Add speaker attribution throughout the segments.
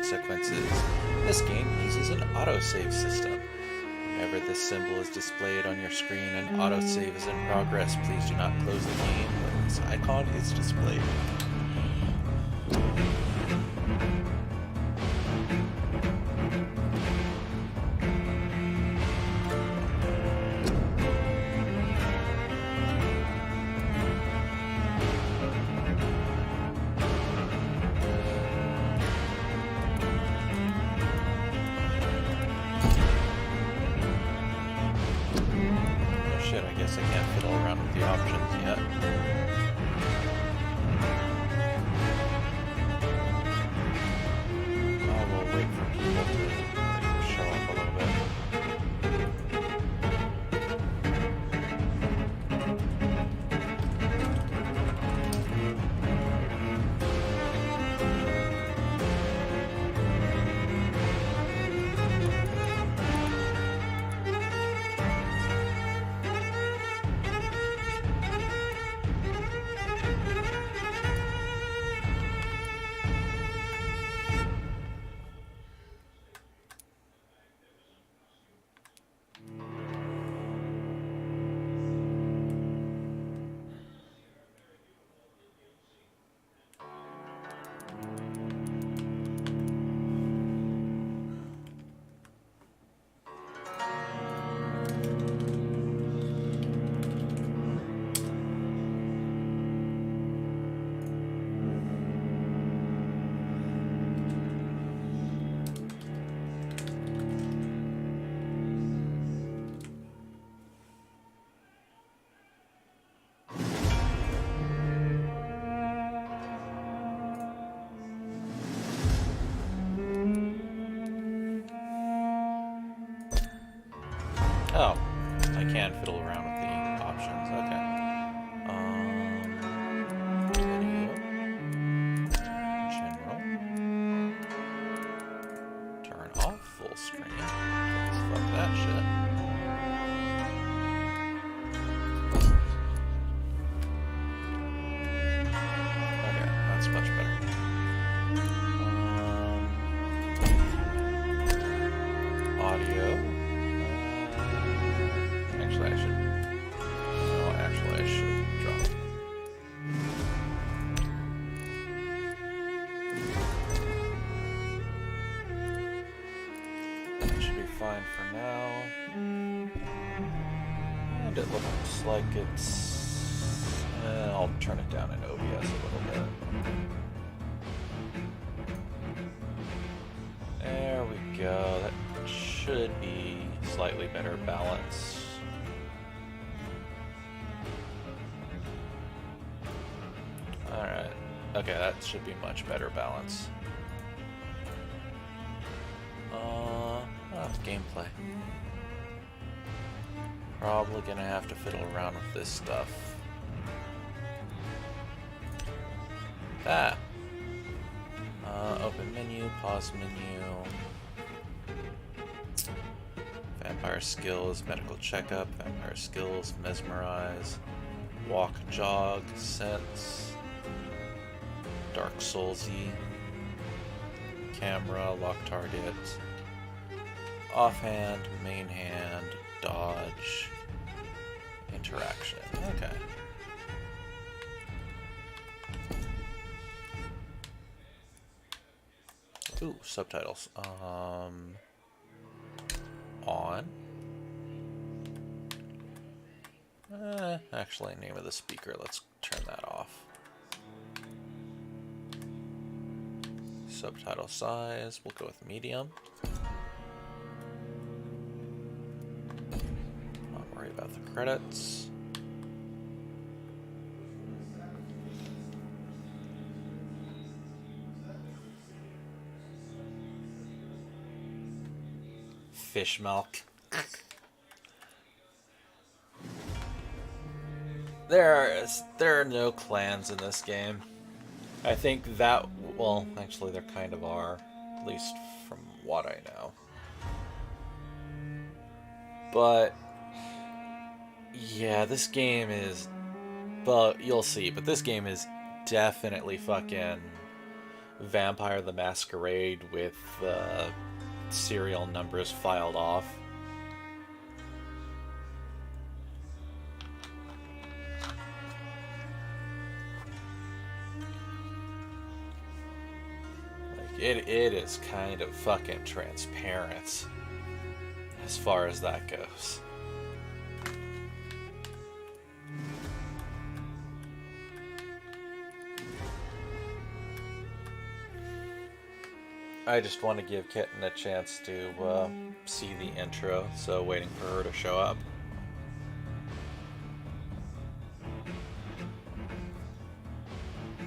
Speaker 1: consequences. This game uses an autosave system. Whenever this symbol is displayed on your screen and autosave is in progress, please do not close the game when this icon is displayed. I guess I can't fiddle around with the options yet. I will wait for people to show up a little bit. Oh, I can fiddle around with the options. Okay. Video. General. Turn off full screen. Fuck that shit. Okay, that's much better. Audio. Actually, I should. No, actually, I should drop. That should be fine for now. And it looks like it's. I'll turn it down in OBS a little bit. There we go. That should be slightly better balance. Alright. Okay, that should be much better balance. Gameplay. Probably gonna have to fiddle around with this stuff. Ah! Open menu, pause menu. Vampire skills, medical checkup, vampire skills, mesmerize, walk, jog, sense, Dark Soulsy, camera, lock target, offhand, main hand, dodge, interaction. Okay. Ooh, subtitles. On. Actually, name of the speaker, let's turn that off. Subtitle size, we'll go with medium. Not worry about the credits. Fish milk. There are no clans in this game. I think that, well, actually there kind of are, at least from what I know. But yeah, this game is, well, you'll see, but this game is definitely fucking Vampire the Masquerade with serial numbers filed off. Like it is kind of fucking transparent as far as that goes. I just want to give Kitten a chance to see the intro, so waiting for her to show up.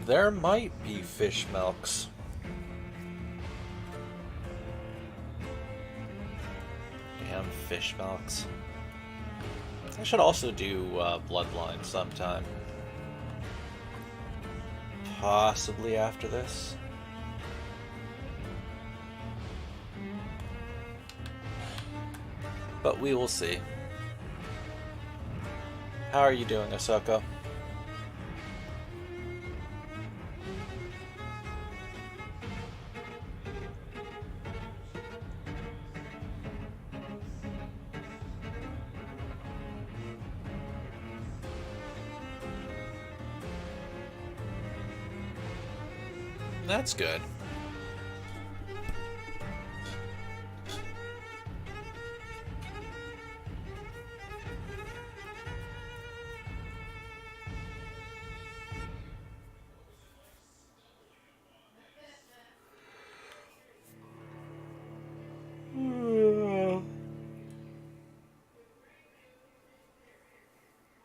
Speaker 1: There might be fish milks. Damn fish milks. I should also do Bloodline sometime. Possibly after this. But we will see. How are you doing, Ahsoka? That's good.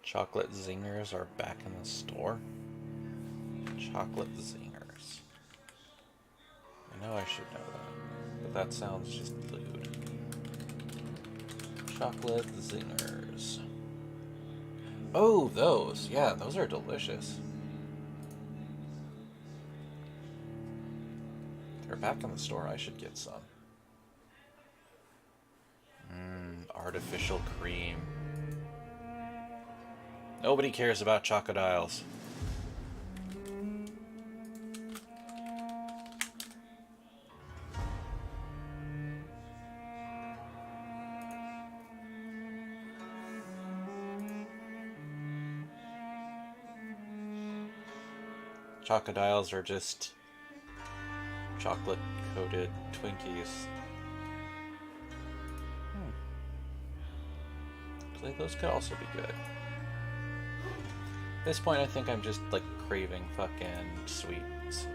Speaker 1: Chocolate zingers are back in the store. Chocolate zingers. I know I should know that, but that sounds just lewd. Chocolate zingers. Oh, those. Yeah, those are delicious. They're back in the store. I should get some. Artificial cream. Nobody cares about chocodiles. Chocodiles are just chocolate-coated Twinkies. Actually, those could also be good. At this point, I think I'm just, like, craving fucking sweets.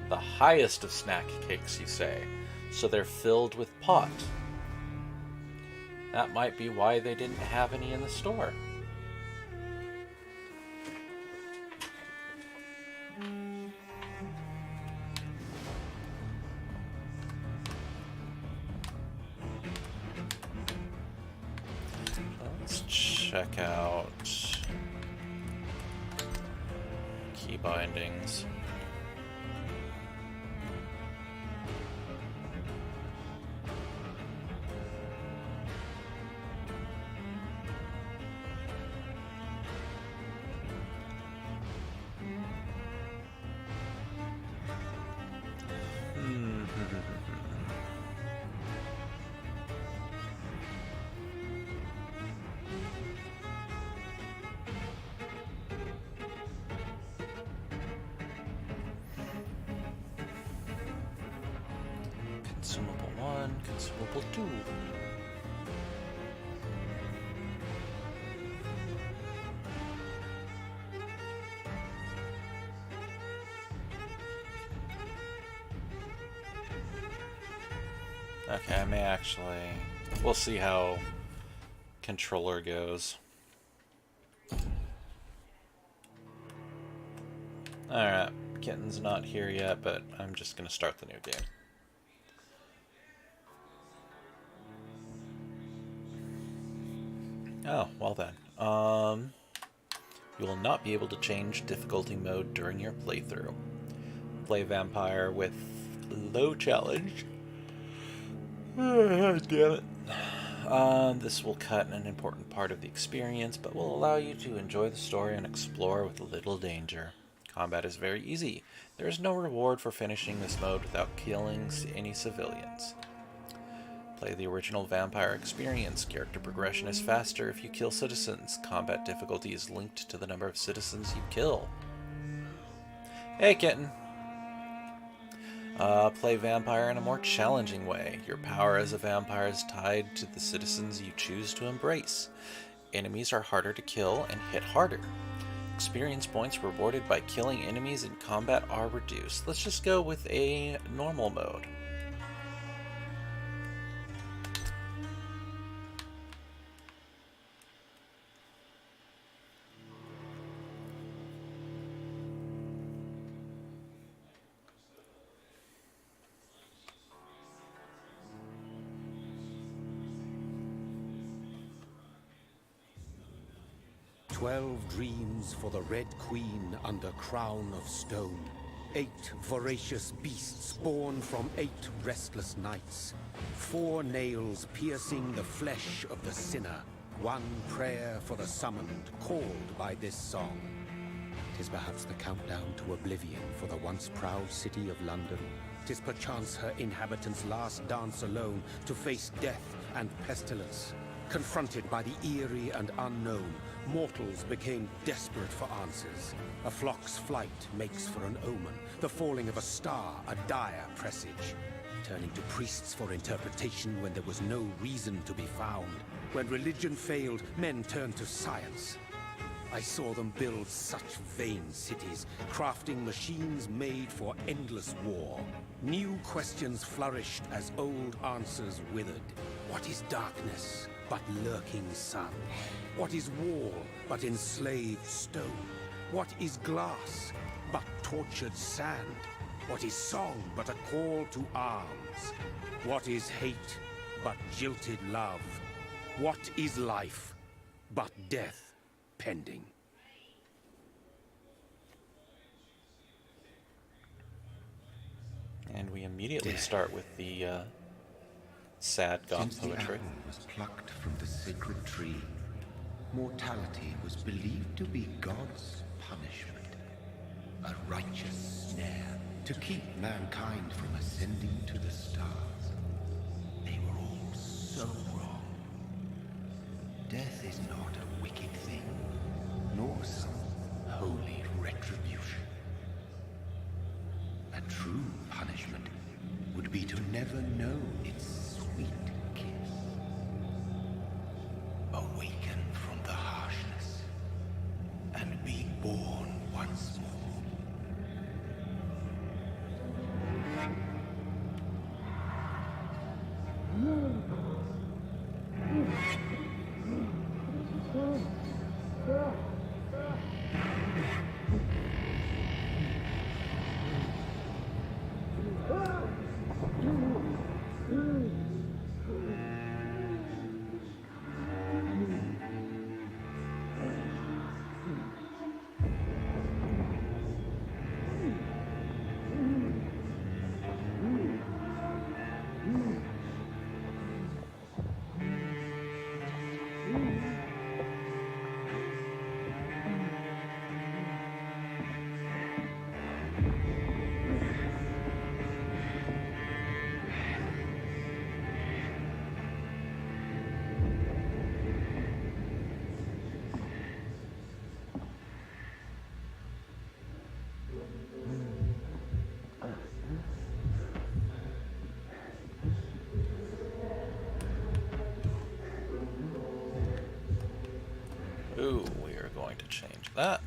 Speaker 1: The highest of snack cakes, you say. So they're filled with pot. That might be why they didn't have any in the store. Check out key bindings. Consumable 1, consumable 2. Okay, I may actually... We'll see how controller goes. Alright, Kitten's not here yet, but I'm just gonna start the new game. Oh, well then. You will not be able to change difficulty mode during your playthrough. Play Vampyr with low challenge. Damn it. This will cut an important part of the experience, but will allow you to enjoy the story and explore with little danger. Combat is very easy. There is no reward for finishing this mode without killing any civilians. Play the original Vampyr experience. Character progression is faster if you kill citizens. Combat difficulty is linked to the number of citizens you kill. Hey, kitten. Play Vampyr in a more challenging way. Your power as a vampire is tied to the citizens you choose to embrace. Enemies are harder to kill and hit harder. Experience points rewarded by killing enemies in combat are reduced. Let's just go with a normal mode.
Speaker 2: "12 dreams for the Red Queen under crown of stone. 8 voracious beasts born from 8 restless nights. 4 nails piercing the flesh of the sinner. 1 prayer for the summoned, called by this song. 'Tis perhaps the countdown to oblivion for the once proud city of London. 'Tis perchance her inhabitants' last dance alone to face death and pestilence. Confronted by the eerie and unknown, mortals became desperate for answers. A flock's flight makes for an omen, the falling of a star a dire presage. Turning to priests for interpretation when there was no reason to be found. When religion failed, men turned to science. I saw them build such vain cities, crafting machines made for endless war. New questions flourished as old answers withered. What is darkness but lurking sun? What is wall but enslaved stone? What is glass but tortured sand? What is song but a call to arms? What is hate but jilted love? What is life but death pending?
Speaker 1: And we immediately start with the sad goth poetry.
Speaker 3: Since the apple was plucked from the sacred tree, mortality was believed to be God's punishment, a righteous snare to keep mankind from ascending to the stars. They were all so wrong. Death is not a wicked thing, nor some holy retribution. A true punishment would be to never know its sweet kiss. Awaken from the harshness and be born once more.
Speaker 1: Ooh, we are going to change that.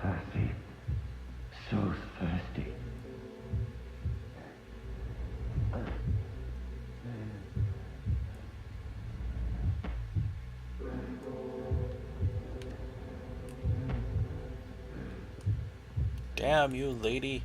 Speaker 3: Thirsty. So thirsty.
Speaker 1: Damn you, lady.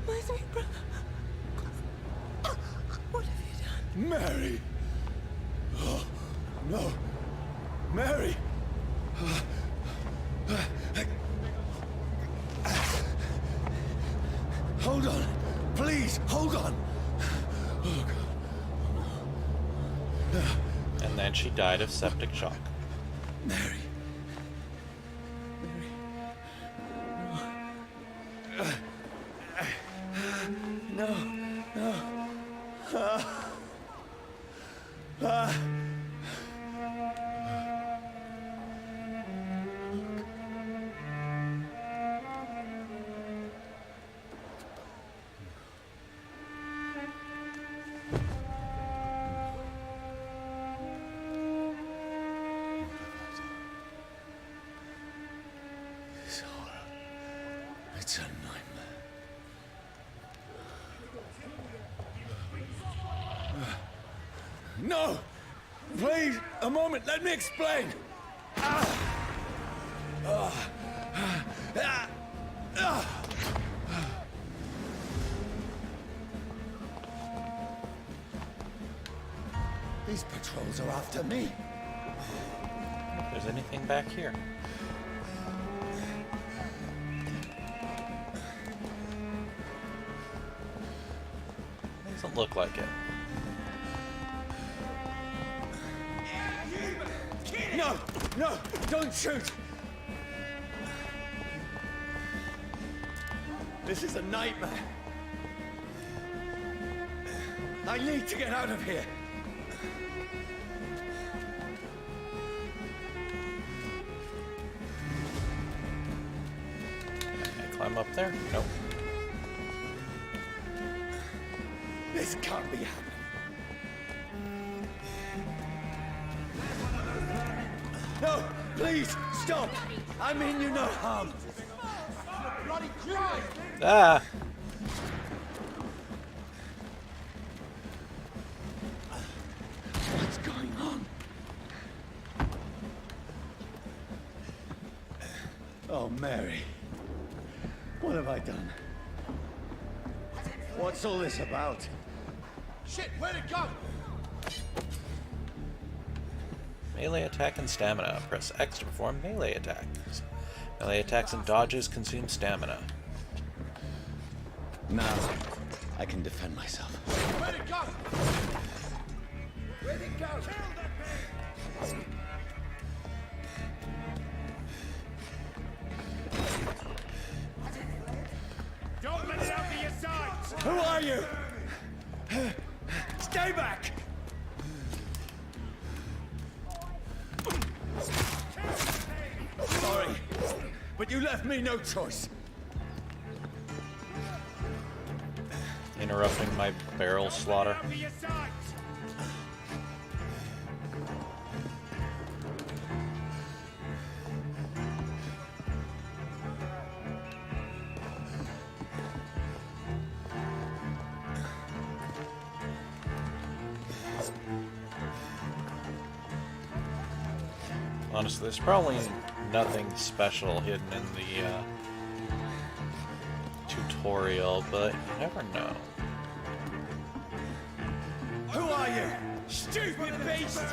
Speaker 4: My sweet brother. What have you done?
Speaker 2: Mary! Oh, no! Mary! Hold on! Please, hold on! Oh, God.
Speaker 1: And then she died of septic shock.
Speaker 2: Mary. No. No. This horror. It's a nightmare. No! Please, a moment, let me explain! These patrols are after me.
Speaker 1: If there's anything back here. Doesn't look like it.
Speaker 2: No! No! Don't shoot! This is a nightmare. I need to get out of here.
Speaker 1: Can I climb up there? Nope.
Speaker 2: This can't be happening. No! Please, stop! I mean you no harm. Bloody Christ!
Speaker 1: Ah!
Speaker 2: What's going on? Oh, Mary. What have I done? What's all this about? Shit, where'd it go?
Speaker 1: Melee attack and stamina. Press X to perform melee attacks. Melee attacks and dodges consume stamina.
Speaker 2: Now, I can defend myself. Where'd it go? Where'd it go?
Speaker 5: Don't let it out of your sight!
Speaker 2: Who are you? Stay back! Sorry, but you left me no choice.
Speaker 1: Interrupting my barrel slaughter.
Speaker 5: Out of your sight!
Speaker 1: Honestly, there's probably nothing special hidden in the tutorial, but you never know.
Speaker 2: Who are you? Stupid beast!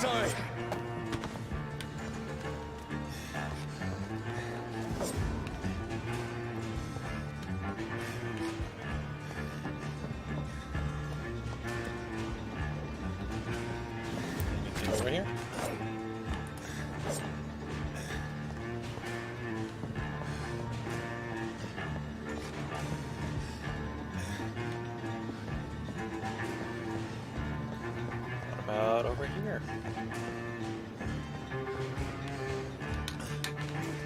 Speaker 6: sorry.
Speaker 1: Anything over here? What about over here?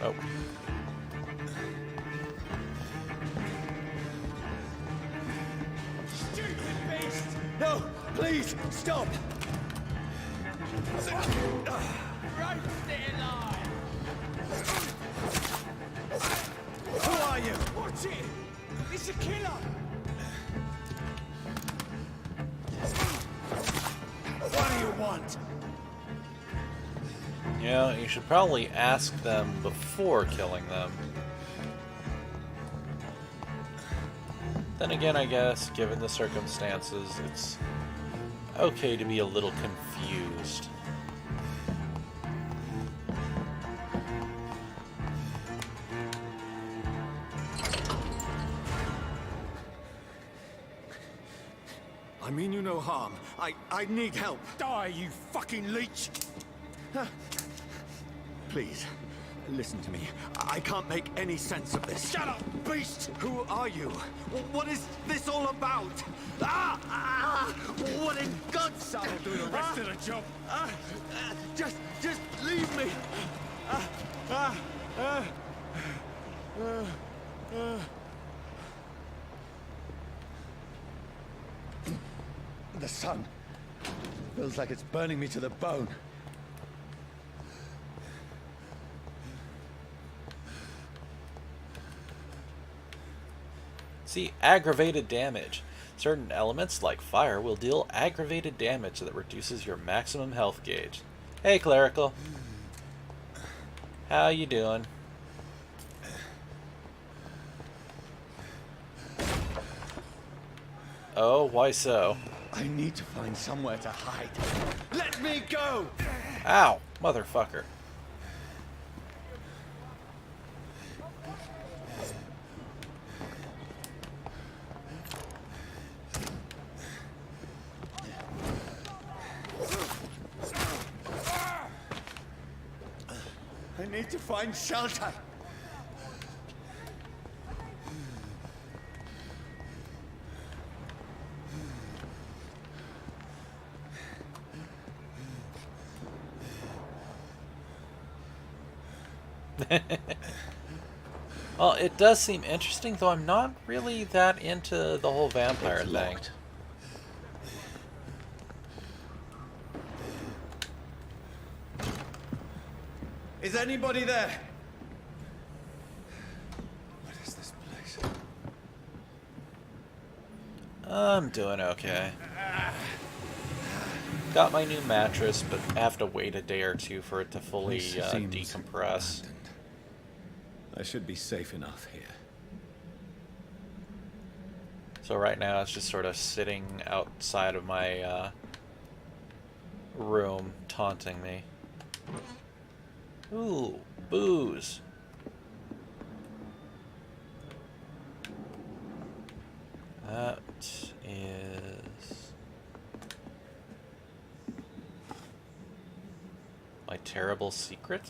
Speaker 1: Oh.
Speaker 5: Stupid beast!
Speaker 6: No, please, stop!
Speaker 5: Roast it alive!
Speaker 6: Who are you?
Speaker 5: Watch it! It's a killer!
Speaker 6: What do you want?
Speaker 1: You know, you should probably ask them before killing them. Then again, I guess, given the circumstances, it's okay to be a little confused.
Speaker 6: I mean you no harm. I need help.
Speaker 5: Die, you fucking leech!
Speaker 6: Please, listen to me. I can't make any sense of this.
Speaker 5: Shut up, beast!
Speaker 6: Who are you? What is this all about? What in God's
Speaker 5: Someone do the rest of the job.
Speaker 6: Just leave me. The sun feels like it's burning me to the bone.
Speaker 1: See, aggravated damage. Certain elements, like fire, will deal aggravated damage that reduces your maximum health gauge. Hey, Clerical. How you doing? Oh, why so?
Speaker 6: I need to find somewhere to hide. Let me go!
Speaker 1: Ow, motherfucker.
Speaker 6: I need to find shelter.
Speaker 1: Well, it does seem interesting, though I'm not really that into the whole vampire
Speaker 6: It's
Speaker 1: thing.
Speaker 6: locked. Is anybody there? What is this place?
Speaker 1: I'm doing okay. Got my new mattress, but have to wait a day or two for it to fully
Speaker 6: Place seems
Speaker 1: decompress.
Speaker 6: abandoned. I should be safe enough here.
Speaker 1: So right now it's just sort of sitting outside of my room, taunting me. Ooh, booze. That is my terrible secret.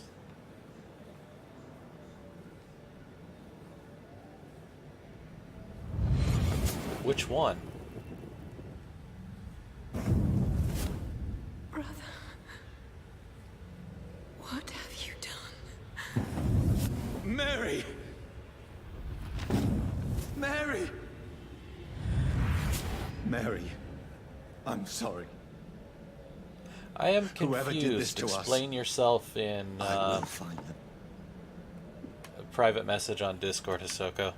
Speaker 1: Which one?
Speaker 4: Brother, what have you done?
Speaker 6: Mary! Mary! Mary, I'm sorry.
Speaker 1: I am
Speaker 6: Whoever did this
Speaker 1: confused.
Speaker 6: to us,
Speaker 1: Explain yourself in
Speaker 6: I will find them.
Speaker 1: a private message on Discord, Hisoko.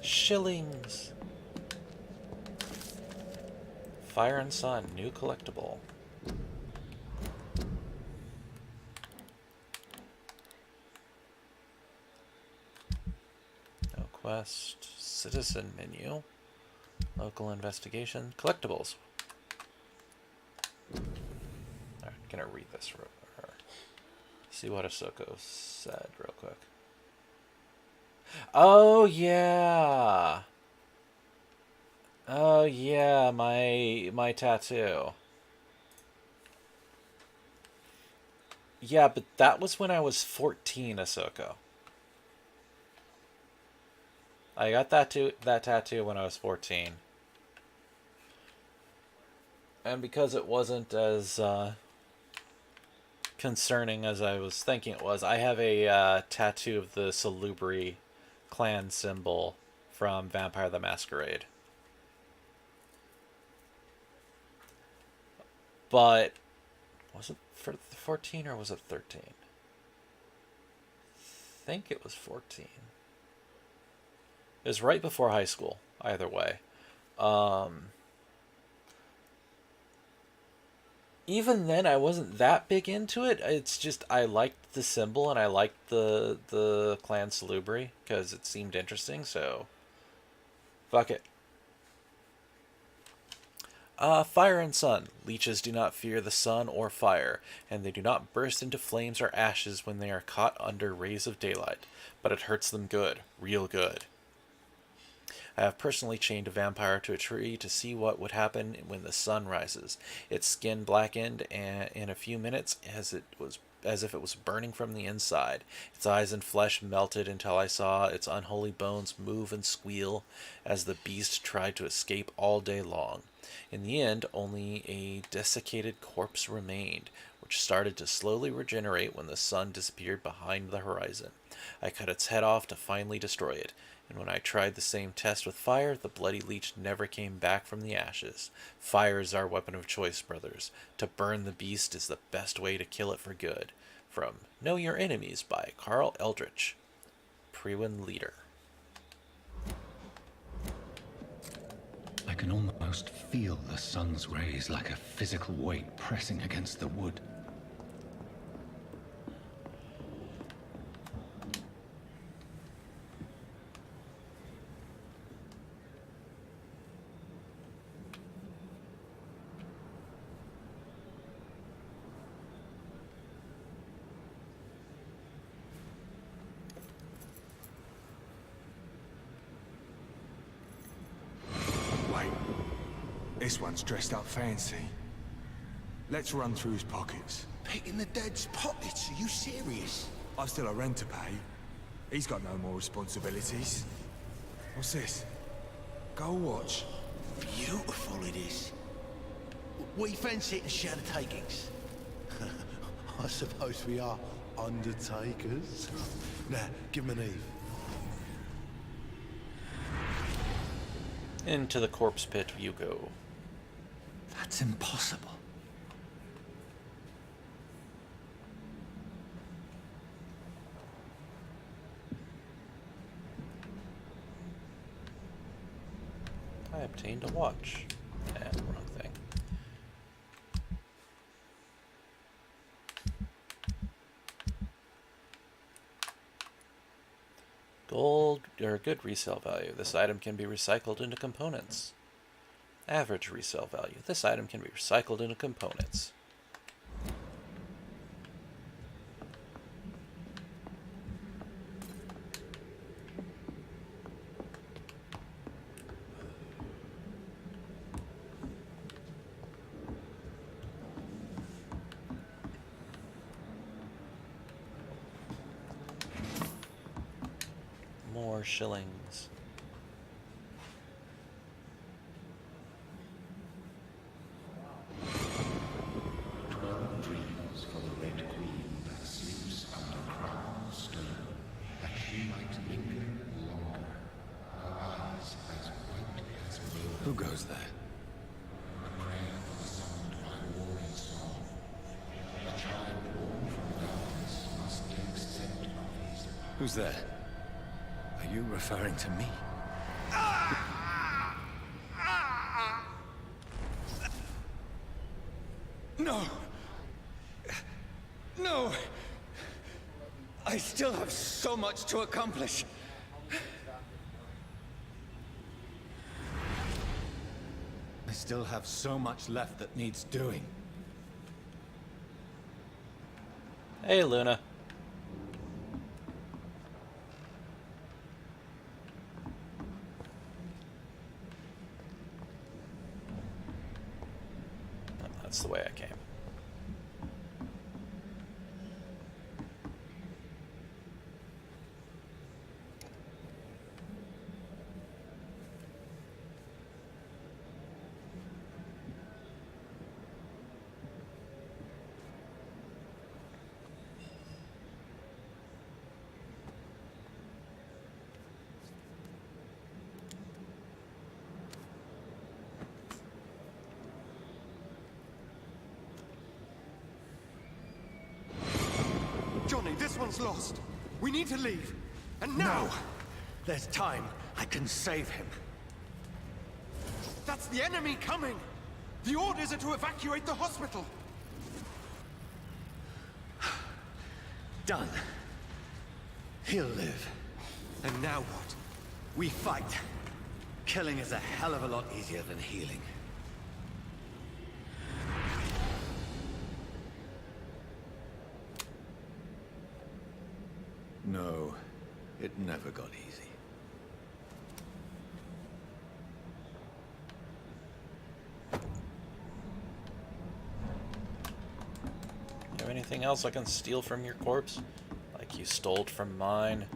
Speaker 1: Shillings. Fire and Sun, new collectible. No quest, citizen menu, local investigation, collectibles. Alright, gonna read this see what Ahsoka said real quick. Oh yeah. Oh yeah, my tattoo. Yeah, but that was when I was 14, Ahsoka. I got that tattoo when I was 14. And because it wasn't as concerning as I was thinking it was, I have a tattoo of the Salubri clan symbol from Vampire the Masquerade. But was it for 14 or was it 13? I think it was 14. It was right before high school, either way. Even then, I wasn't that big into it. It's just I liked the symbol and I liked the clan Salubri because it seemed interesting. So, fuck it. Fire and sun. Leeches do not fear the sun or fire, and they do not burst into flames or ashes when they are caught under rays of daylight. But it hurts them good, real good. I have personally chained a vampire to a tree to see what would happen when the sun rises. Its skin blackened in a few minutes as if it was burning from the inside. Its eyes and flesh melted until I saw its unholy bones move and squeal as the beast tried to escape all day long. In the end, only a desiccated corpse remained, which started to slowly regenerate when the sun disappeared behind the horizon. I cut its head off to finally destroy it. And when I tried the same test with fire, the bloody leech never came back from the ashes. Fire is our weapon of choice, brothers. To burn the beast is the best way to kill it for good. From Know Your Enemies by Carl Eldritch, Prewin Leader.
Speaker 3: I can almost feel the sun's rays like a physical weight pressing against the wood.
Speaker 5: This one's dressed up fancy. Let's run through his pockets.
Speaker 6: Picking the dead's pockets? Are you serious?
Speaker 5: I've still a rent to pay. He's got no more responsibilities. What's this? Gold watch.
Speaker 6: Beautiful it is. We fancy it to share the takings. I suppose we are undertakers. Now, give him an Eve.
Speaker 1: Into the corpse pit you go.
Speaker 3: That's impossible.
Speaker 1: I obtained a watch. Wrong thing. Gold, or good resale value. This item can be recycled into components. Average resale value. This item can be recycled into components. More shillings.
Speaker 3: Who goes there? Who's there? Are you referring to me?
Speaker 6: No! No! I still have so much to accomplish.
Speaker 2: I still have so much left that needs doing.
Speaker 1: Hey, Luna. Oh, that's the way I came.
Speaker 7: Johnny, this one's lost. We need to leave. And now!
Speaker 2: No! There's time. I can save him.
Speaker 7: That's the enemy coming! The orders are to evacuate the hospital!
Speaker 2: Done. He'll live.
Speaker 7: And now what?
Speaker 2: We fight. Killing is a hell of a lot easier than healing. No, it never got easy.
Speaker 1: You have anything else I can steal from your corpse? Like you stole from mine?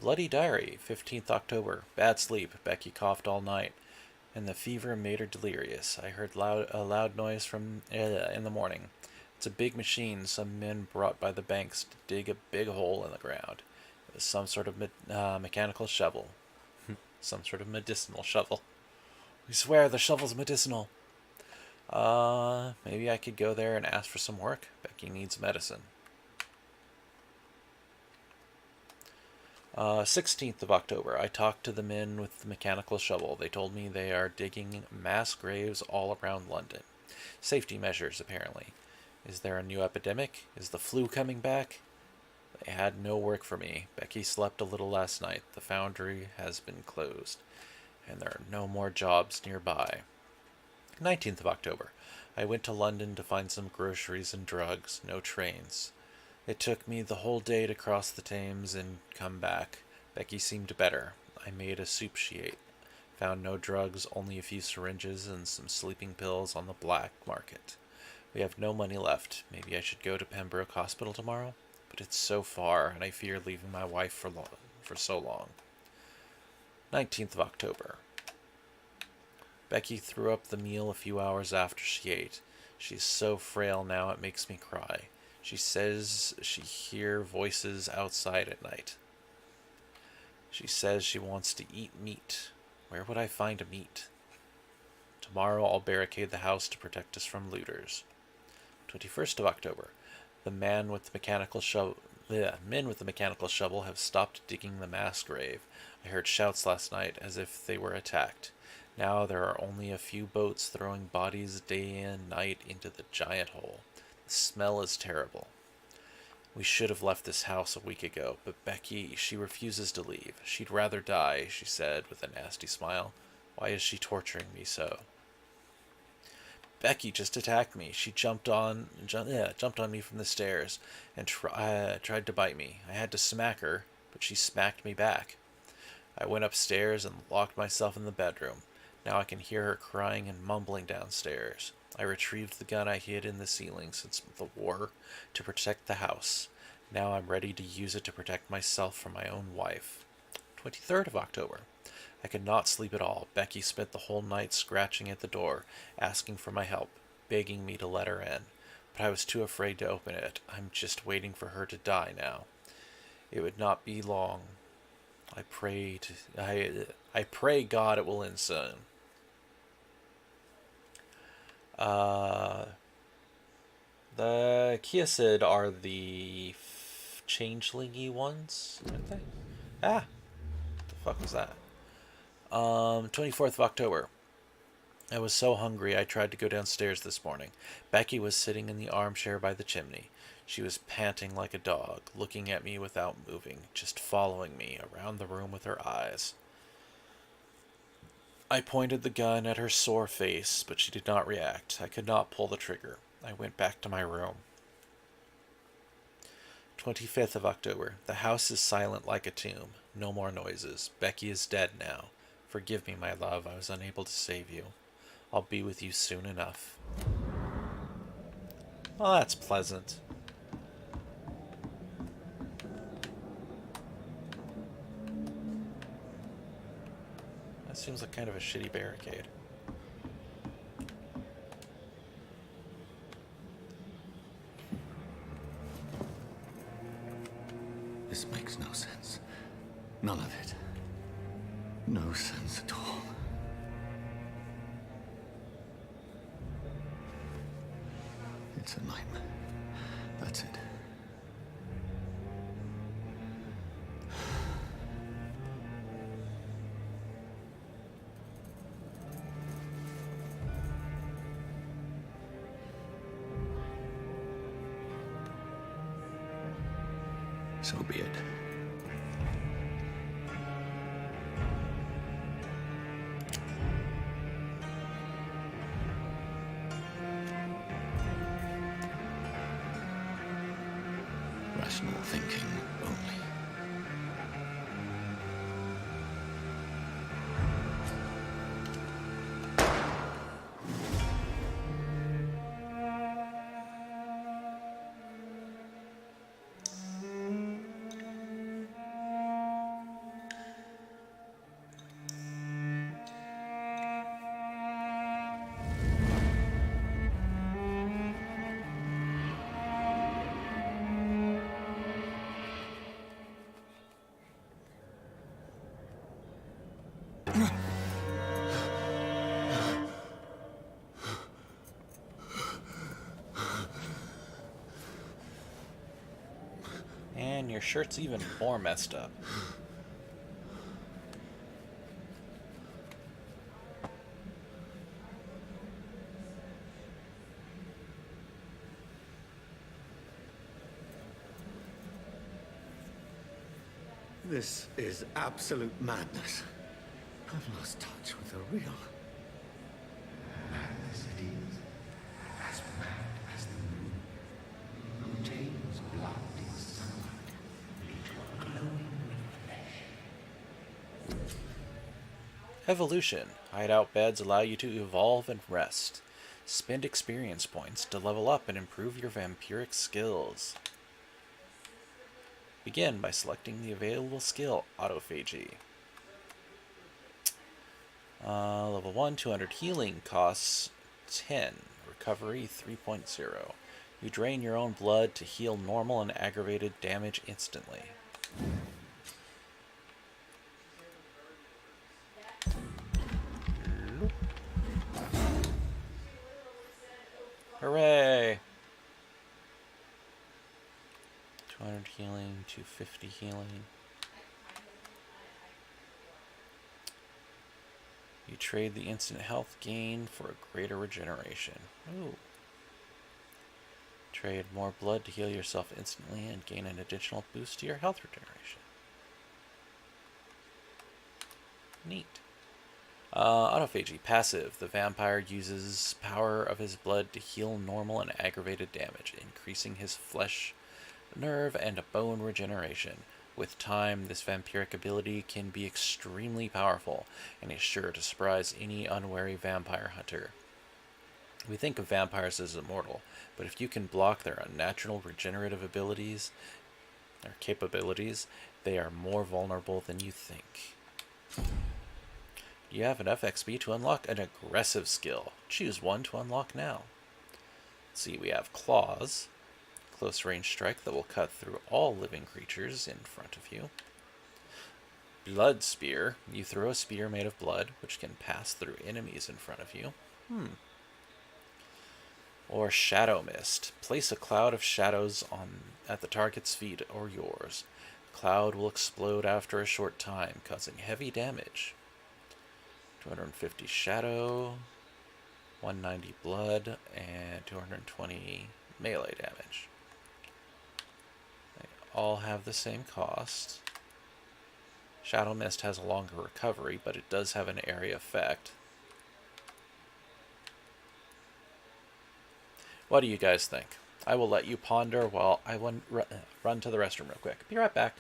Speaker 1: Bloody Diary, 15th October. Bad sleep. Becky coughed all night, and the fever made her delirious. I heard a loud noise from in the morning. It's a big machine some men brought by the banks to dig a big hole in the ground. It was some sort of mechanical shovel. Some sort of medicinal shovel. We swear the shovel's medicinal. Maybe I could go there and ask for some work. Becky needs medicine. 16th of October. I talked to the men with the mechanical shovel. They told me they are digging mass graves all around London. Safety measures, apparently. Is there a new epidemic? Is the flu coming back? They had no work for me. Becky slept a little last night. The foundry has been closed, and there are no more jobs nearby. 19th of October. I went to London to find some groceries and drugs. No trains. It took me the whole day to cross the Thames and come back. Becky seemed better. I made a soup she ate. Found no drugs, only a few syringes and some sleeping pills on the black market. We have no money left. Maybe I should go to Pembroke Hospital tomorrow? But it's so far, and I fear leaving my wife for so long. 19th of October. Becky threw up the meal a few hours after she ate. She's so frail now it makes me cry. She says she hears voices outside at night. She says she wants to eat meat. Where would I find a meat? Tomorrow I'll barricade the house to protect us from looters. 21st of October. The men with the mechanical shovel have stopped digging the mass grave. I heard shouts last night as if they were attacked. Now there are only a few boats throwing bodies day and night into the giant hole. The smell is terrible. We should have left this house a week ago, but Becky, she refuses to leave. She'd rather die, she said with a nasty smile. Why is she torturing me so? Becky just attacked me. She jumped on me from the stairs and tried to bite me. I had to smack her, but she smacked me back. I went upstairs and locked myself in the bedroom. Now I can hear her crying and mumbling downstairs. I retrieved the gun I hid in the ceiling since the war to protect the house. Now I'm ready to use it to protect myself from my own wife. 23rd of October. I could not sleep at all. Becky spent the whole night scratching at the door, asking for my help, begging me to let her in. But I was too afraid to open it. I'm just waiting for her to die now. It would not be long. I pray God it will end soon. The Kiasid are the changelingy ones, aren't they? Ah, what the fuck was that? 24th of October. I was so hungry I tried to go downstairs this morning. Becky was sitting in the armchair by the chimney. She was panting like a dog, looking at me without moving, just following me around the room with her eyes. I pointed the gun at her sore face, but she did not react. I could not pull the trigger. I went back to my room. 25th of October. The house is silent like a tomb. No more noises. Becky is dead now. Forgive me, my love. I was unable to save you. I'll be with you soon enough. Well, that's pleasant. That seems like kind of a shitty barricade.
Speaker 3: This makes no sense. None of it. No sense at all. It's a nightmare. That's it. So be it. Rational thinking only.
Speaker 1: And your shirt's even more messed up.
Speaker 2: This is absolute madness. I've lost touch with the real.
Speaker 3: Madness it is, as mad as the moon, who tames blood in sunlight into a glowing flesh.
Speaker 1: Evolution. Hideout beds allow you to evolve and rest. Spend experience points to level up and improve your vampiric skills. Begin by selecting the available skill, Autophagy. Level 1, 200 healing costs 10. Recovery 3.0. You drain your own blood to heal normal and aggravated damage instantly. Hooray! 200 healing, 250 healing. You trade the instant health gain for a greater regeneration. Ooh. Trade more blood to heal yourself instantly and gain an additional boost to your health regeneration. Neat. Autophagy. Passive. The vampire uses power of his blood to heal normal and aggravated damage, increasing his flesh, nerve, and bone regeneration. With time, this vampiric ability can be extremely powerful and is sure to surprise any unwary vampire hunter. We think of vampires as immortal, but if you can block their unnatural regenerative abilities or capabilities, they are more vulnerable than you think. You have enough XP to unlock an aggressive skill. Choose one to unlock now. Let's see, we have Claws. Close range strike that will cut through all living creatures in front of you. Blood Spear. You throw a spear made of blood, which can pass through enemies in front of you. Or Shadow Mist. Place a cloud of shadows at the target's feet or yours. The cloud will explode after a short time, causing heavy damage. 250 shadow. 190 blood and 220 melee damage. They all have the same cost. Shadow Mist has a longer recovery, but it does have an area effect. What do you guys think? I will let you ponder while I run to the restroom real quick. Be right back.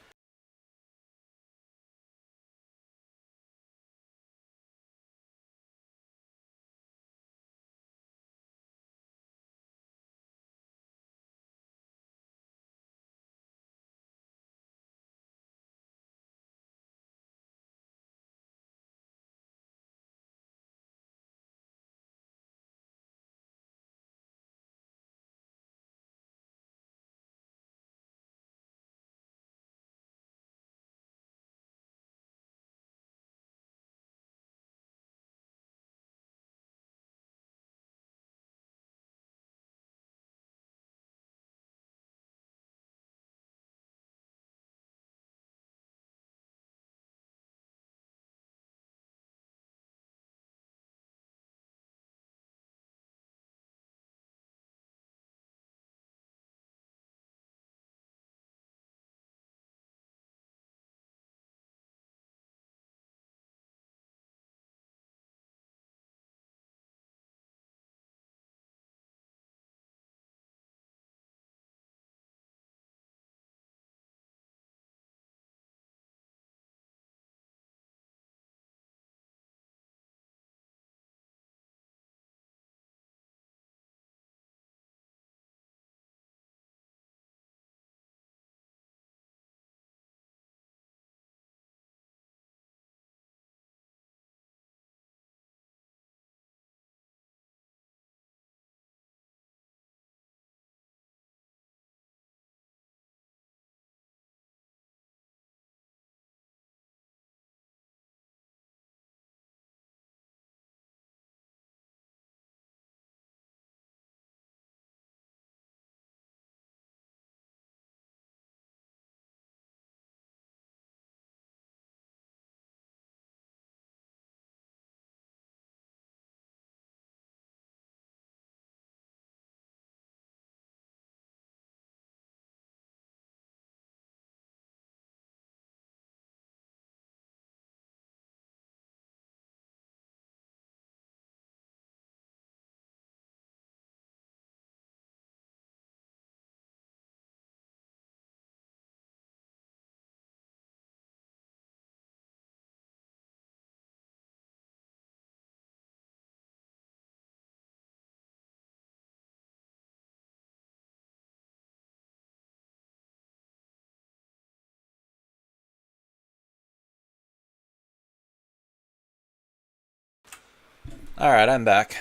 Speaker 1: Alright, I'm back.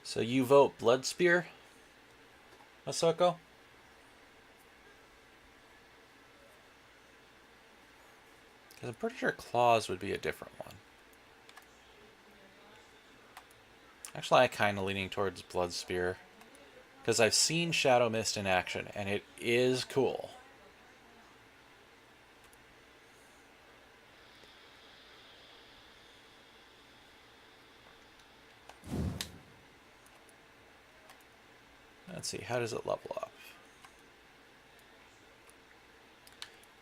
Speaker 1: So you vote Blood Spear, Masoko? Because I'm pretty sure Claws would be a different one. Actually, I'm kind of leaning towards Blood Spear. Because I've seen Shadow Mist in action, and it is cool. Let's see, how does it level up?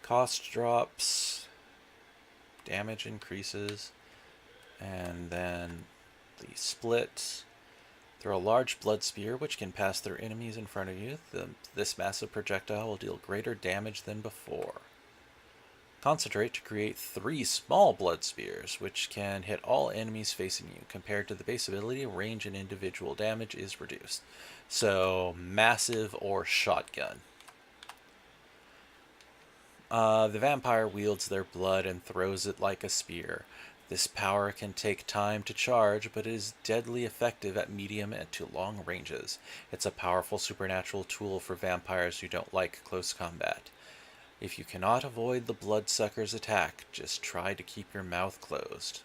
Speaker 1: Cost drops, damage increases, and then the split. Throw a large blood spear, which can pass through enemies in front of you. This massive projectile will deal greater damage than before. Concentrate to create 3 small blood spears, which can hit all enemies facing you. Compared to the base ability, range and individual damage is reduced. So, massive or shotgun. The vampire wields their blood and throws it like a spear. This power can take time to charge, but is deadly effective at medium and to long ranges. It's a powerful supernatural tool for vampires who don't like close combat. If you cannot avoid the bloodsucker's attack, just try to keep your mouth closed.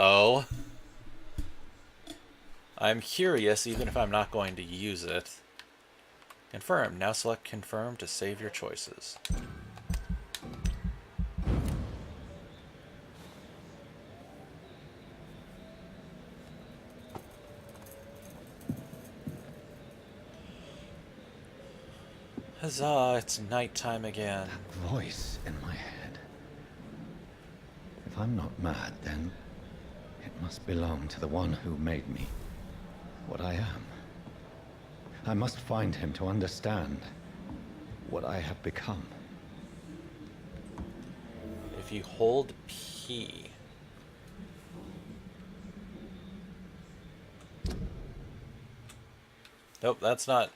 Speaker 1: Oh. I'm curious, even if I'm not going to use it. Confirm. Now select confirm to save your choices. Huzzah, it's nighttime again.
Speaker 2: That voice in my head. If I'm not mad, then it must belong to the one who made me what I am. I must find him to understand what I have become.
Speaker 1: If you hold P... Nope, that's not...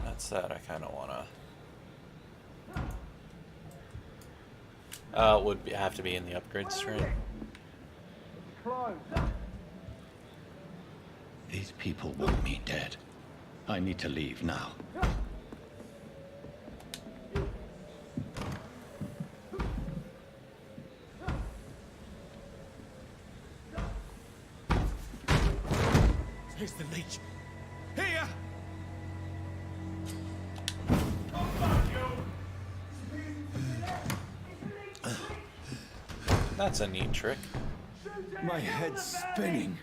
Speaker 1: That's that I kind of want to... would have to be in the upgrade screen.
Speaker 2: These people want me dead. I need to leave now.
Speaker 7: Here's the leech. Here!
Speaker 1: That's a neat trick.
Speaker 2: My head's spinning.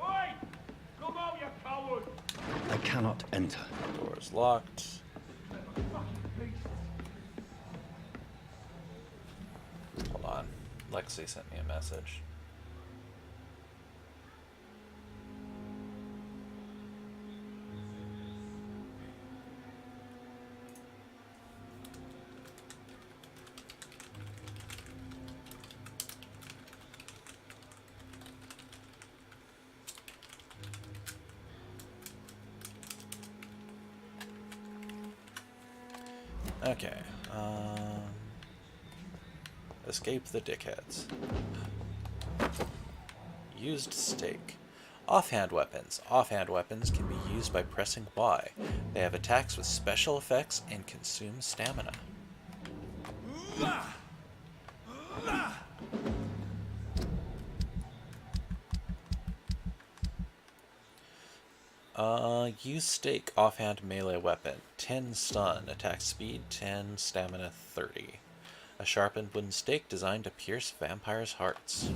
Speaker 8: Oi! Come out, you coward!
Speaker 2: I cannot enter.
Speaker 1: Door's locked. Hold on. Lexi sent me a message. Okay, escape the dickheads. Used stake. Offhand weapons. Offhand weapons can be used by pressing Y. They have attacks with special effects and consume stamina. Use stake, offhand melee weapon. 10 stun, attack speed 10, stamina 30. A sharpened wooden stake designed to pierce vampires' hearts.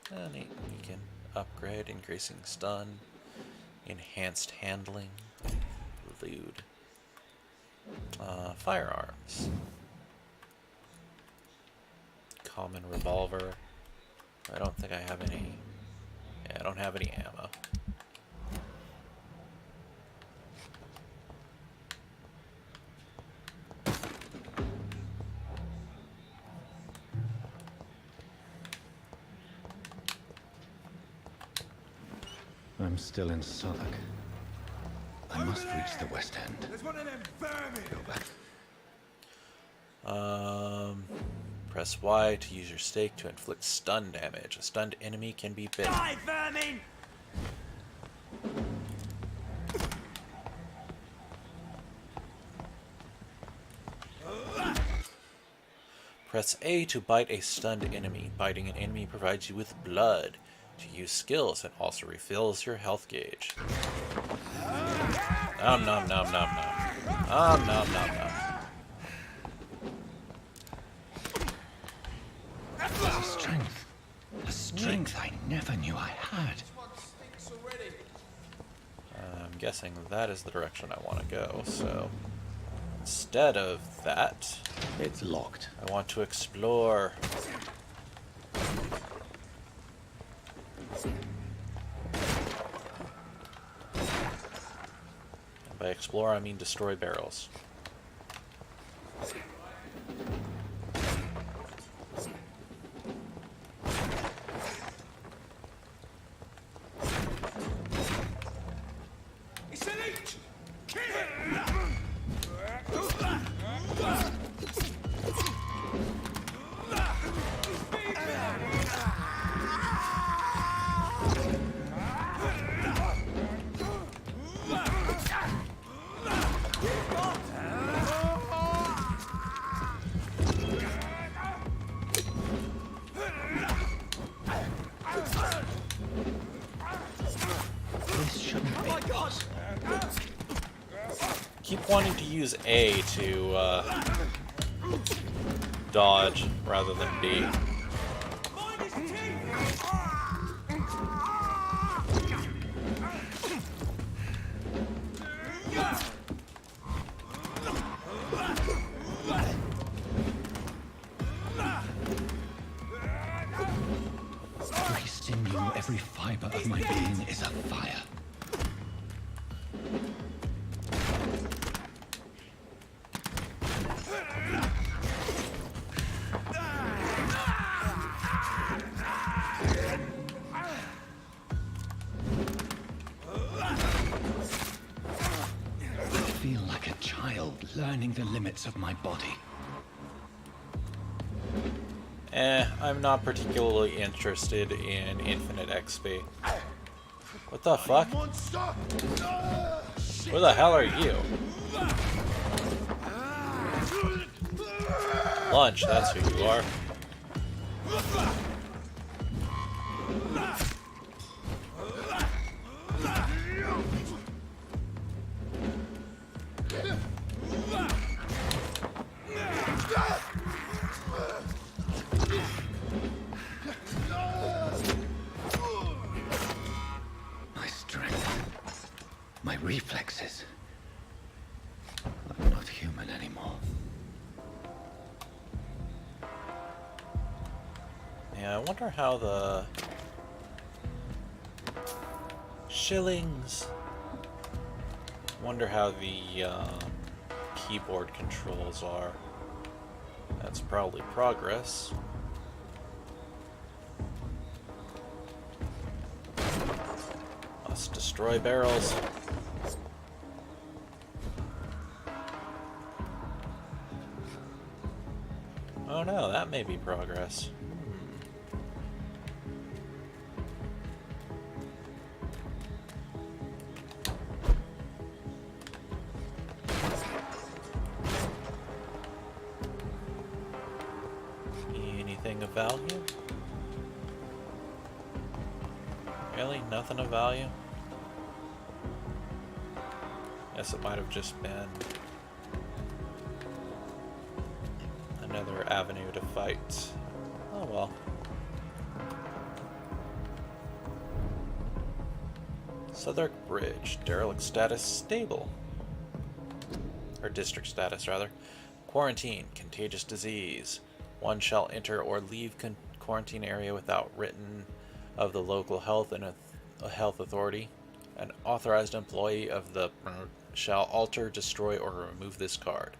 Speaker 1: Neat. You can upgrade, increasing stun, enhanced handling, lewd. Firearms. Common revolver. I don't think I have any. Yeah, I don't have any ammo.
Speaker 2: I'm still in Southwark. I must reach the West End.
Speaker 7: There's one of them vermin!
Speaker 2: Go back.
Speaker 1: Press Y to use your stake to inflict stun damage. A stunned enemy can be bitten.
Speaker 8: Die, vermin!
Speaker 1: Press A to bite a stunned enemy. Biting an enemy provides you with blood. To use skills, it also refills your health gauge. Nom nom nom nom nom. Nom nom nom nom.
Speaker 2: There's a strength I never knew I had.
Speaker 1: I'm guessing that is the direction I want to go, so instead of that,
Speaker 2: It's locked.
Speaker 1: I want to explore. And by explore, I mean destroy barrels.
Speaker 7: It's a leech! Kill it!
Speaker 1: Keep wanting to use A to dodge rather than B.
Speaker 3: Every sinew, every fiber of my being is afire. I feel like a child learning the limits of my body.
Speaker 1: I'm not particularly interested in infinite XP. What the fuck? Where the hell are you? Lunch, that's who you are.
Speaker 3: My strength, my reflexes. I'm not human anymore.
Speaker 1: Yeah, I wonder how the shillings. Wonder how the keyboard controls are. That's probably progress. Must destroy barrels. Oh no, that may be progress. Anything of value? Really? Nothing of value? Guess it might have just been another avenue to fight. Oh well. Southwark Bridge. Derelict status stable. Or district status, rather. Quarantine. Contagious disease. One shall enter or leave quarantine area without written of the local health and health authority. An authorized employee of the shall alter, destroy, or remove this card.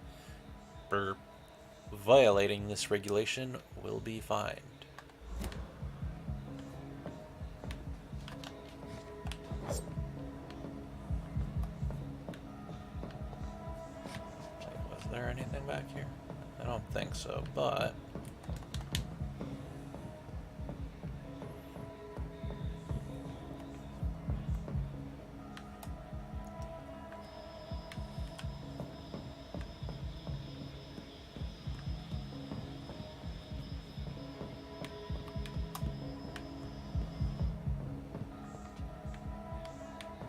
Speaker 1: Violating this regulation will be fined. Wait, was there anything back here? I don't think so, but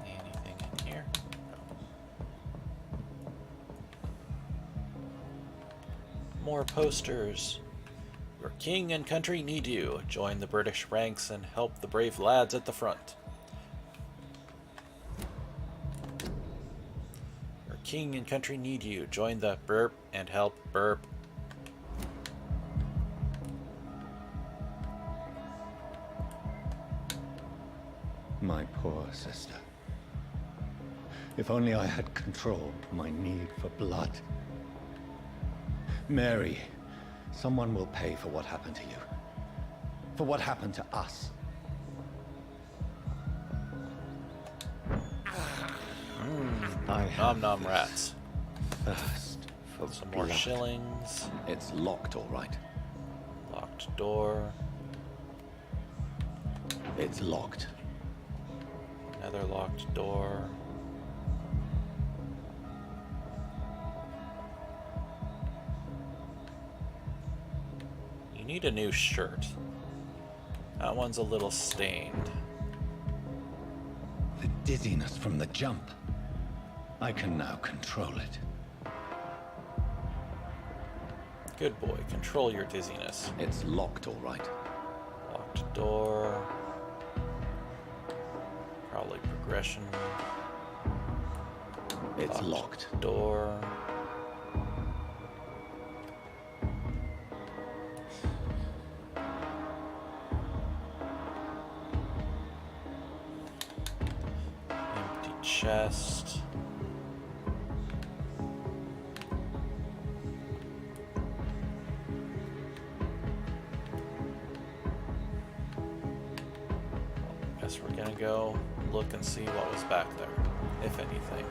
Speaker 1: anything in here? No. More posters. Your king and country need you. Join the British ranks and help the brave lads at the front. Your king and country need you. Join the burp and help burp.
Speaker 3: My poor sister. If only I had controlled my need for blood. Mary, someone will pay for what happened to you. For what happened to us.
Speaker 1: Nom nom rats.
Speaker 3: Thirst for
Speaker 1: Some more
Speaker 3: blood.
Speaker 1: shillings.
Speaker 3: It's locked, all right.
Speaker 1: Locked door.
Speaker 3: It's locked.
Speaker 1: Another locked door. You need a new shirt. That one's a little stained.
Speaker 3: The dizziness from the jump. I can now control it.
Speaker 1: Good boy. Control your dizziness.
Speaker 3: It's locked, all right.
Speaker 1: Locked door. Probably progression.
Speaker 3: It's locked.
Speaker 1: Door. Empty chest. Guess we're gonna go look and see what was back there, if anything.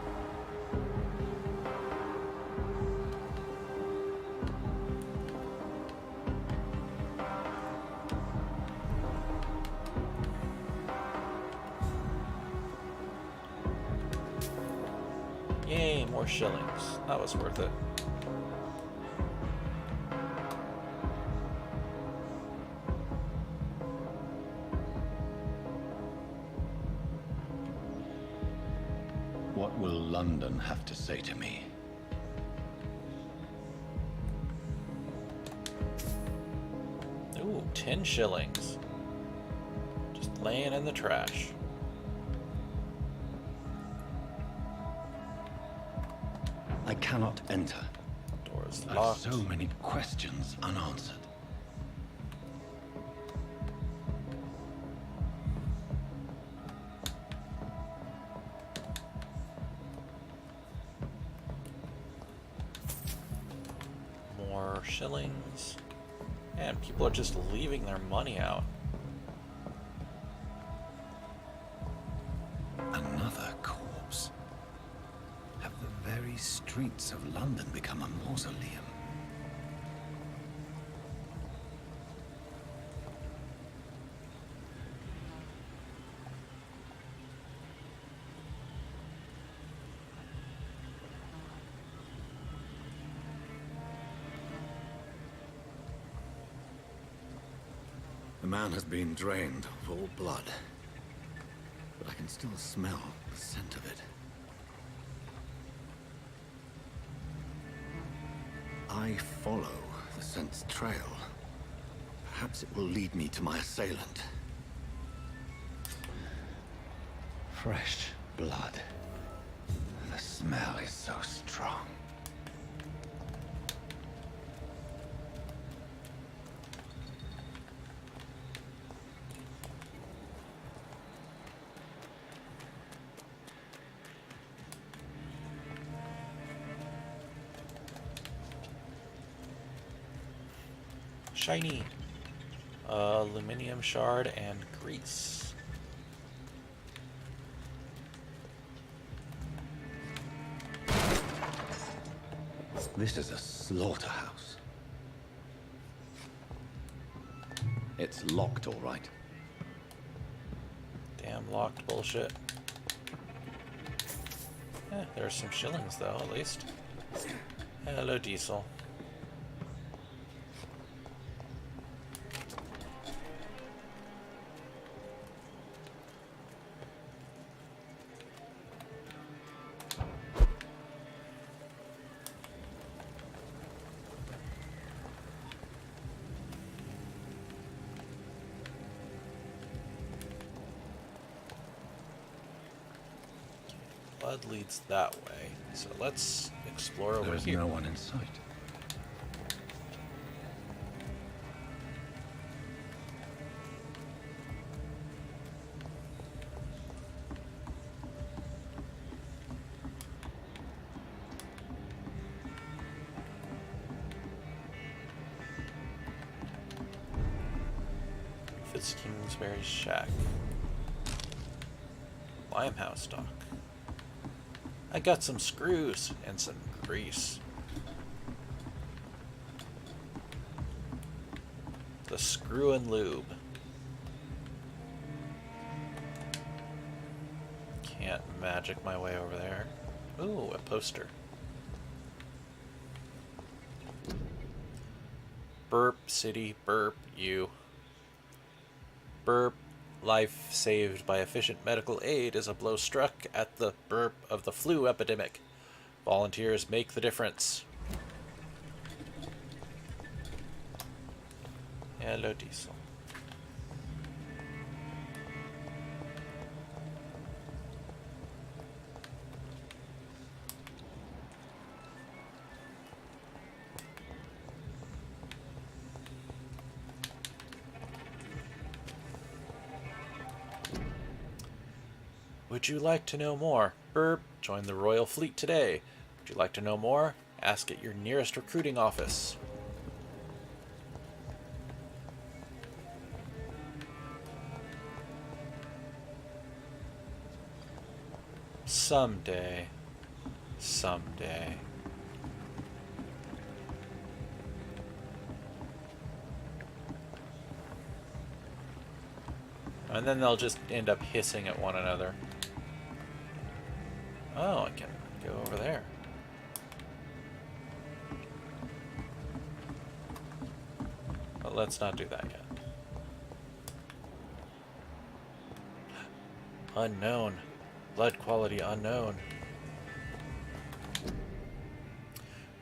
Speaker 1: Yay, more shillings. That was worth it.
Speaker 3: What will London have to say to me?
Speaker 1: Ooh, 10 shillings. Just laying in the trash.
Speaker 3: I cannot enter.
Speaker 1: Door's
Speaker 3: I have
Speaker 1: locked.
Speaker 3: so many questions unanswered.
Speaker 1: More shillings. And people are just leaving their money out.
Speaker 3: Another corpse. Have the very streets of London become a mausoleum? The man has been drained of all blood, but I can still smell the scent of it. I follow the scent's trail. Perhaps it will lead me to my assailant. Fresh blood. The smell is so strong.
Speaker 1: Shiny. Aluminium shard and grease.
Speaker 3: This is a slaughterhouse. It's locked, all right.
Speaker 1: Damn locked bullshit. There's some shillings though, at least. Hello, Diesel. Blood leads that way, so let's explore over
Speaker 3: There's
Speaker 1: here.
Speaker 3: no one in sight.
Speaker 1: Kingsbury Shack. Limehouse dock. I got some screws and some grease. The screw and lube. Can't magic my way over there. Ooh, a poster. Burp, city, burp, you. Burp, life saved by efficient medical aid is a blow struck at the burp of the flu epidemic. Volunteers make the difference. Hello, Diesel. Would you like to know more? Burp. Join the Royal Fleet today. Would you like to know more? Ask at your nearest recruiting office. Someday. Someday. And then they'll just end up hissing at one another. Oh, I can go over there. But let's not do that yet. Unknown. Blood quality unknown.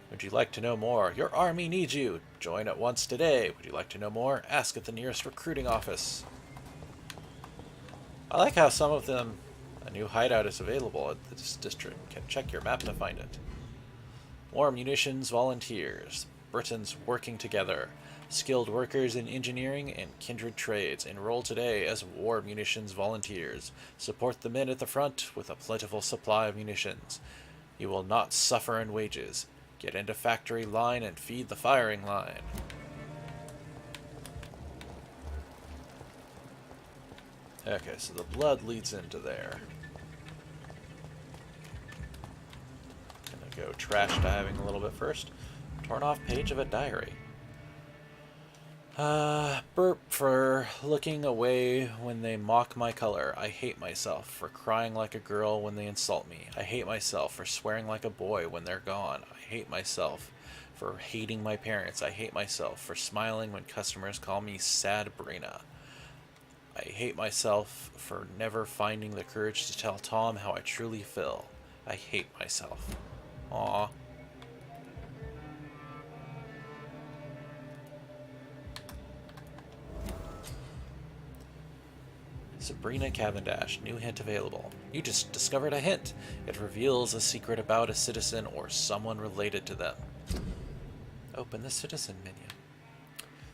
Speaker 1: Would you like to know more? Your army needs you. Join at once today. Would you like to know more? Ask at the nearest recruiting office. I like how some of them, a new hideout is available at this district. Can check your map to find it. More munitions volunteers. Britons working together. Skilled workers in engineering and kindred trades. Enroll today as war munitions volunteers. Support the men at the front with a plentiful supply of munitions. You will not suffer in wages. Get into factory line and feed the firing line. Okay, so the blood leads into there. Gonna go trash diving a little bit first. Torn off page of a diary. Burp for looking away when they mock my color. I hate myself for crying like a girl when they insult me. I hate myself for swearing like a boy when they're gone. I hate myself for hating my parents. I hate myself for smiling when customers call me Sad Brina. I hate myself for never finding the courage to tell Tom how I truly feel. I hate myself. Aww. Sabrina Cavendish, new hint available. You just discovered a hint. It reveals a secret about a citizen or someone related to them. Open the citizen menu.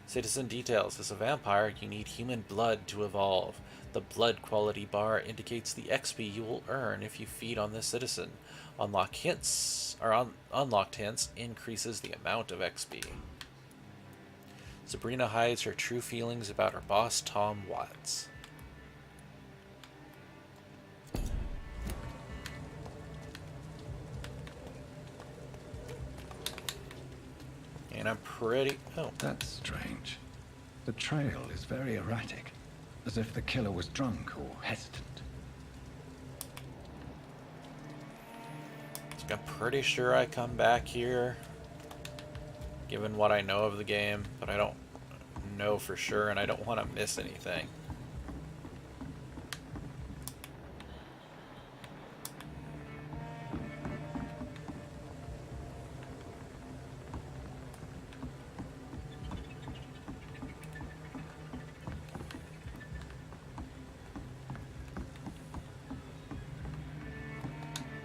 Speaker 1: Citizen details. As a vampire, you need human blood to evolve. The blood quality bar indicates the XP you will earn if you feed on this citizen. Unlocked hints increases the amount of XP. Sabrina hides her true feelings about her boss, Tom Watts. And I'm pretty... Oh.
Speaker 9: That's strange. The trail is very erratic, as if the killer was drunk or hesitant.
Speaker 1: I'm pretty sure I come back here, given what I know of the game, but I don't know for sure, and I don't want to miss anything.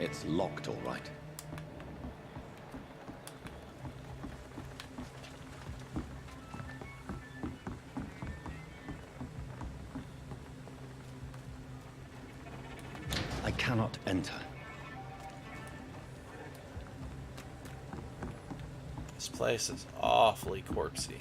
Speaker 9: It's locked, all right. I cannot enter.
Speaker 1: This place is awfully corpsey.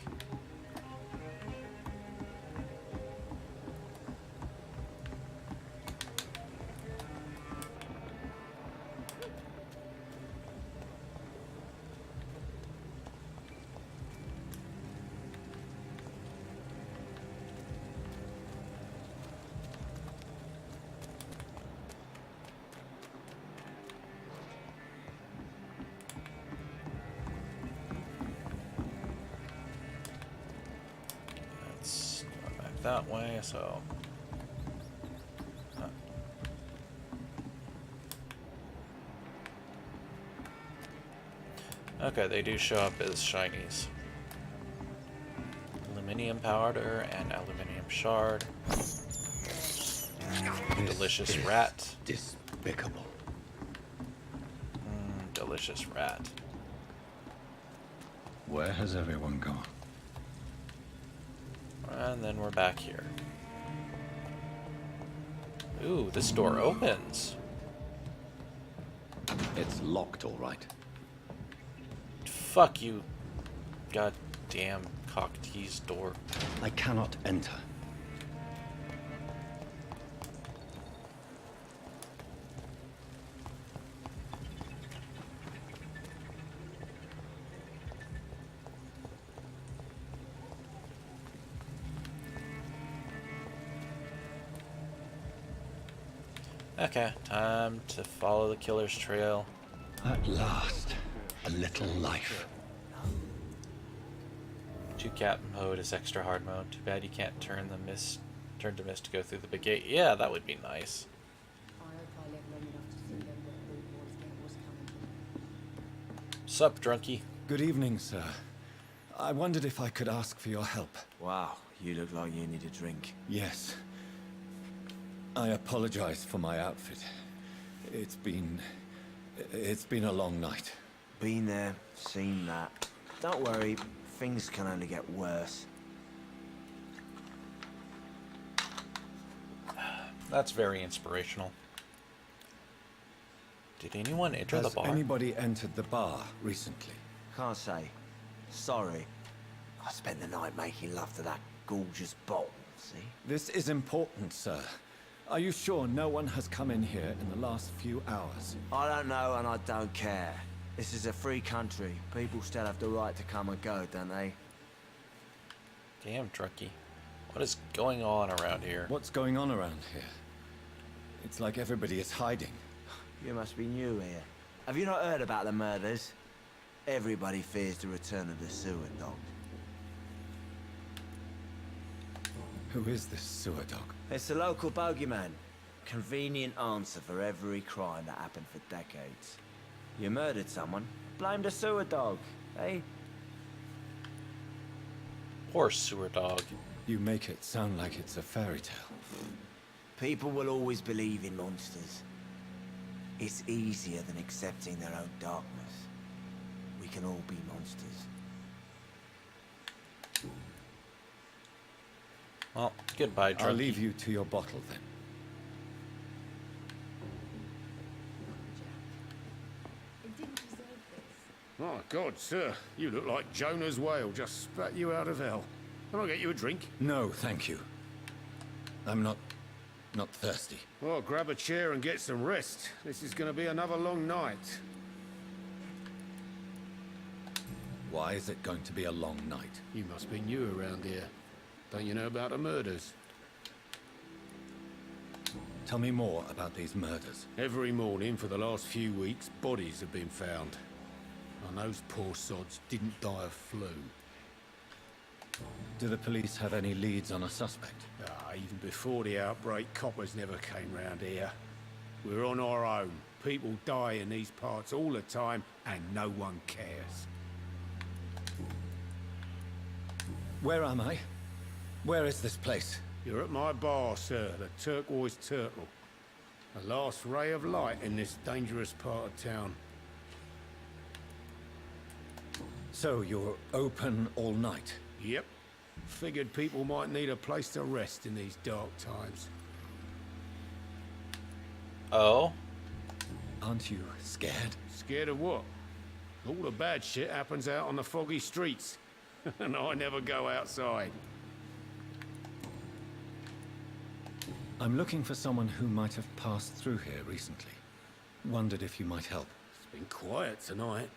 Speaker 1: That way, so Okay, they do show up as shinies. Aluminium powder and aluminium shard. Delicious rat.
Speaker 9: Despicable.
Speaker 1: Delicious rat.
Speaker 9: Where has everyone gone?
Speaker 1: And then we're back here. Ooh, this door opens.
Speaker 9: It's locked, all right.
Speaker 1: Fuck you, goddamn cock-teased door.
Speaker 9: I cannot enter.
Speaker 1: Okay, time to follow the killer's trail.
Speaker 9: At last, a little life.
Speaker 1: 2 cap mode is extra hard mode. Too bad you can't turn to mist to go through the big gate. Yeah, that would be nice. Sup, drunkie?
Speaker 10: Good evening, sir. I wondered if I could ask for your help.
Speaker 5: Wow, you look like you need a drink.
Speaker 10: Yes. I apologize for my outfit. It's been a long night.
Speaker 5: Been there, seen that. Don't worry, things can only get worse.
Speaker 1: That's very inspirational. Did anyone enter the bar?
Speaker 10: Has anybody entered the bar recently?
Speaker 5: Can't say. Sorry. I spent the night making love to that gorgeous bottle, see?
Speaker 10: This is important, sir. Are you sure no one has come in here in the last few hours?
Speaker 5: I don't know and I don't care. This is a free country. People still have the right to come and go, don't they?
Speaker 1: Damn, drunkie. What is going on around here?
Speaker 10: What's going on around here? It's like everybody is hiding.
Speaker 5: You must be new here. Have you not heard about the murders? Everybody fears the return of the sewer dog.
Speaker 10: Who is this sewer dog?
Speaker 5: It's the local bogeyman. Convenient answer for every crime that happened for decades. You murdered someone, blame the sewer dog, eh?
Speaker 1: Poor sewer dog.
Speaker 10: You make it sound like it's a fairy tale.
Speaker 5: People will always believe in monsters. It's easier than accepting their own darkness. We can all be monsters.
Speaker 1: Well, goodbye, drunkie.
Speaker 10: I'll leave you to your bottle then.
Speaker 11: My God, sir, you look like Jonah's whale just spat you out of hell. Can I get you a drink?
Speaker 10: No, thank you. I'm not thirsty.
Speaker 11: Well, grab a chair and get some rest. This is going to be another long night.
Speaker 10: Why is it going to be a long night?
Speaker 11: You must be new around here. Don't you know about the murders?
Speaker 10: Tell me more about these murders.
Speaker 11: Every morning for the last few weeks, bodies have been found. And those poor sods didn't die of flu.
Speaker 10: Do the police have any leads on a suspect?
Speaker 11: Even before the outbreak, coppers never came round here. We're on our own. People die in these parts all the time, and no one cares.
Speaker 10: Where am I? Where is this place?
Speaker 11: You're at my bar, sir, the Turquoise Turtle. The last ray of light in this dangerous part of town.
Speaker 10: So you're open all night?
Speaker 11: Yep. Figured people might need a place to rest in these dark times.
Speaker 1: Oh?
Speaker 10: Aren't you scared?
Speaker 11: Scared of what? All the bad shit happens out on the foggy streets. And I never go outside.
Speaker 10: I'm looking for someone who might have passed through here recently. Wondered if you might help.
Speaker 11: It's been quiet tonight.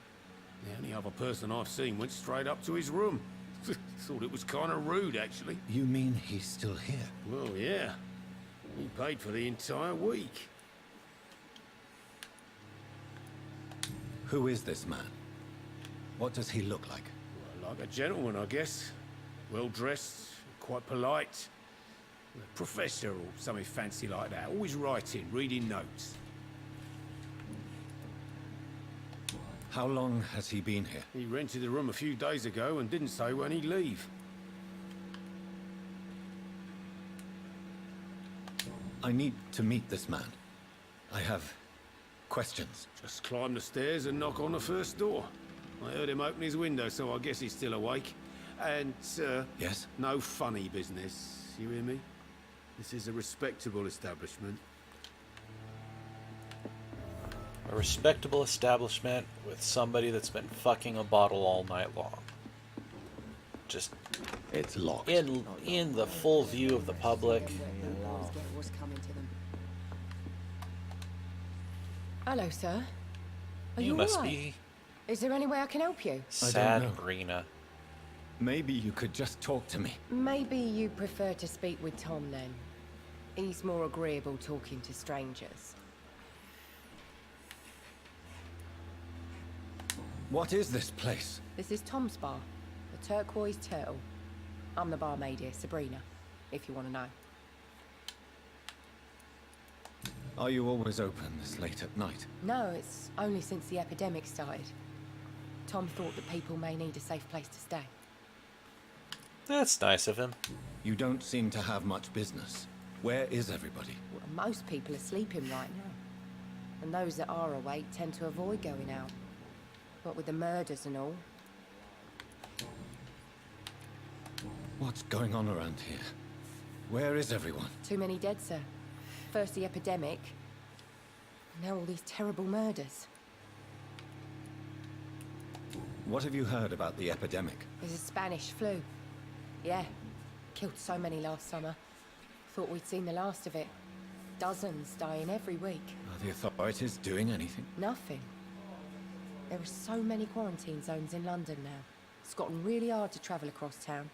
Speaker 11: The only other person I've seen went straight up to his room. Thought it was kind of rude, actually.
Speaker 10: You mean he's still here?
Speaker 11: Well, yeah. He paid for the entire week.
Speaker 10: Who is this man? What does he look like?
Speaker 11: Well, like a gentleman, I guess. Well-dressed, quite polite. A professor or something fancy like that. Always writing, reading notes.
Speaker 10: How long has he been here?
Speaker 11: He rented the room a few days ago and didn't say when he'd leave.
Speaker 10: I need to meet this man. I have questions.
Speaker 11: Just climb the stairs and knock on the first door. I heard him open his window, so I guess he's still awake. And, sir...
Speaker 10: Yes?
Speaker 11: No funny business, you hear me? This is a respectable establishment.
Speaker 1: A respectable establishment with somebody that's been fucking a bottle all night long. Just
Speaker 10: it's locked.
Speaker 1: In the full view of the public.
Speaker 12: Hello, sir. Are
Speaker 1: You
Speaker 12: you
Speaker 1: must
Speaker 12: all right?
Speaker 1: be
Speaker 12: Is there any way I can help you?
Speaker 1: sad, Greener.
Speaker 10: Maybe you could just talk to me.
Speaker 12: Maybe you prefer to speak with Tom then. He's more agreeable talking to strangers.
Speaker 10: What is this place?
Speaker 12: This is Tom's bar, the Turquoise Turtle. I'm the barmaid here, Sabrina, if you want to know.
Speaker 10: Are you always open this late at night?
Speaker 12: No, it's only since the epidemic started. Tom thought that people may need a safe place to stay.
Speaker 1: That's nice of him.
Speaker 10: You don't seem to have much business. Where is everybody?
Speaker 12: Well, most people are sleeping right now. And those that are awake tend to avoid going out. What with the murders and all.
Speaker 10: What's going on around here? Where is everyone?
Speaker 12: Too many dead, sir. First the epidemic, now all these terrible murders.
Speaker 10: What have you heard about the epidemic?
Speaker 12: There's a Spanish flu. Yeah, killed so many last summer. Thought we'd seen the last of it. Dozens dying every week.
Speaker 10: Are the authorities doing anything?
Speaker 12: Nothing. There are so many quarantine zones in London now. It's gotten really hard to travel across town.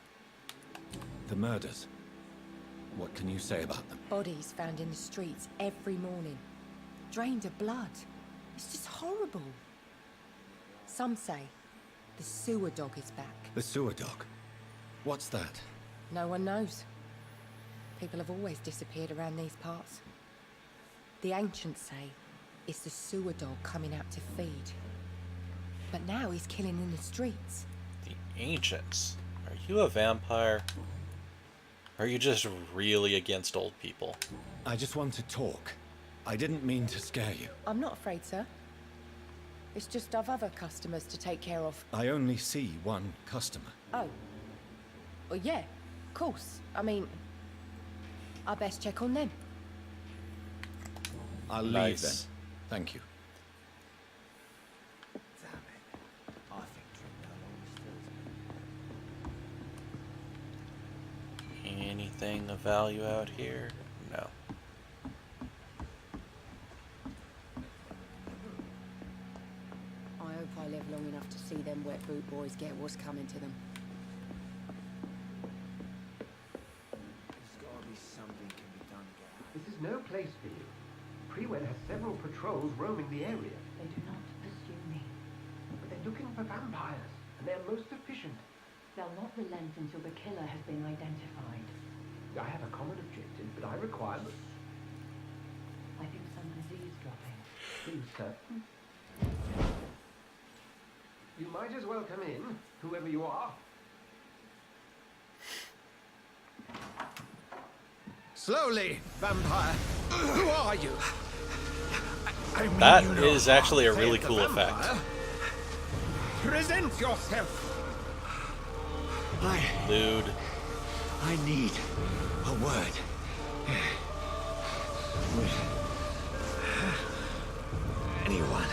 Speaker 10: The murders. What can you say about them?
Speaker 12: Bodies found in the streets every morning. Drained of blood. It's just horrible. Some say the sewer dog is back.
Speaker 10: The sewer dog? What's that?
Speaker 12: No one knows. People have always disappeared around these parts. The ancients say it's the sewer dog coming out to feed. But now he's killing in the streets.
Speaker 1: The ancients? Are you a vampire? Or are you just really against old people?
Speaker 10: I just want to talk. I didn't mean to scare you.
Speaker 12: I'm not afraid, sir. It's just I've other customers to take care of.
Speaker 10: I only see one customer.
Speaker 12: Oh. Well, yeah, of course. I mean, I best check on them.
Speaker 10: I'll leave
Speaker 1: Nice.
Speaker 10: then. Thank you.
Speaker 5: Damn it. I think drinking always
Speaker 1: Anything of value out here? No.
Speaker 13: I hope I live long enough to see them wet boot boys get what's coming to them.
Speaker 5: There's gotta be something can be done, Gareth.
Speaker 14: This is no place for you. Prewen has several patrols roaming the area.
Speaker 15: They do not pursue me.
Speaker 14: But they're looking for vampires, and they're most efficient.
Speaker 15: They'll not relent until the killer has been identified.
Speaker 14: I have a common objective, but I require the...
Speaker 15: I think someone's eavesdropping.
Speaker 14: Are you certain? You might as well come in, whoever you are.
Speaker 2: Slowly, vampire. Who are you?
Speaker 1: That is actually a really cool effect.
Speaker 2: Present yourself.
Speaker 1: Lewd.
Speaker 2: I need a word. With anyone.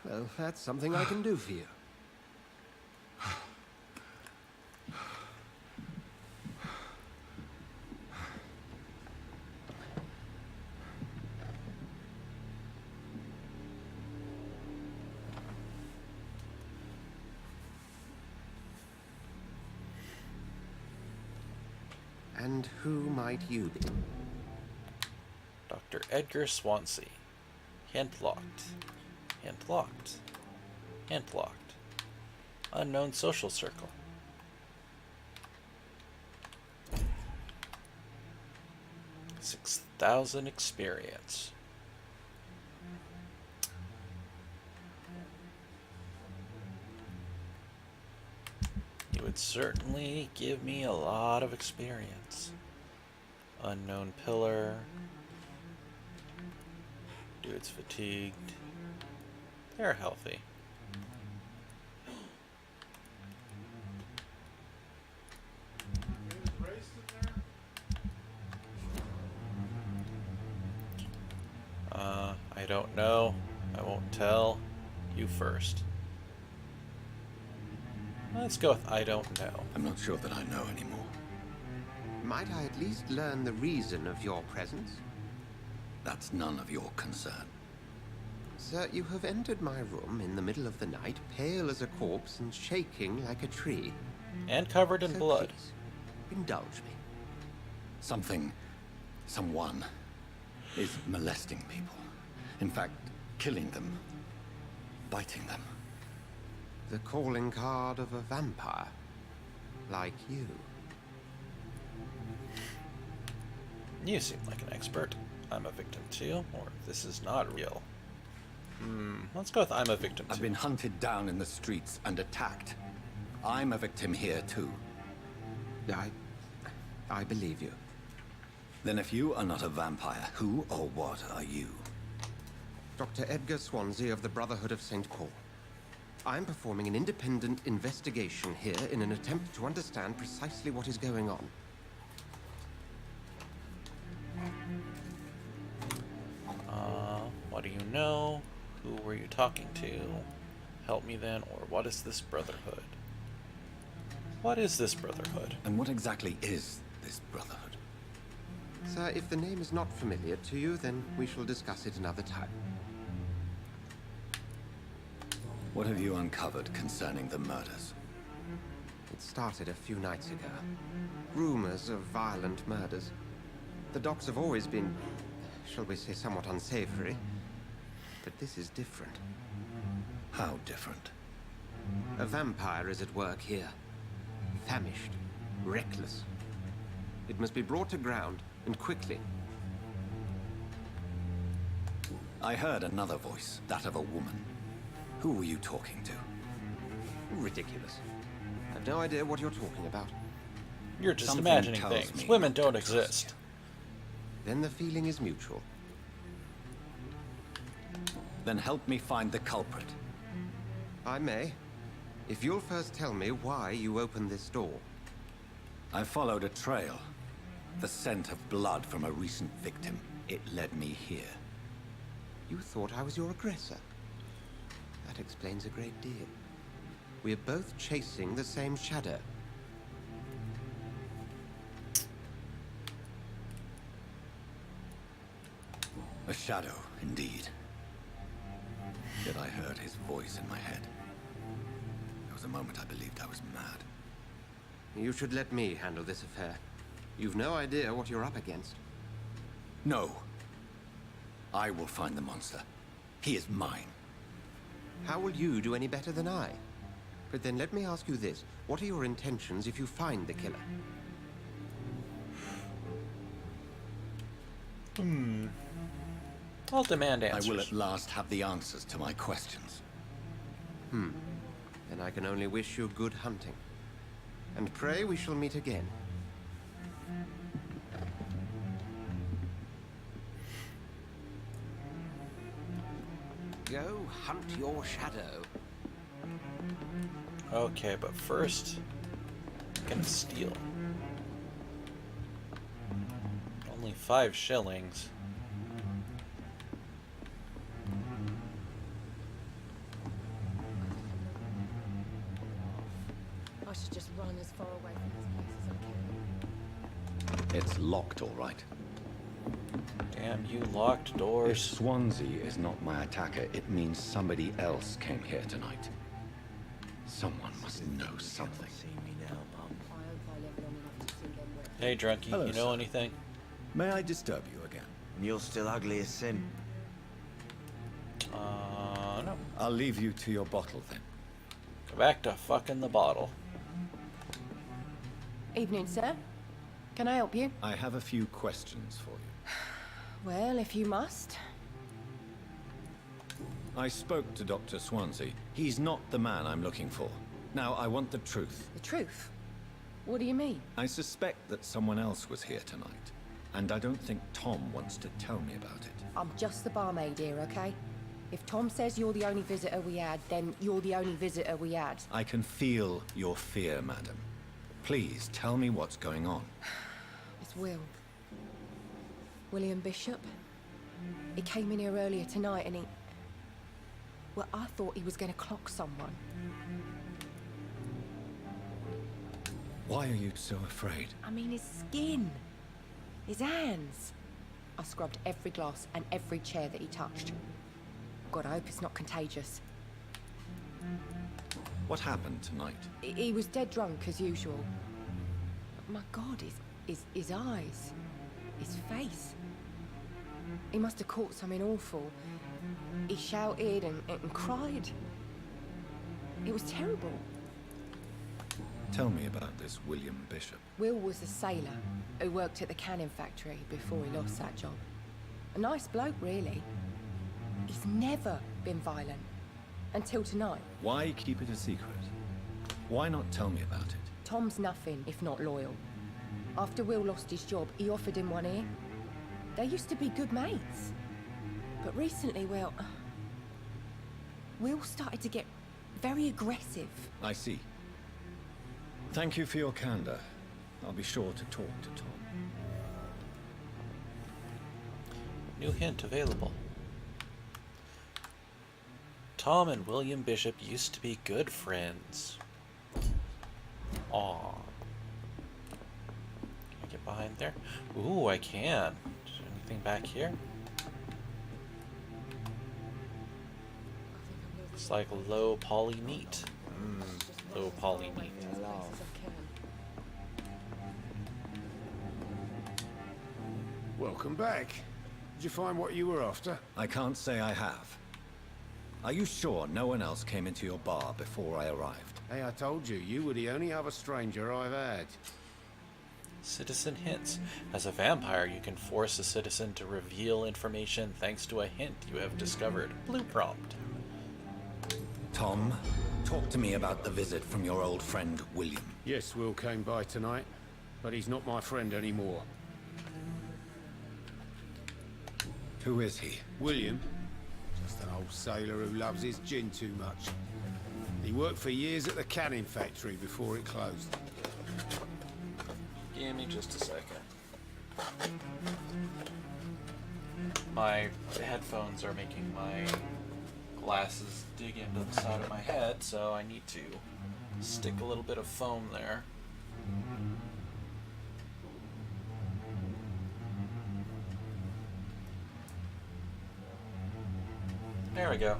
Speaker 14: Well, that's something I can do for you. And who might you be?
Speaker 1: Dr. Edgar Swansea. Hint locked. Hint locked. Hint locked. Unknown social circle. 6,000 experience. You would certainly give me a lot of experience. Unknown pillar. Dude's fatigued. They're healthy. I don't know. I won't tell. You first. Let's go with I don't know.
Speaker 9: I'm not sure that I know anymore.
Speaker 3: Might I at least learn the reason of your presence?
Speaker 9: That's none of your concern.
Speaker 3: Sir, you have entered my room in the middle of the night, pale as a corpse and shaking like a tree.
Speaker 1: And covered in blood.
Speaker 3: Please, indulge me.
Speaker 9: Someone is molesting people. In fact, killing them. Biting them.
Speaker 3: The calling card of a vampire. Like you.
Speaker 1: You seem like an expert. I'm a victim too, or this is not real. Let's go with I'm a victim too.
Speaker 9: I've been hunted down in the streets and attacked. I'm a victim here too.
Speaker 3: I believe you.
Speaker 9: Then if you are not a vampire, who or what are you?
Speaker 3: Dr. Edgar Swansea of the Brotherhood of St. Paul. I'm performing an independent investigation here in an attempt to understand precisely what is going on.
Speaker 1: What do you know? Who were you talking to? Help me then, or what is this brotherhood? What is this brotherhood?
Speaker 9: And what exactly is this brotherhood?
Speaker 3: Sir, if the name is not familiar to you, then we shall discuss it another time.
Speaker 9: What have you uncovered concerning the murders?
Speaker 3: It started a few nights ago. Rumors of violent murders. The docks have always been, shall we say, somewhat unsavory. But this is different.
Speaker 9: How different?
Speaker 3: A vampire is at work here. Famished. Reckless. It must be brought to ground, and quickly.
Speaker 9: I heard another voice, that of a woman. Who were you talking to?
Speaker 3: Ridiculous. I've no idea what you're talking about.
Speaker 1: You're just
Speaker 9: Something
Speaker 1: imagining
Speaker 9: tells
Speaker 1: things.
Speaker 9: me
Speaker 1: Women
Speaker 9: not to
Speaker 1: don't
Speaker 9: trust
Speaker 1: exist.
Speaker 3: Then the feeling is mutual.
Speaker 9: Then help me find the culprit.
Speaker 3: I may. If you'll first tell me why you opened this door.
Speaker 9: I followed a trail. The scent of blood from a recent victim. It led me here.
Speaker 3: You thought I was your aggressor. That explains a great deal. We are both chasing the same shadow.
Speaker 9: A shadow, indeed. Yet I heard his voice in my head. There was a moment I believed I was mad.
Speaker 3: You should let me handle this affair. You've no idea what you're up against.
Speaker 9: No. I will find the monster. He is mine.
Speaker 3: How will you do any better than I? But then let me ask you this. What are your intentions if you find the killer?
Speaker 1: I'll demand answers.
Speaker 9: I will at last have the answers to my questions.
Speaker 3: Then I can only wish you good hunting. And pray we shall meet again. Go hunt your shadow.
Speaker 1: Okay, but first, I'm gonna steal. Only 5 shillings.
Speaker 13: I should just run as far away from this place as I can.
Speaker 9: It's locked, all right.
Speaker 1: Damn you locked
Speaker 9: If
Speaker 1: doors.
Speaker 9: Swansea is not my attacker, it means somebody else came here tonight. Someone must know something.
Speaker 13: I hope I live long enough to see them wet.
Speaker 1: Hey, Drunky,
Speaker 10: Hello,
Speaker 1: you know
Speaker 10: sir.
Speaker 1: anything?
Speaker 10: May I disturb you again?
Speaker 5: You're still ugly as sin.
Speaker 1: No.
Speaker 10: I'll leave you to your bottle then.
Speaker 1: Go back to fucking the bottle.
Speaker 12: Evening, sir. Can I help you?
Speaker 10: I have a few questions for you.
Speaker 12: Well, if you must.
Speaker 10: I spoke to Dr. Swansea. He's not the man I'm looking for. Now, I want the truth.
Speaker 12: The truth? What do you mean?
Speaker 10: I suspect that someone else was here tonight, and I don't think Tom wants to tell me about it.
Speaker 12: I'm just the barmaid here, okay? If Tom says you're the only visitor we had, then you're the only visitor we had.
Speaker 10: I can feel your fear, madam. Please, tell me what's going on.
Speaker 12: It's Will. William Bishop. He came in here earlier tonight and he... Well, I thought he was going to clock someone.
Speaker 10: Why are you so afraid?
Speaker 12: I mean, his skin. His hands. I scrubbed every glass and every chair that he touched. God, I hope it's not contagious.
Speaker 10: What happened tonight?
Speaker 12: He was dead drunk, as usual. But my God, his eyes. His face. He must have caught something awful. He shouted and cried. It was terrible.
Speaker 10: Tell me about this William Bishop.
Speaker 12: Will was a sailor who worked at the cannon factory before he lost that job. A nice bloke, really. He's never been violent. Until tonight.
Speaker 10: Why keep it a secret? Why not tell me about it?
Speaker 12: Tom's nothing if not loyal. After Will lost his job, he offered him one ear. They used to be good mates. But recently, well... Will started to get very aggressive.
Speaker 10: I see. Thank you for your candor. I'll be sure to talk to Tom.
Speaker 1: New hint available. Tom and William Bishop used to be good friends. Aw. Can I get behind there? Ooh, I can. Is there anything back here? It's like low poly meat. Low poly meat.
Speaker 11: Welcome back. Did you find what you were after?
Speaker 10: I can't say I have. Are you sure no one else came into your bar before I arrived?
Speaker 11: Hey, I told you, you were the only other stranger I've had.
Speaker 1: Citizen hints. As a vampire, you can force a citizen to reveal information thanks to a hint you have discovered. Blue prompt.
Speaker 10: Tom, talk to me about the visit from your old friend, William.
Speaker 11: Yes, Will came by tonight, but he's not my friend anymore.
Speaker 10: Who is he?
Speaker 11: William. Just an old sailor who loves his gin too much. He worked for years at the cannon factory before it closed.
Speaker 1: Give me just a second. My headphones are making my glasses dig into the side of my head, so I need to stick a little bit of foam there. There we go.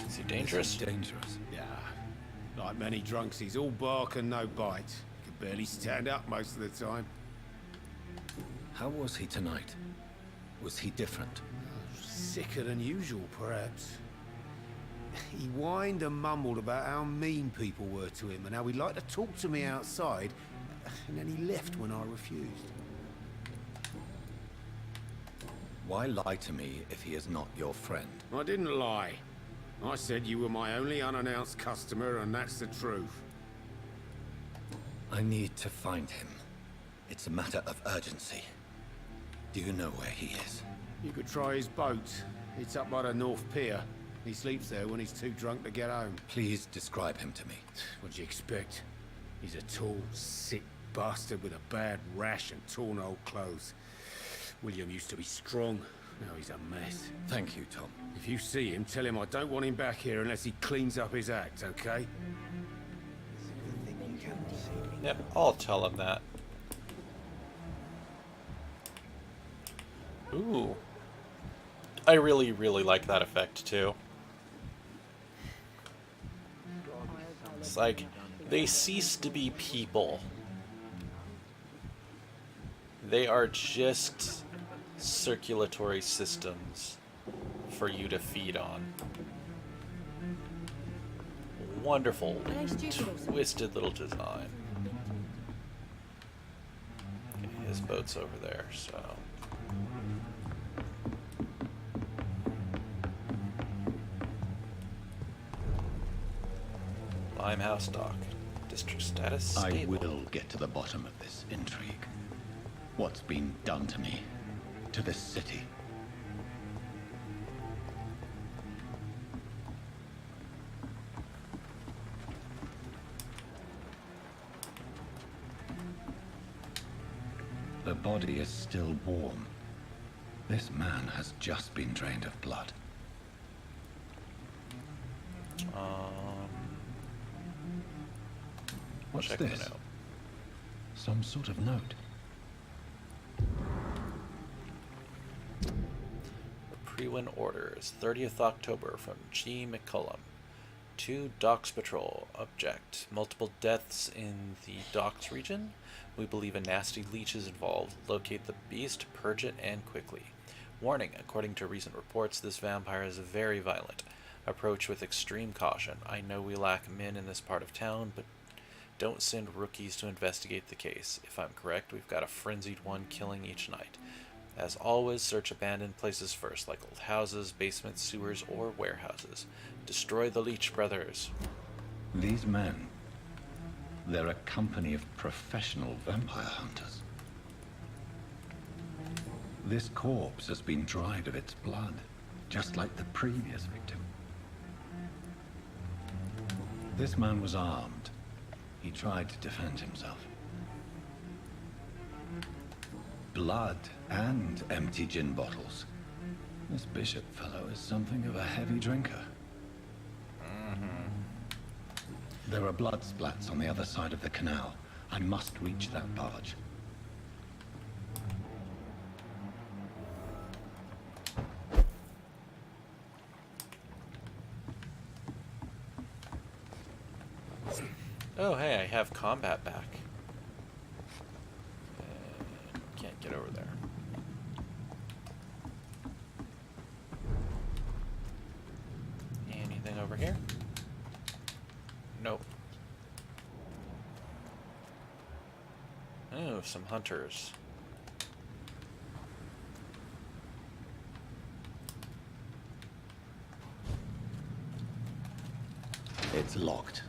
Speaker 1: Is he dangerous?
Speaker 10: Dangerous.
Speaker 11: Yeah. Like many drunks, he's all bark and no bite. He can barely stand up most of the time.
Speaker 10: How was he tonight? Was he different?
Speaker 11: Sicker than usual, perhaps. He whined and mumbled about how mean people were to him and how he'd like to talk to me outside, and then he left when I refused.
Speaker 10: Why lie to me if he is not your friend?
Speaker 11: I didn't lie. I said you were my only unannounced customer, and that's the truth.
Speaker 10: I need to find him. It's a matter of urgency. Do you know where he is?
Speaker 11: You could try his boat. It's up by the North Pier. He sleeps there when he's too drunk to get home.
Speaker 10: Please describe him to me.
Speaker 11: What'd you expect? He's a tall, sick bastard with a bad rash and torn old clothes. William used to be strong. Now he's a mess.
Speaker 10: Thank you, Tom.
Speaker 11: If you see him, tell him I don't want him back here unless he cleans up his act, okay?
Speaker 1: Yep, I'll tell him that. Ooh. I really, really like that effect, too. It's like, they cease to be people. They are just circulatory systems for you to feed on. wonderful,
Speaker 13: Are they stupid or something?
Speaker 1: twisted little design. Okay, his boat's over there, so... Limehouse Dock. District status stable.
Speaker 9: I will get to the bottom of this intrigue. What's been done to me? To this city? The body is still warm. This man has just been drained of blood. What's
Speaker 1: check the
Speaker 9: this?
Speaker 1: note.
Speaker 9: Some sort of note.
Speaker 1: Pre-win orders, 30th October from G. McCullum. To Docks Patrol. Object. Multiple deaths in the Docks region. We believe a nasty leech is involved. Locate the beast, purge it, and quickly. Warning, according to recent reports, this vampire is very violent. Approach with extreme caution. I know we lack men in this part of town, but don't send rookies to investigate the case. If I'm correct, we've got a frenzied one killing each night. As always, search abandoned places first, like old houses, basements, sewers, or warehouses. Destroy the Leech Brothers.
Speaker 9: These men, they're a company of professional vampire hunters. This corpse has been dried of its blood, just like the previous victim. This man was armed. He tried to defend himself. Blood and empty gin bottles. This bishop fellow is something of a heavy drinker. There are blood splats on the other side of the canal. I must reach that barge.
Speaker 1: Oh, hey, I have combat back. Can't get over there. Anything over here? Nope. Oh, some hunters.
Speaker 9: It's locked.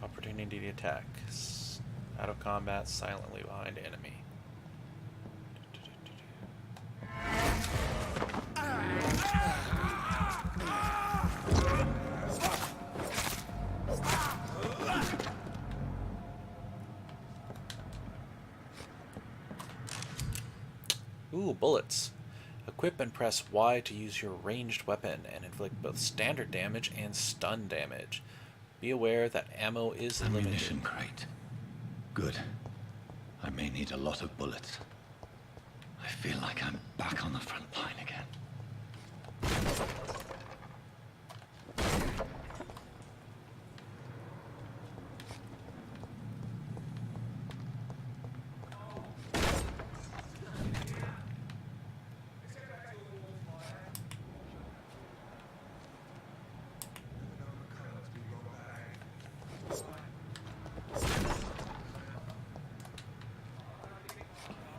Speaker 1: Opportunity to attack. Out of combat, silently behind enemy. Ooh, bullets. Equip and press Y to use your ranged weapon and inflict both standard damage and stun damage. Be aware that ammo is limited.
Speaker 9: Ammunition crate. Good. I may need a lot of bullets. I feel like I'm back on the front line again.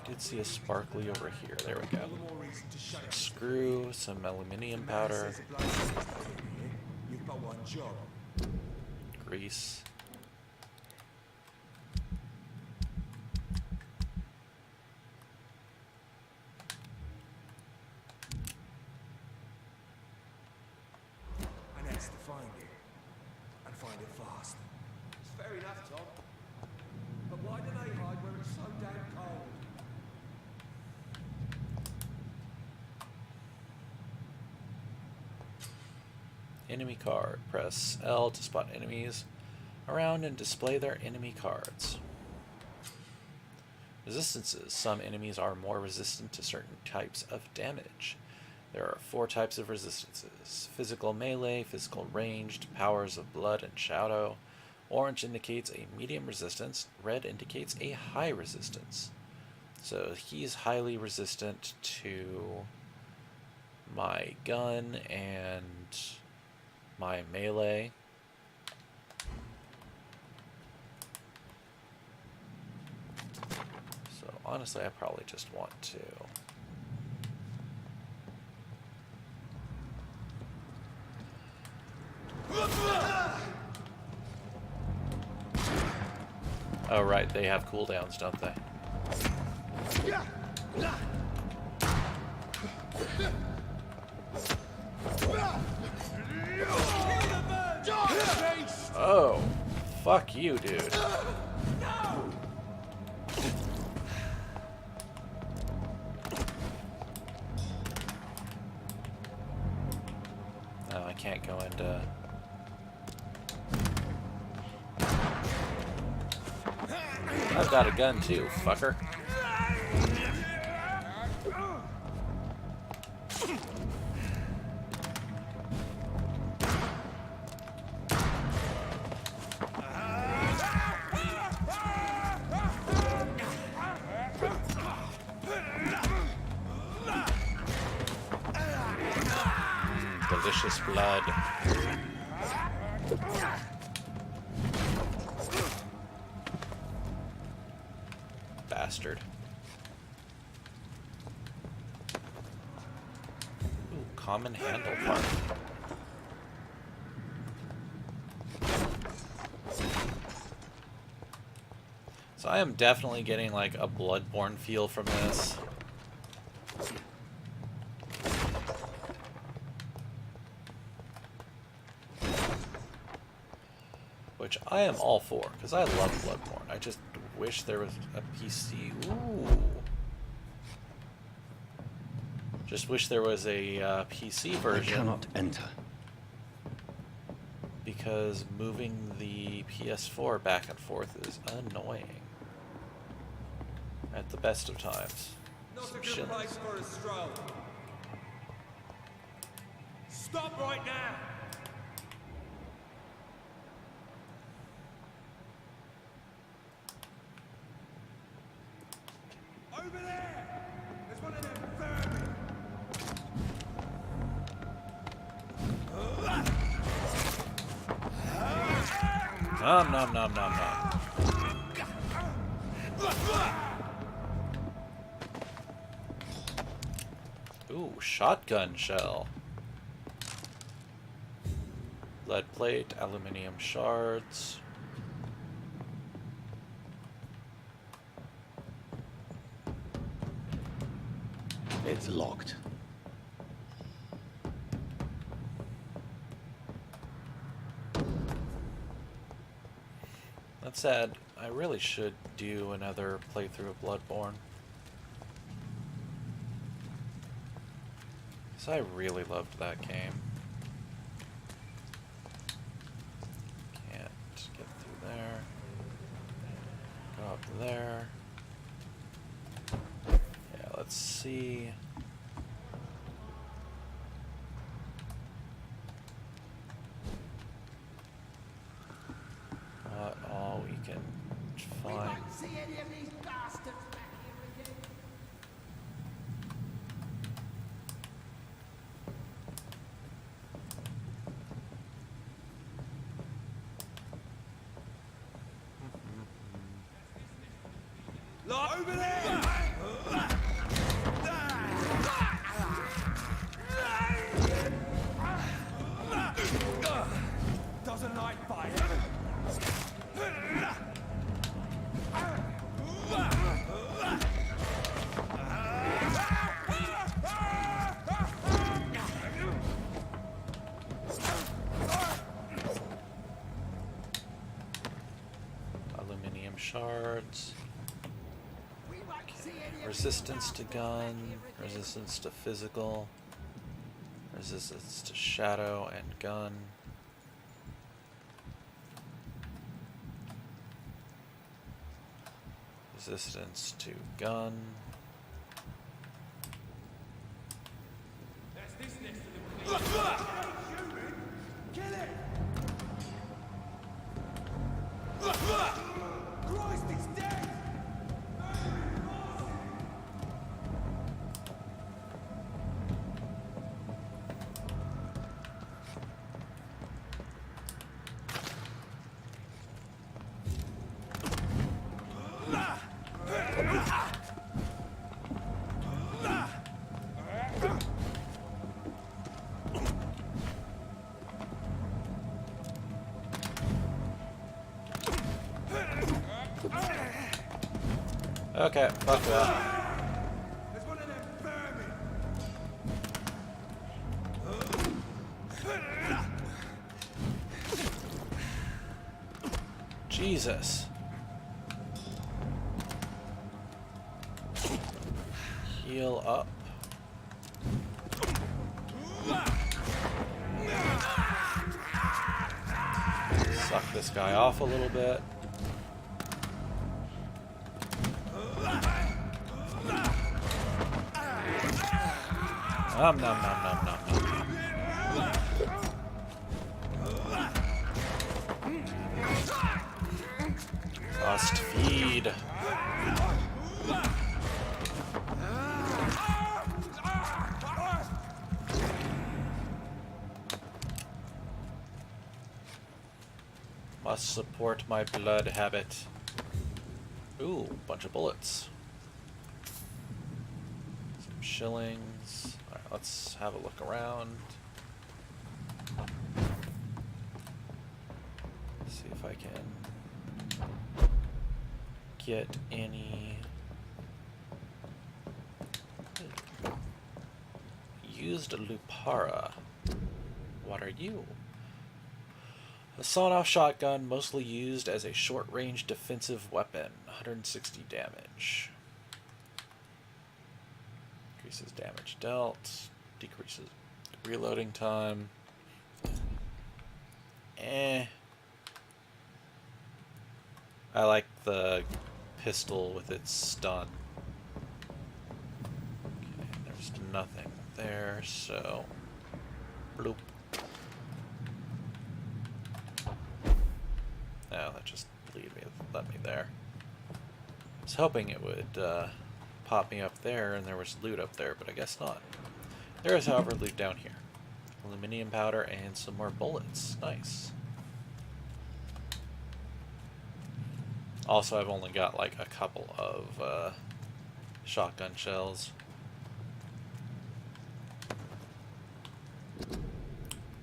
Speaker 1: Did see a sparkly over here. There we go. Some screw, some aluminium powder,
Speaker 6: You've got one job.
Speaker 1: grease.
Speaker 6: And that's to find it. And find it fast.
Speaker 7: It's fair enough, Tom. But why do they hide where it's so damn cold?
Speaker 1: Enemy card. Press L to spot enemies around and display their enemy cards. Resistances. Some enemies are more resistant to certain types of damage. There are 4 types of resistances: physical melee, physical ranged, powers of blood and shadow. Orange indicates a medium resistance, red indicates a high resistance. So he's highly resistant to my gun and my melee. So honestly, I probably just want to. Oh right, they have cooldowns, don't they? Oh, fuck you, dude. No, I can't go into... I've got a gun too, fucker. Delicious blood. Bastard. Ooh, common handle part. So I am definitely getting like a Bloodborne feel from this. Which I am all for, because I love Bloodborne. I just wish there was a PC. Ooh. Just wish there was a PC version.
Speaker 10: I cannot enter.
Speaker 1: Because moving the PS4 back and forth is annoying. At the best of times.
Speaker 8: Not a good place for a stroll. Stop right now! Over there! There's one of them vermin!
Speaker 1: Nom nom nom nom nom. Ooh, shotgun shell. Lead plate, aluminium shards.
Speaker 10: It's locked.
Speaker 1: That said, I really should do another playthrough of Bloodborne. Because I really loved that game. Can't get through there. Go up there. Yeah, let's see. What all we can find.
Speaker 8: See any of these bastards back here again? Look over there! Doesn't like fire.
Speaker 1: Aluminium shards. Resistance to gun, resistance to physical, resistance to shadow and gun. Resistance to gun.
Speaker 8: That's this next to the kill it! Christ, it's dead!
Speaker 1: Okay, fuck that. Jesus. Heal up. Suck this guy off a little bit. Nom nom nom nom nom nom. Must feed. Must support my blood habit. Ooh, bunch of bullets. Some shillings. Alright, let's have a look around. See if I can get any used Lupara. What are you? A sawed-off shotgun, mostly used as a short-range defensive weapon. 160 damage. Increases damage dealt. Decreases reloading time. I like the pistol with its stun. Okay, there's nothing there, so... bloop. Oh, that just let me there. I was hoping it would pop me up there and there was loot up there, but I guess not. There is, however, loot down here. Aluminium powder and some more bullets. Nice. Also, I've only got like a couple of shotgun shells.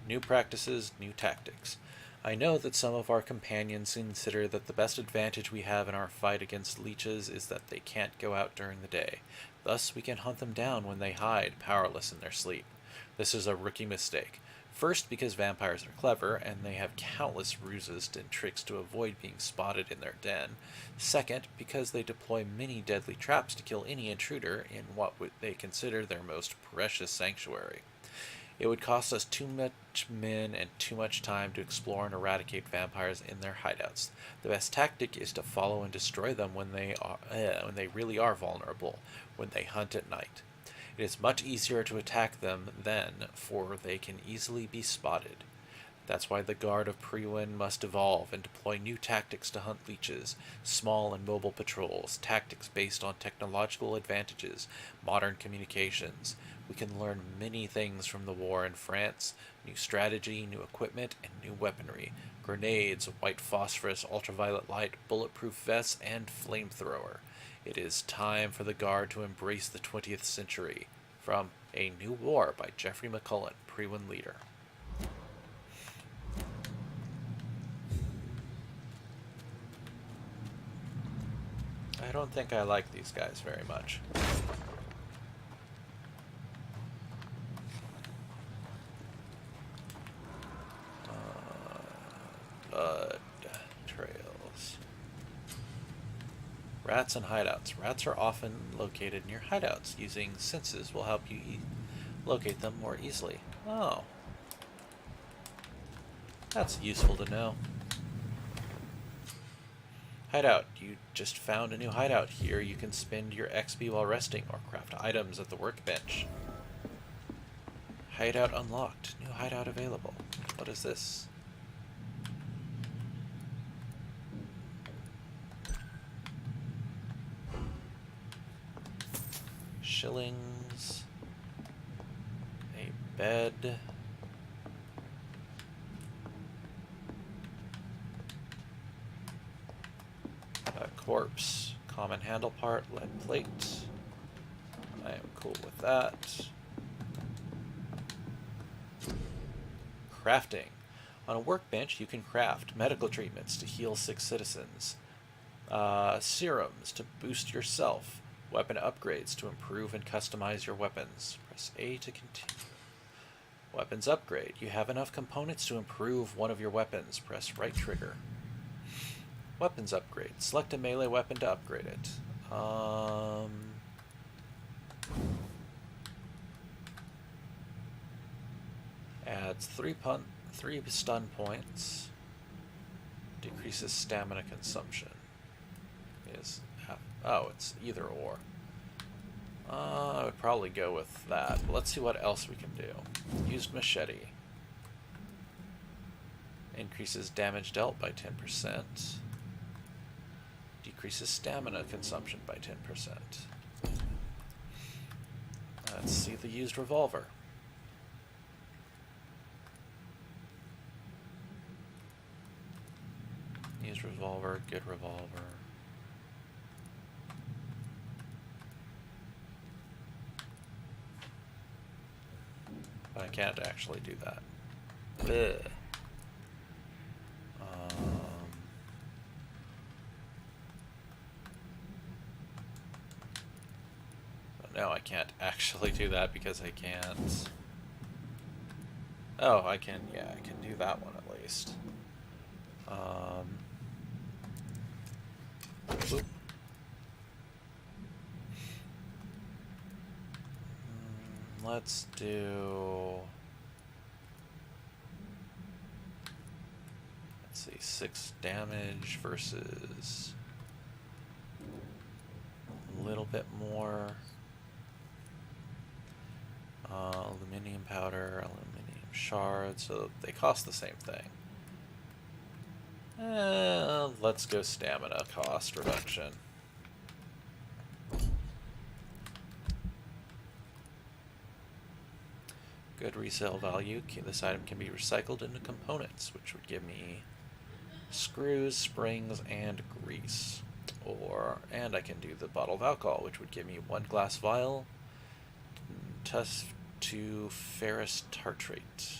Speaker 1: New practices, new tactics. I know that some of our companions consider that the best advantage we have in our fight against leeches is that they can't go out during the day. Thus, we can hunt them down when they hide, powerless in their sleep. This is a rookie mistake. First, because vampires are clever, and they have countless ruses and tricks to avoid being spotted in their den. Second, because they deploy many deadly traps to kill any intruder in what they consider their most precious sanctuary. It would cost us too much men and too much time to explore and eradicate vampires in their hideouts. The best tactic is to follow and destroy them when they really are vulnerable, when they hunt at night. It is much easier to attack them then, for they can easily be spotted. That's why the Guard of Priwen must evolve and deploy new tactics to hunt leeches, small and mobile patrols, tactics based on technological advantages, modern communications. We can learn many things from the war in France: new strategy, new equipment, and new weaponry. Grenades, white phosphorus, ultraviolet light, bulletproof vests, and flamethrower. It is time for the Guard to embrace the 20th century. From A New War by Jeffrey McCullen, Priwen leader. I don't think I like these guys very much. Blood trails. Rats and hideouts. Rats are often located near hideouts. Using senses will help you locate them more easily. Oh. That's useful to know. Hideout. You just found a new hideout. Here you can spend your XP while resting or craft items at the workbench. Hideout unlocked. New hideout available. What is this? Shillings. A bed. A corpse. Common handle part, lead plate. I am cool with that. Crafting. On a workbench, you can craft medical treatments to heal 6 citizens, serums to boost yourself, weapon upgrades to improve and customize your weapons. Press A to continue. Weapons upgrade. You have enough components to improve one of your weapons. Press right trigger. Weapons upgrade. Select a melee weapon to upgrade it. Adds 3 stun points. Decreases stamina consumption. It's either or. I would probably go with that. But let's see what else we can do. Used machete. Increases damage dealt by 10%. Decreases stamina consumption by 10%. Let's see the used revolver. Used revolver, good revolver. But I can't actually do that. Ugh. No, I can't actually do that because I can't. Oh, I can. Yeah, I can do that one at least. Boop. Let's do. Let's see, 6 damage versus a little bit more. Aluminium powder, aluminium shards, so they cost the same thing. Let's go stamina cost reduction. Good resale value. This item can be recycled into components, which would give me screws, springs, and grease. And I can do the bottle of alcohol, which would give me 1 glass vial, to ferrous tartrate.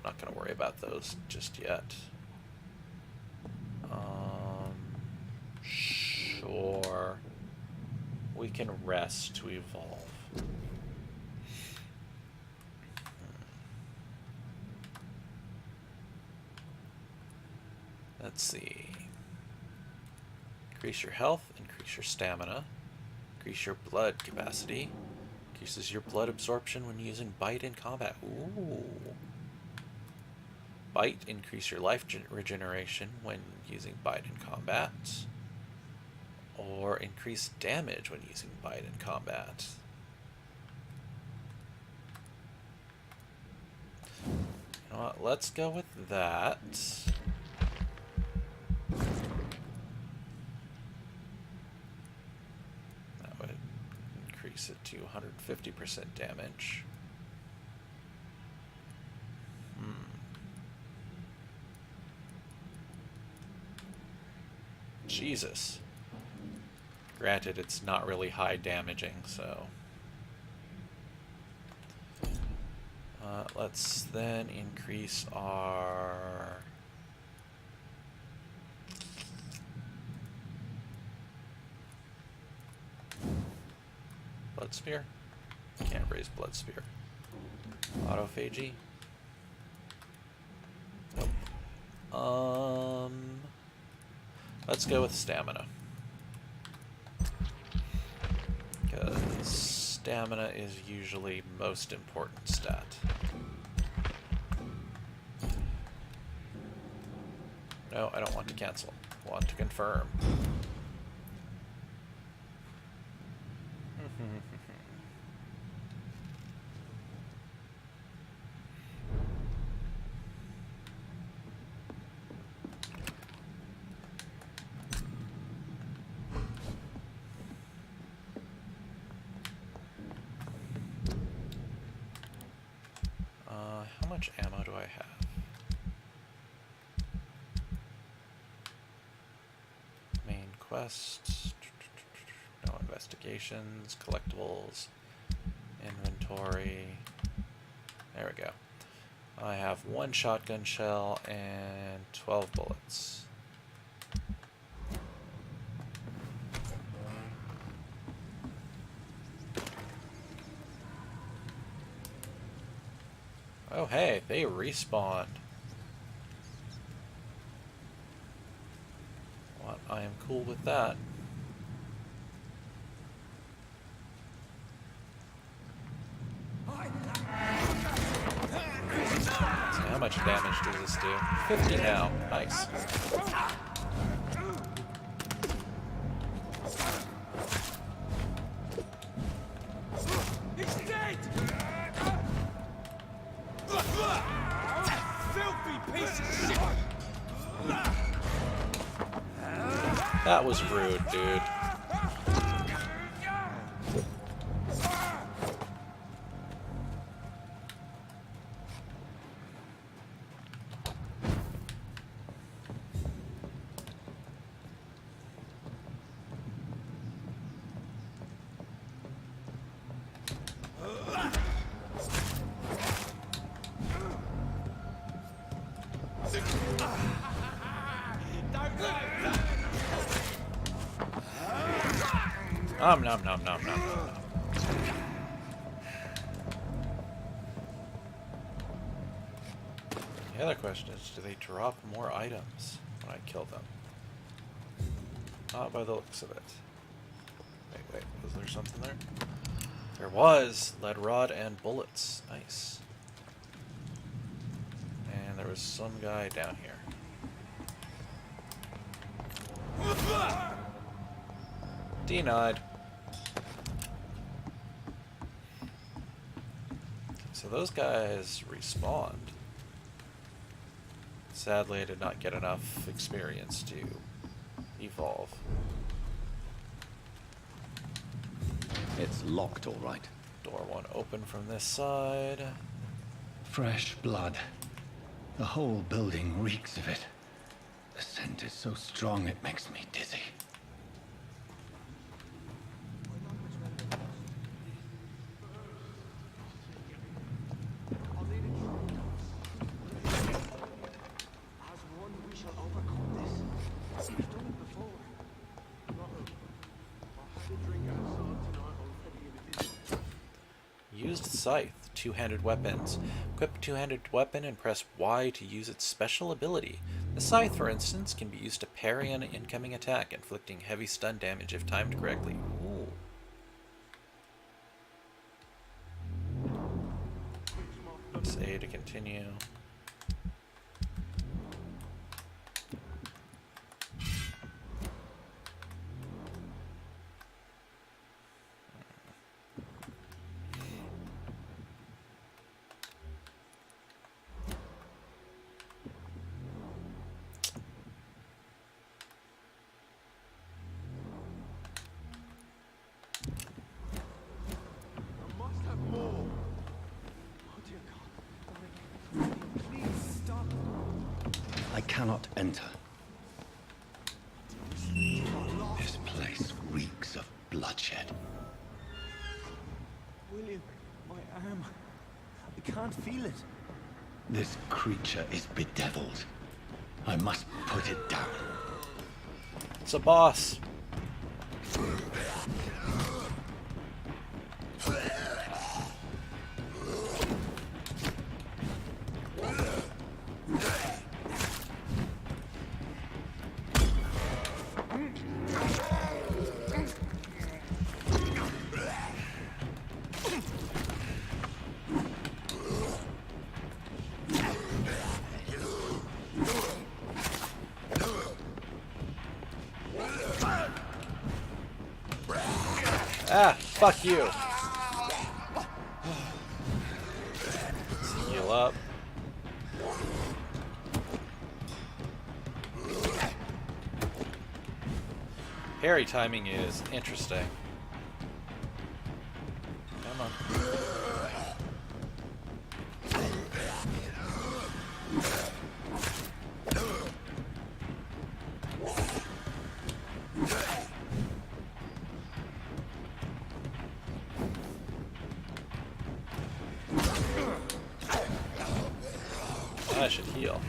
Speaker 1: Not going to worry about those just yet. Sure. We can rest to evolve. Let's see. Increase your health, increase your stamina, increase your blood capacity, increases your blood absorption when using bite in combat. Ooh. Bite, increase your life regeneration when using bite in combat. Or increase damage when using bite in combat. You know what? Let's go with that. That would increase it to 150% damage. Jesus. Granted, it's not really high damaging, so... let's then increase our... Blood Spear? Can't raise Blood Spear. Autophagy? Nope. Let's go with stamina. Because stamina is usually most important stat. No, I don't want to cancel. I want to confirm. How much ammo do I have? Main quest. No investigations, collectibles, inventory. There we go. I have 1 shotgun shell and 12 bullets. Oh hey, they respawned. Well, I am cool with that. So how much damage does this do? 50 now. Nice.
Speaker 8: He's dead! Filthy piece of shit!
Speaker 1: That was rude, dude. Nom nom nom nom nom nom. The other question is, do they drop more items when I kill them? Not by the looks of it. Wait, was there something there? There was! Lead rod and bullets. Nice. And there was some guy down here. Denied. So those guys respawned. Sadly, I did not get enough experience to evolve.
Speaker 9: It's locked, all right.
Speaker 1: Door 1 open from this side.
Speaker 9: Fresh blood. The whole building reeks of it. The scent is so strong it makes me dizzy.
Speaker 1: Used scythe, two-handed weapons. Equip a two-handed weapon and press Y to use its special ability. The scythe, for instance, can be used to parry an incoming attack, inflicting heavy stun damage if timed correctly. Ooh. Press A to continue.
Speaker 9: I cannot enter. This place reeks of bloodshed.
Speaker 16: William, my arm. I can't feel it.
Speaker 9: This creature is bedeviled. I must put it down.
Speaker 1: It's a boss. Ah, fuck you. Heal up. Parry timing is interesting. Come on. should heal.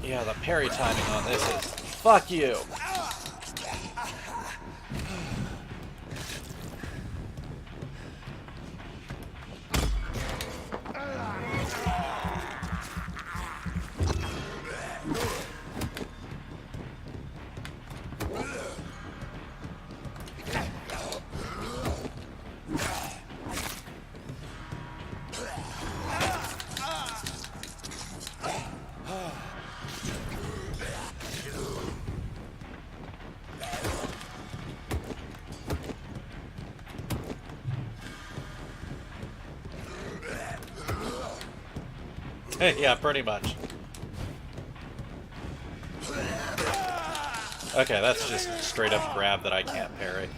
Speaker 1: Yeah, the parry timing on this is fuck you. Yeah, pretty much. Okay, that's just straight up grab that I can't parry.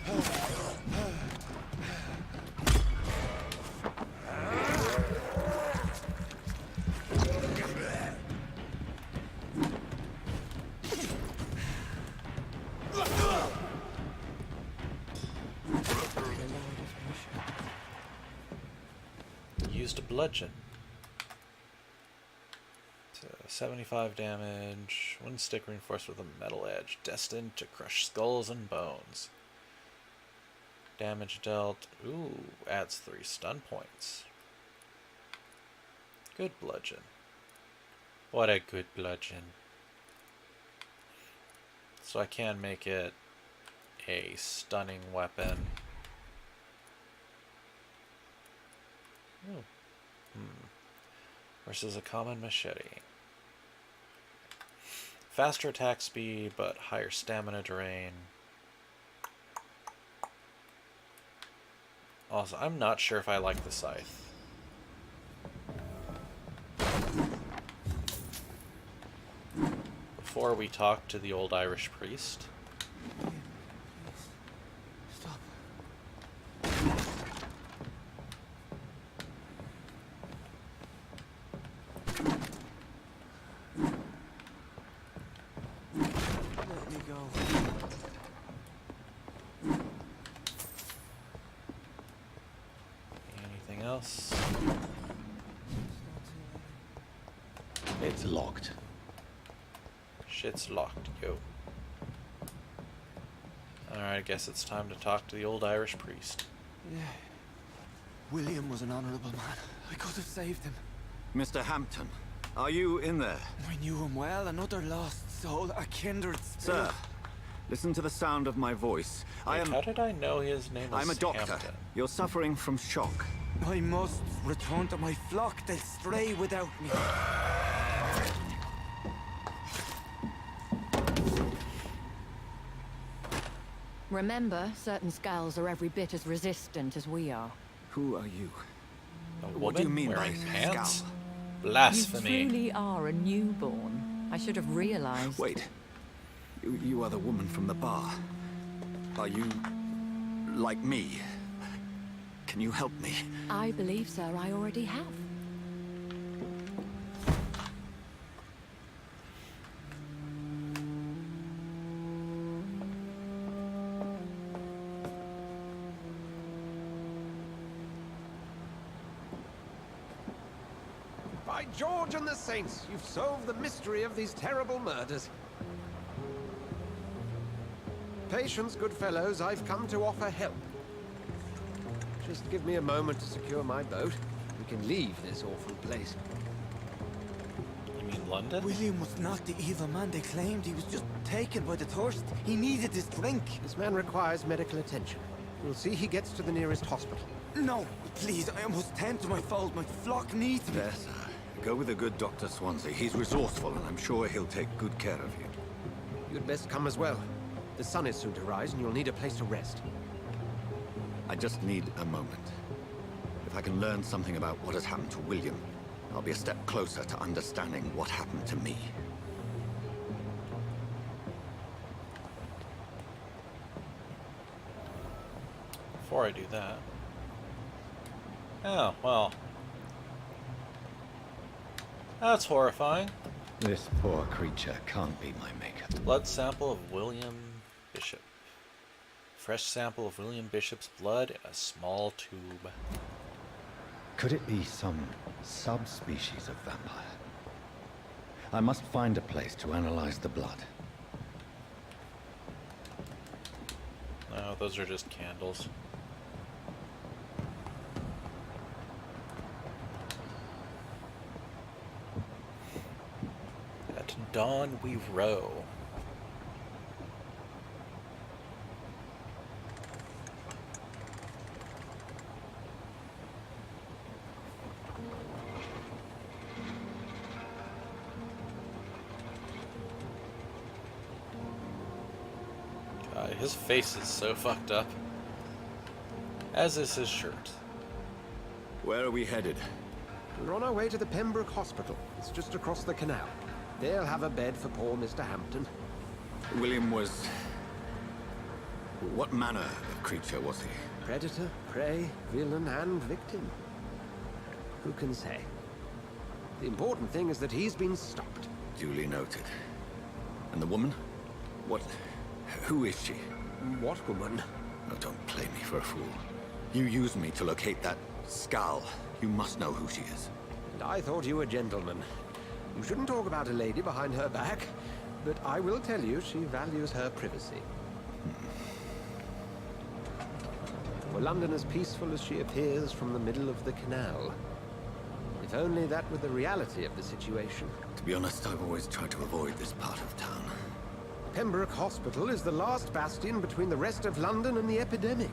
Speaker 1: Used a bludgeon. 75 damage, one stick reinforced with a metal edge, destined to crush skulls and bones. Damage dealt, ooh, adds 3 stun points. Good bludgeon. What a good bludgeon. So I can make it a stunning weapon. Ooh. Versus a common machete. Faster attack speed, but higher stamina drain. Also, I'm not sure if I like the scythe. Before we talk to the old Irish priest.
Speaker 16: Stop. Let me go.
Speaker 1: Anything else?
Speaker 9: It's locked.
Speaker 1: Shit's locked, yo. Alright, I guess it's time to talk to the old Irish priest.
Speaker 16: Yeah. William was an honorable man. I could have saved him.
Speaker 9: Mr. Hampton, are you in there?
Speaker 16: I knew him well, another lost soul, a kindred spirit.
Speaker 9: Sir, listen to the sound of my voice.
Speaker 1: Wait, how did I know his name was
Speaker 9: I'm a doctor.
Speaker 1: Hampton?
Speaker 9: You're suffering from shock.
Speaker 16: I must return to my flock. They'll stray without me.
Speaker 13: Remember, certain skulls are every bit as resistant as we are.
Speaker 9: Who are you?
Speaker 1: What
Speaker 9: do you mean by
Speaker 1: wearing pants?
Speaker 9: skull?
Speaker 1: Blasphemy.
Speaker 13: You truly are a newborn. I should have realized.
Speaker 9: Wait. You are the woman from the bar. Are you like me? Can you help me?
Speaker 13: I believe, sir, I already have.
Speaker 14: By George and the Saints, you've solved the mystery of these terrible murders. Patience, good fellows, I've come to offer help. Just give me a moment to secure my boat. We can leave this awful place.
Speaker 1: You mean London?
Speaker 16: William was not the evil man they claimed. He was just taken by the thirst. He needed his drink.
Speaker 14: This man requires medical attention. We'll see he gets to the nearest hospital.
Speaker 16: No, please, I must tend to my fold. My flock needs me.
Speaker 9: There, sir. Go with the good Dr. Swansea. He's resourceful, and I'm sure he'll take good care of you.
Speaker 14: You'd best come as well. The sun is soon to rise, and you'll need a place to rest.
Speaker 9: I just need a moment. If I can learn something about what has happened to William, I'll be a step closer to understanding what happened to me.
Speaker 1: before I do that. Oh, well. That's horrifying.
Speaker 9: This poor creature can't be my maker.
Speaker 1: Blood sample of William Bishop. Fresh sample of William Bishop's blood in a small tube.
Speaker 9: Could it be some subspecies of vampire? I must find a place to analyze the blood.
Speaker 1: No, those are just candles. At dawn we row. His face is so fucked up. As is his shirt.
Speaker 9: Where are we headed?
Speaker 14: We're on our way to the Pembroke Hospital. It's just across the canal. They'll have a bed for poor Mr. Hampton.
Speaker 9: William was... What manner of creature was he?
Speaker 14: Predator, prey, villain, and victim. Who can say? The important thing is that he's been stopped.
Speaker 9: Duly noted. And the woman? What... Who is she?
Speaker 14: What woman?
Speaker 9: Oh, don't play me for a fool. You used me to locate that skull. You must know who she is.
Speaker 14: And I thought you a gentleman. You shouldn't talk about a lady behind her back, but I will tell you she values her privacy. Were London as peaceful as she appears from the middle of the canal? If only that were the reality of the situation.
Speaker 9: To be honest, I've always tried to avoid this part of town.
Speaker 14: Pembroke Hospital is the last bastion between the rest of London and the epidemic.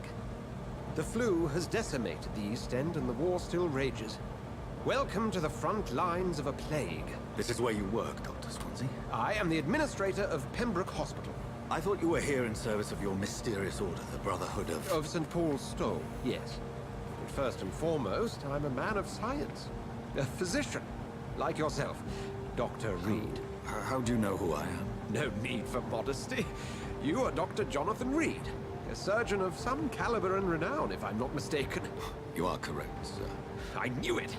Speaker 14: The flu has decimated the East End and the war still rages. Welcome to the front lines of a plague.
Speaker 9: This is where you work, Dr. Swansea?
Speaker 14: I am the administrator of Pembroke Hospital.
Speaker 9: I thought you were here in service of your mysterious order, the Brotherhood of...
Speaker 14: Of St. Paul's Stole, yes. But first and foremost, I'm a man of science. A physician, like yourself, Dr. Reed.
Speaker 9: How do you know who I am?
Speaker 14: No need for modesty. You are Dr. Jonathan Reed, a surgeon of some caliber and renown, if I'm not mistaken.
Speaker 9: You are correct, sir.
Speaker 14: I knew it.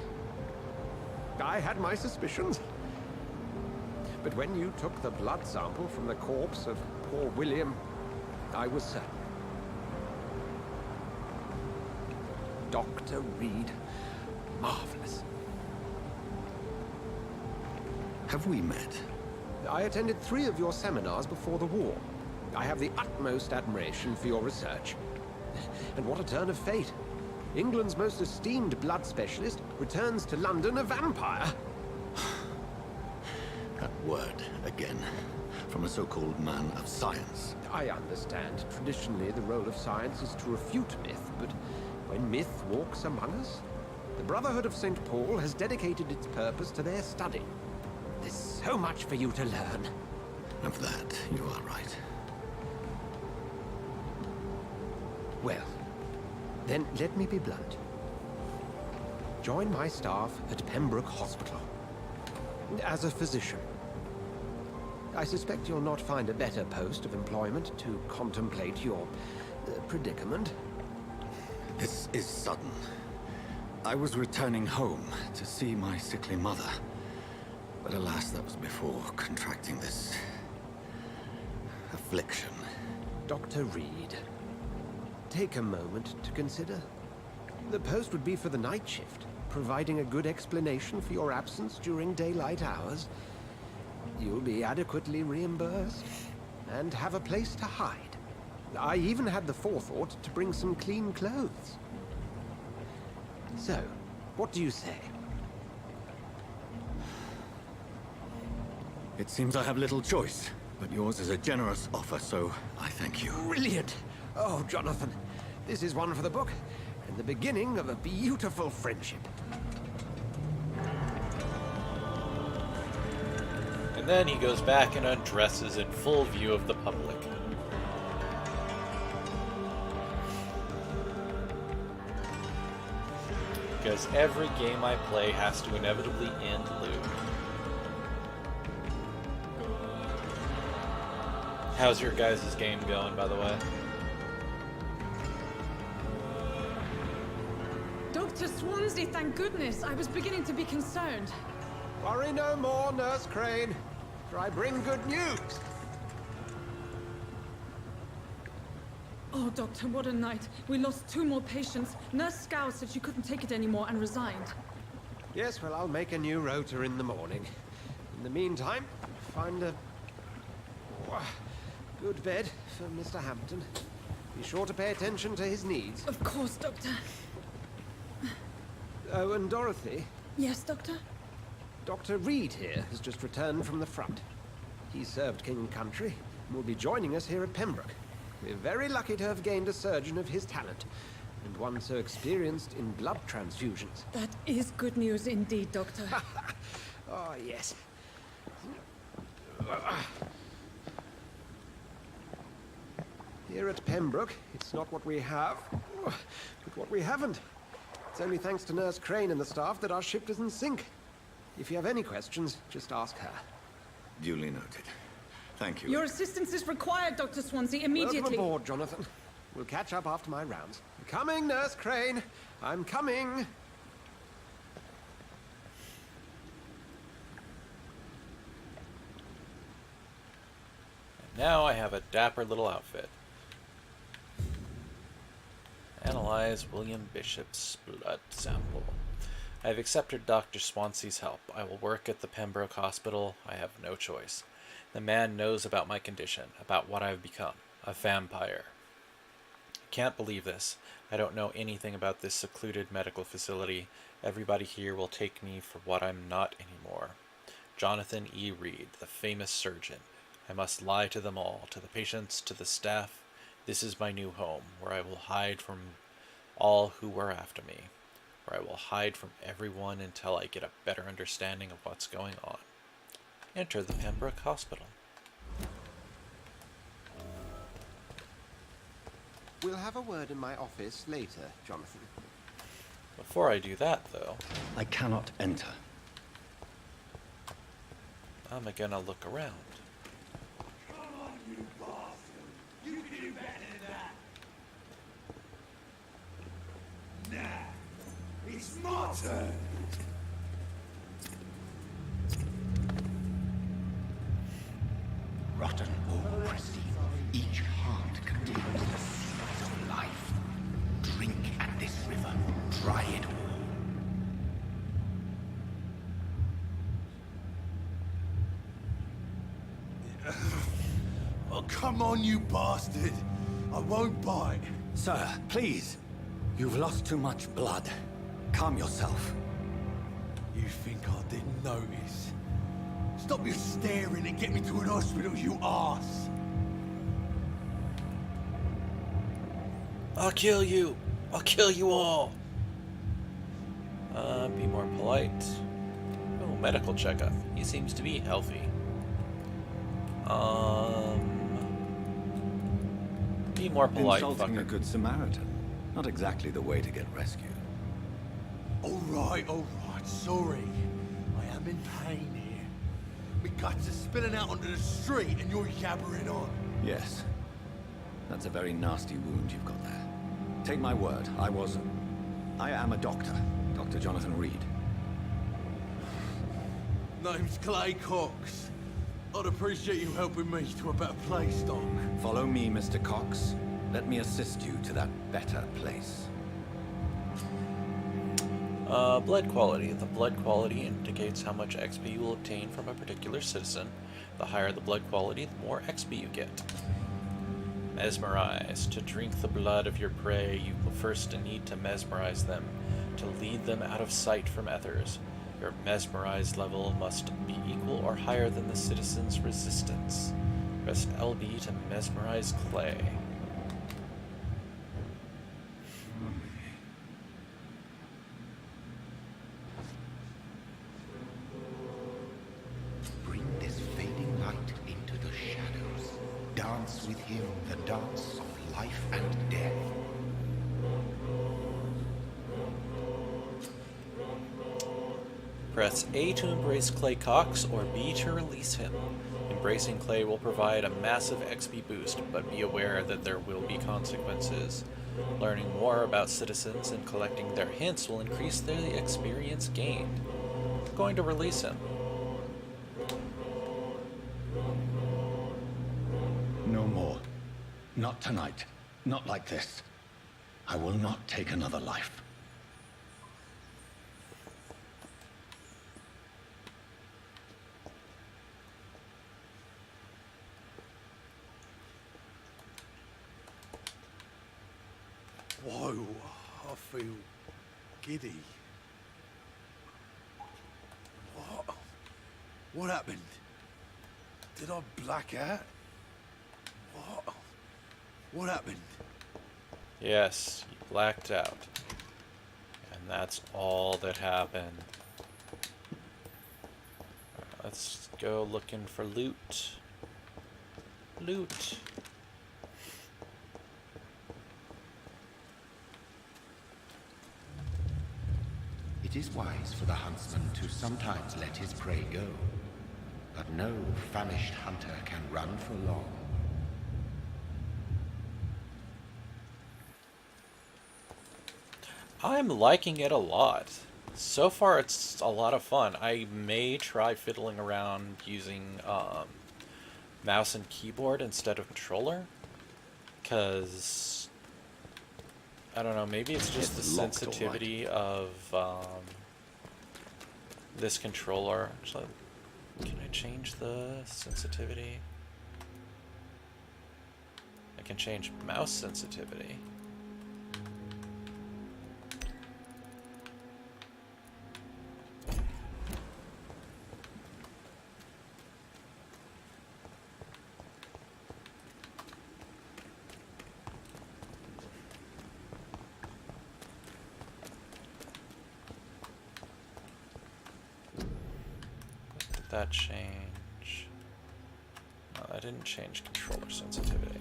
Speaker 14: I had my suspicions. But when you took the blood sample from the corpse of poor William, I was certain. Dr. Reed. Marvelous.
Speaker 9: Have we met?
Speaker 14: I attended 3 of your seminars before the war. I have the utmost admiration for your research. And what a turn of fate. England's most esteemed blood specialist returns to London a vampire.
Speaker 9: That word, again. From a so-called man of science.
Speaker 14: I understand. Traditionally, the role of science is to refute myth, but when myth walks among us, the Brotherhood of St. Paul has dedicated its purpose to their study. There's so much for you to learn.
Speaker 9: Of that, you are right.
Speaker 14: Well, then let me be blunt. Join my staff at Pembroke Hospital. As a physician. I suspect you'll not find a better post of employment to contemplate your predicament.
Speaker 9: This is sudden. I was returning home to see my sickly mother. But alas, that was before contracting this... affliction.
Speaker 14: Dr. Reed, take a moment to consider. The post would be for the night shift, providing a good explanation for your absence during daylight hours. You'll be adequately reimbursed, and have a place to hide. I even had the forethought to bring some clean clothes. So, what do you say?
Speaker 9: It seems I have little choice, but yours is a generous offer, so I thank you.
Speaker 14: Brilliant! Oh, Jonathan, this is one for the book, and the beginning of a beautiful friendship.
Speaker 1: And then he goes back and undresses in full view of the public. Because every game I play has to inevitably end lewd. How's your guys' game going, by the way?
Speaker 17: Swansea, thank goodness. I was beginning to be concerned.
Speaker 14: Worry no more, Nurse Crane, for I bring good news.
Speaker 17: Oh, Doctor, what a night. We lost 2 more patients. Nurse Scow said she couldn't take it anymore and resigned.
Speaker 14: Yes, well, I'll make a new rota in the morning. In the meantime, find a good bed for Mr. Hampton. Be sure to pay attention to his needs.
Speaker 17: Of course, Doctor.
Speaker 14: Oh, and Dorothy?
Speaker 17: Yes, Doctor?
Speaker 14: Dr. Reed here has just returned from the front. He served King and Country and will be joining us here at Pembroke. We're very lucky to have gained a surgeon of his talent, and one so experienced in blood transfusions.
Speaker 17: That is good news indeed, Doctor.
Speaker 14: Oh, yes. Here at Pembroke, it's not what we have, but what we haven't. It's only thanks to Nurse Crane and the staff that our ship doesn't sink. If you have any questions, just ask her.
Speaker 9: Duly noted. Thank you.
Speaker 17: Your assistance is required, Dr. Swansea, immediately.
Speaker 14: Welcome aboard, Jonathan. We'll catch up after my rounds. I'm coming, Nurse Crane. I'm coming.
Speaker 1: Now I have a dapper little outfit. Analyze William Bishop's blood sample. I have accepted Dr. Swansea's help. I will work at the Pembroke Hospital. I have no choice. The man knows about my condition, about what I have become, a vampire. I can't believe this. I don't know anything about this secluded medical facility. Everybody here will take me for what I'm not anymore. Jonathan E. Reed, the famous surgeon. I must lie to them all, to the patients, to the staff. This is my new home, where I will hide from all who were after me, where I will hide from everyone until I get a better understanding of what's going on. Enter the Pembroke Hospital.
Speaker 14: We'll have a word in my office later, Jonathan.
Speaker 1: Before I do that, though,
Speaker 9: I cannot enter.
Speaker 1: I'm gonna look around.
Speaker 6: It's my turn.
Speaker 3: Rotten or pristine, each heart contains the seeds of life. Drink at this river, try it all.
Speaker 6: Oh, come on, you bastard. I won't bite.
Speaker 10: Sir, please. You've lost too much blood. Calm yourself.
Speaker 6: You think I didn't notice? Stop your staring and get me to an hospital, you arse!
Speaker 1: I'll kill you! I'll kill you all! Be more polite. Oh, medical checkup. He seems to be healthy. Be more polite,
Speaker 9: Insulting
Speaker 1: fucker.
Speaker 9: a good Samaritan. Not exactly the way to get rescued.
Speaker 6: Alright, sorry. I am in pain here. My guts are spilling out onto the street and you're yabbering on.
Speaker 9: Yes. That's a very nasty wound you've got there. Take my word, I am a doctor. Dr. Jonathan Reed.
Speaker 6: Name's Clay Cox. I'd appreciate you helping me to a better place, Doc.
Speaker 9: Follow me, Mr. Cox. Let me assist you to that better place.
Speaker 1: Blood quality. The blood quality indicates how much XP you will obtain from a particular citizen. The higher the blood quality, the more XP you get. Mesmerize. To drink the blood of your prey, you will first need to mesmerize them, to lead them out of sight from others. Your mesmerized level must be equal or higher than the citizen's resistance. Press LB to mesmerize Clay.
Speaker 3: Bring this fading light into the shadows. Dance with him the dance of life and death.
Speaker 1: Press A to embrace Clay Cox or B to release him. Embracing Clay will provide a massive XP boost, but be aware that there will be consequences. Learning more about citizens and collecting their hints will increase the experience gained. I'm going to release him.
Speaker 9: No more. Not tonight. Not like this. I will not take another life.
Speaker 6: Whoa, I feel giddy. What? What happened? Did I black out? What? What happened?
Speaker 1: Yes, you blacked out. And that's all that happened. Let's go looking for loot. Loot.
Speaker 3: It is wise for the huntsman to sometimes let his prey go, but no famished hunter can run for long.
Speaker 1: I'm liking it a lot. So far, it's a lot of fun. I may try fiddling around using mouse and keyboard instead of controller, because I don't know, maybe it's just the sensitivity of this controller. Actually, can I change the sensitivity? I can change mouse sensitivity. That change? No, that didn't change controller sensitivity.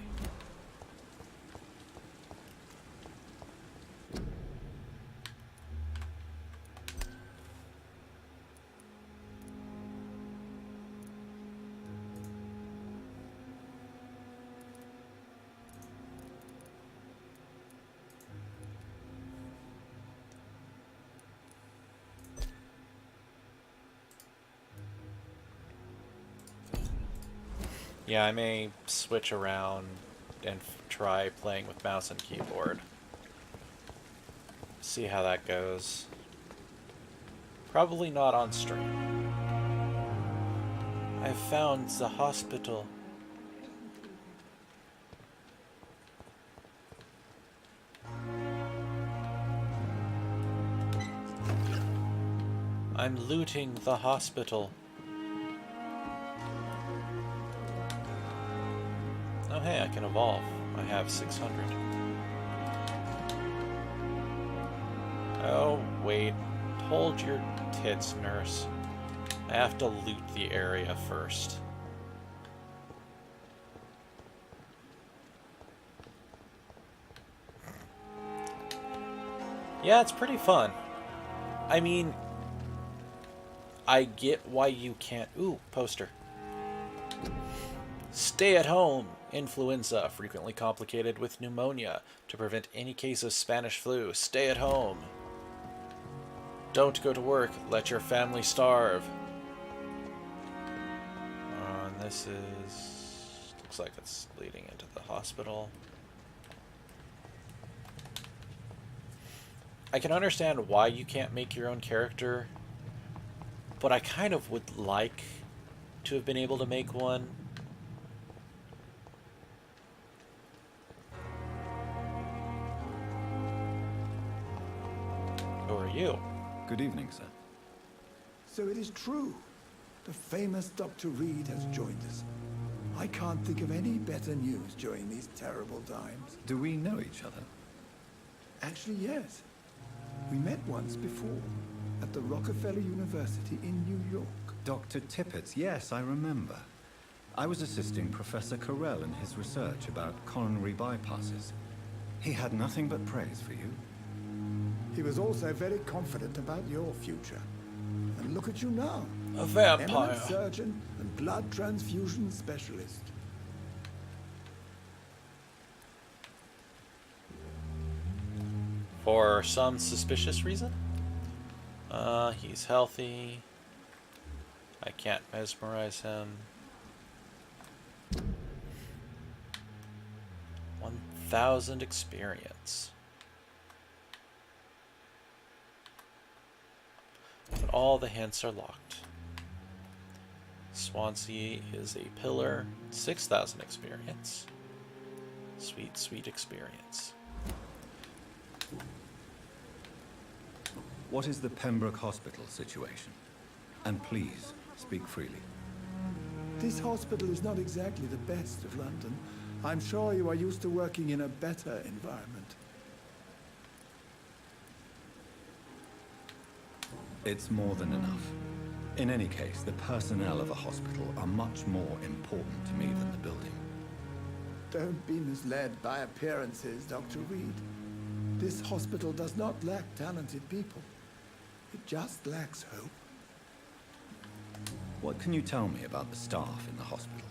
Speaker 1: Yeah, I may switch around and try playing with mouse and keyboard. See how that goes. Probably not on stream. I've found the hospital. I'm looting the hospital. Oh hey, I can evolve. I have 600. Oh, wait. Hold your tits, nurse. I have to loot the area first. Yeah, it's pretty fun. I mean, I get why you can't... Ooh, poster. Stay at home. Influenza, frequently complicated with pneumonia. To prevent any case of Spanish flu, stay at home. Don't go to work. Let your family starve. And this is... looks like it's leading into the hospital. I can understand why you can't make your own character, but I kind of would like to have been able to make one. Who are you?
Speaker 18: Good evening, sir.
Speaker 19: So it is true. The famous Dr. Reed has joined us. I can't think of any better news during these terrible times.
Speaker 18: Do we know each other?
Speaker 19: Actually, yes. We met once before, at the Rockefeller University in New York.
Speaker 18: Dr. Tippett, yes, I remember. I was assisting Professor Carell in his research about coronary bypasses. He had nothing but praise for you.
Speaker 19: He was also very confident about your future. And look at you now.
Speaker 1: A vampire.
Speaker 19: Eminent surgeon and blood transfusion specialist.
Speaker 1: For some suspicious reason. He's healthy. I can't mesmerize him. 1,000 experience. But all the hints are locked. Swansea is a pillar. 6,000 experience. Sweet, sweet experience.
Speaker 18: What is the Pembroke Hospital situation? And please, speak freely.
Speaker 19: This hospital is not exactly the best of London. I'm sure you are used to working in a better environment.
Speaker 18: It's more than enough. In any case, the personnel of a hospital are much more important to me than the building.
Speaker 19: Don't be misled by appearances, Dr. Reed. This hospital does not lack talented people. It just lacks hope.
Speaker 18: What can you tell me about the staff in the hospital?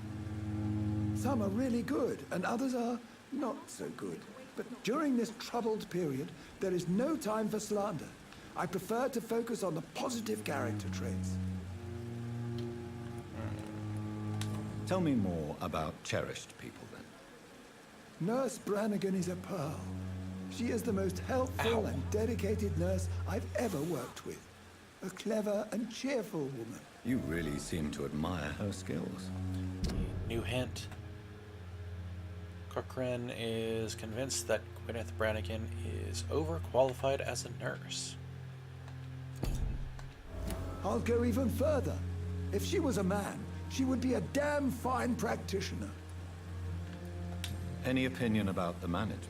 Speaker 19: Some are really good, and others are not so good. But during this troubled period, there is no time for slander. I prefer to focus on the positive character traits.
Speaker 18: Tell me more about cherished people, then.
Speaker 19: Nurse Brannigan is a pearl. She is the most helpful and dedicated nurse I've ever worked with. A clever and cheerful woman.
Speaker 18: You really seem to admire her skills.
Speaker 1: New hint. Cochrane is convinced that Gwyneth Brannigan is overqualified as a nurse.
Speaker 19: I'll go even further. If she was a man, she would be a damn fine practitioner.
Speaker 18: Any opinion about the management?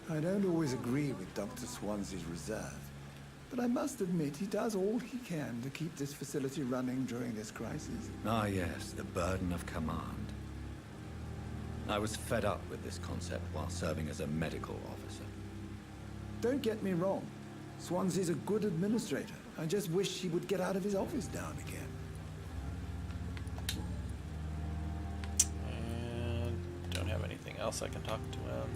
Speaker 19: I don't always agree with Dr. Swansea's reserve, but I must admit he does all he can to keep this facility running during this crisis.
Speaker 18: Ah, yes, the burden of command. I was fed up with this concept while serving as a medical officer.
Speaker 19: Don't get me wrong. Swansea's a good administrator. I just wish he would get out of his office now and again.
Speaker 1: And don't have anything else I can talk to him.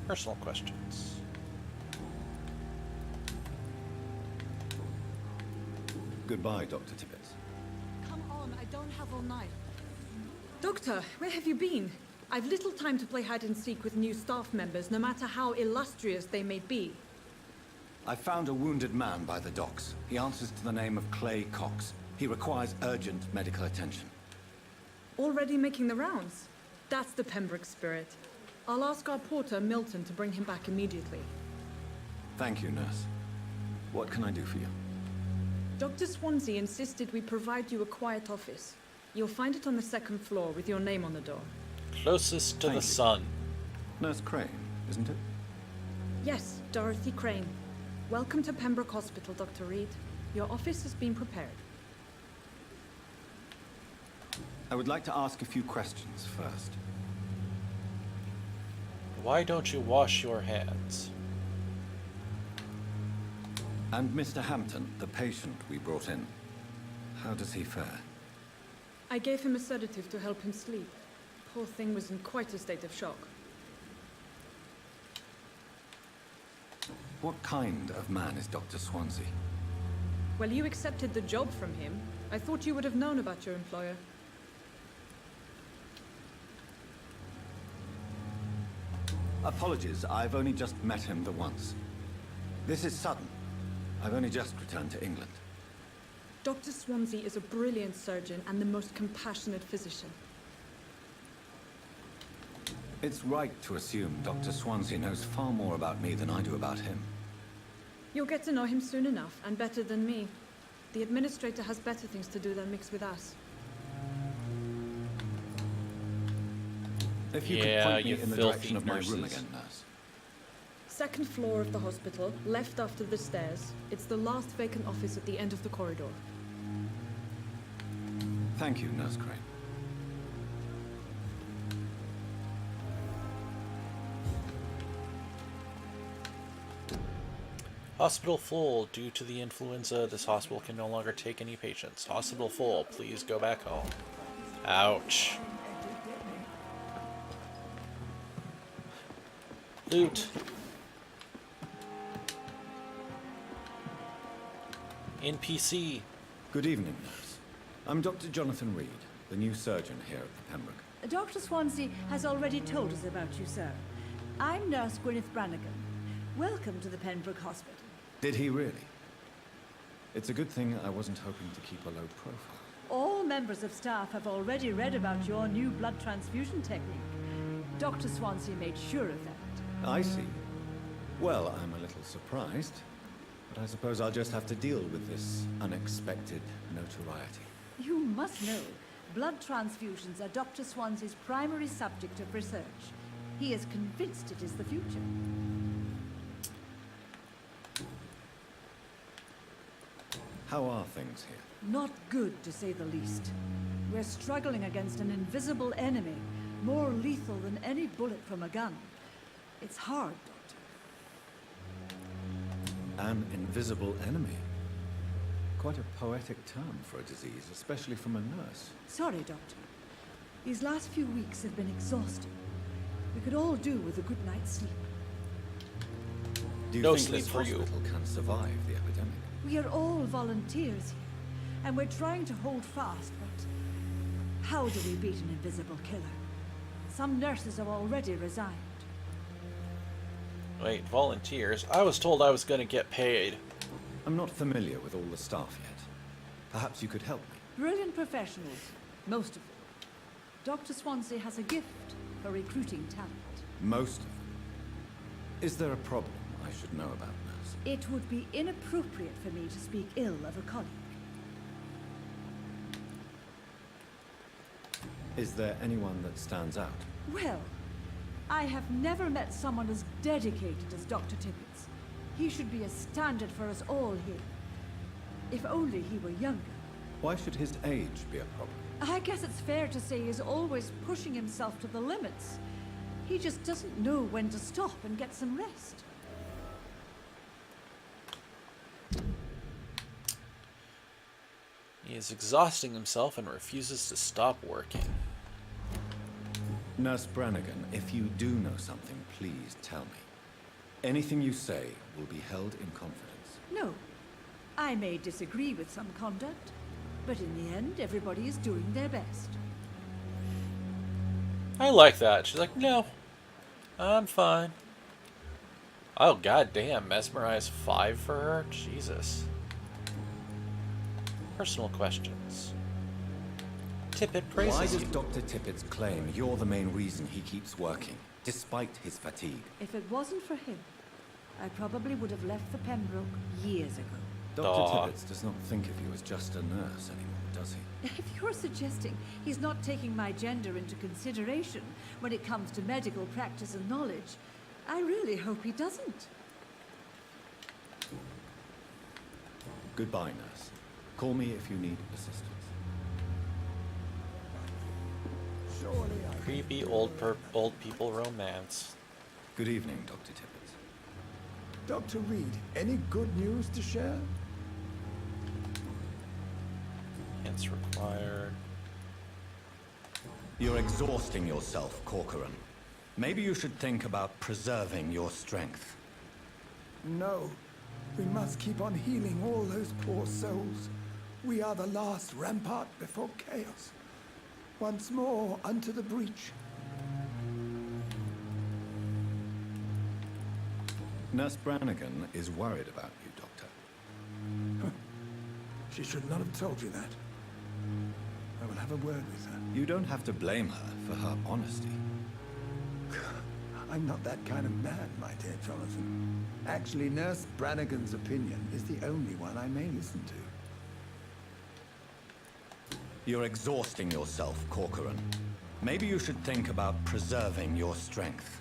Speaker 1: Personal questions.
Speaker 18: Goodbye, Dr. Tibbets.
Speaker 17: Come on, I don't have all night. Doctor, where have you been? I've little time to play hide and seek with new staff members, no matter how illustrious they may be.
Speaker 18: I found a wounded man by the docks. He answers to the name of Clay Cox. He requires urgent medical attention.
Speaker 17: Already making the rounds? That's the Pembroke spirit. I'll ask our porter, Milton, to bring him back immediately.
Speaker 18: Thank you, nurse. What can I do for you?
Speaker 17: Dr. Swansea insisted we provide you a quiet office. You'll find it on the second floor with your name on the door.
Speaker 1: Closest to
Speaker 18: Thank
Speaker 1: the
Speaker 18: you.
Speaker 1: sun.
Speaker 18: Nurse Crane, isn't it?
Speaker 17: Yes, Dorothy Crane. Welcome to Pembroke Hospital, Dr. Reed. Your office has been prepared.
Speaker 18: I would like to ask a few questions first.
Speaker 1: Why don't you wash your hands?
Speaker 18: And Mr. Hampton, the patient we brought in. How does he fare?
Speaker 17: I gave him a sedative to help him sleep. Poor thing was in quite a state of shock.
Speaker 18: What kind of man is Dr. Swansea?
Speaker 17: Well, you accepted the job from him. I thought you would have known about your employer.
Speaker 18: Apologies, I've only just met him the once. This is sudden. I've only just returned to England.
Speaker 17: Dr. Swansea is a brilliant surgeon and the most compassionate physician.
Speaker 18: It's right to assume Dr. Swansea knows far more about me than I do about him.
Speaker 17: You'll get to know him soon enough, and better than me. The administrator has better things to do than mix with us.
Speaker 18: If you could point me in the direction of my room again, nurse.
Speaker 17: Second floor of the hospital, left after the stairs. It's the last vacant office at the end of the corridor.
Speaker 18: Thank you, Nurse Crane.
Speaker 1: Hospital full. Due to the influenza, this hospital can no longer take any patients. Hospital full. Please go back home. Ouch. Loot. NPC.
Speaker 18: Good evening, nurse. I'm Dr. Jonathan Reed, the new surgeon here at the Pembroke.
Speaker 20: Dr. Swansea has already told us about you, sir. I'm Nurse Gwyneth Brannigan. Welcome to the Pembroke Hospital.
Speaker 18: Did he really? It's a good thing I wasn't hoping to keep a low profile.
Speaker 20: All members of staff have already read about your new blood transfusion technique. Dr. Swansea made sure of that.
Speaker 18: I see. Well, I'm a little surprised, but I suppose I'll just have to deal with this unexpected notoriety.
Speaker 20: You must know, blood transfusions are Dr. Swansea's primary subject of research. He is convinced it is the future.
Speaker 18: How are things here?
Speaker 20: Not good, to say the least. We're struggling against an invisible enemy, more lethal than any bullet from a gun. It's hard, Doctor.
Speaker 18: An invisible enemy? Quite a poetic term for a disease, especially from a nurse.
Speaker 20: Sorry, Doctor. These last few weeks have been exhausting. We could all do with a good night's sleep.
Speaker 18: Do you
Speaker 1: No
Speaker 18: think
Speaker 1: sleep
Speaker 18: this
Speaker 1: for you.
Speaker 18: hospital can survive the epidemic?
Speaker 20: We are all volunteers here, and we're trying to hold fast, but how do we beat an invisible killer? Some nurses have already resigned.
Speaker 1: Wait, volunteers? I was told I was going to get paid.
Speaker 18: I'm not familiar with all the staff yet. Perhaps you could help me.
Speaker 20: Brilliant professionals, most of them. Dr. Swansea has a gift for recruiting talent.
Speaker 18: Most of them. Is there a problem I should know about, nurse?
Speaker 20: It would be inappropriate for me to speak ill of a colleague.
Speaker 18: Is there anyone that stands out?
Speaker 20: Well, I have never met someone as dedicated as Dr. Tippett. He should be a standard for us all here. If only he were younger.
Speaker 18: Why should his age be a problem?
Speaker 20: I guess it's fair to say he's always pushing himself to the limits. He just doesn't know when to stop and get some rest.
Speaker 1: He is exhausting himself and refuses to stop working.
Speaker 18: Nurse Brannigan, if you do know something, please tell me. Anything you say will be held in confidence.
Speaker 20: No. I may disagree with some conduct, but in the end, everybody is doing their best.
Speaker 1: I like that. She's like, no, I'm fine. Oh, goddamn, mesmerize 5 for her? Jesus. Personal questions. Tippett praises
Speaker 18: Why does
Speaker 1: you.
Speaker 18: Dr. Tippett's claim you're the main reason he keeps working, despite his fatigue?
Speaker 20: If it wasn't for him, I probably would have left the Pembroke years ago.
Speaker 18: Dr. Tippett does not think of you as just a nurse anymore, does he?
Speaker 20: If you're suggesting he's not taking my gender into consideration when it comes to medical practice and knowledge, I really hope he doesn't.
Speaker 18: Goodbye, nurse. Call me if you need assistance.
Speaker 1: Creepy old people romance.
Speaker 18: Good evening, Dr. Tippett.
Speaker 19: Dr. Reed, any good news to share?
Speaker 1: Hints required.
Speaker 9: You're exhausting yourself, Corcoran. Maybe you should think about preserving your strength.
Speaker 19: No. We must keep on healing all those poor souls. We are the last rampart before chaos. Once more unto the breach.
Speaker 18: Nurse Brannigan is worried about you, Doctor.
Speaker 19: She should not have told you that. I will have a word with her.
Speaker 18: You don't have to blame her for her honesty.
Speaker 19: I'm not that kind of man, my dear Jonathan. Actually, Nurse Brannigan's opinion is the only one I may listen to.
Speaker 9: You're exhausting yourself, Corcoran. Maybe you should think about preserving your strength.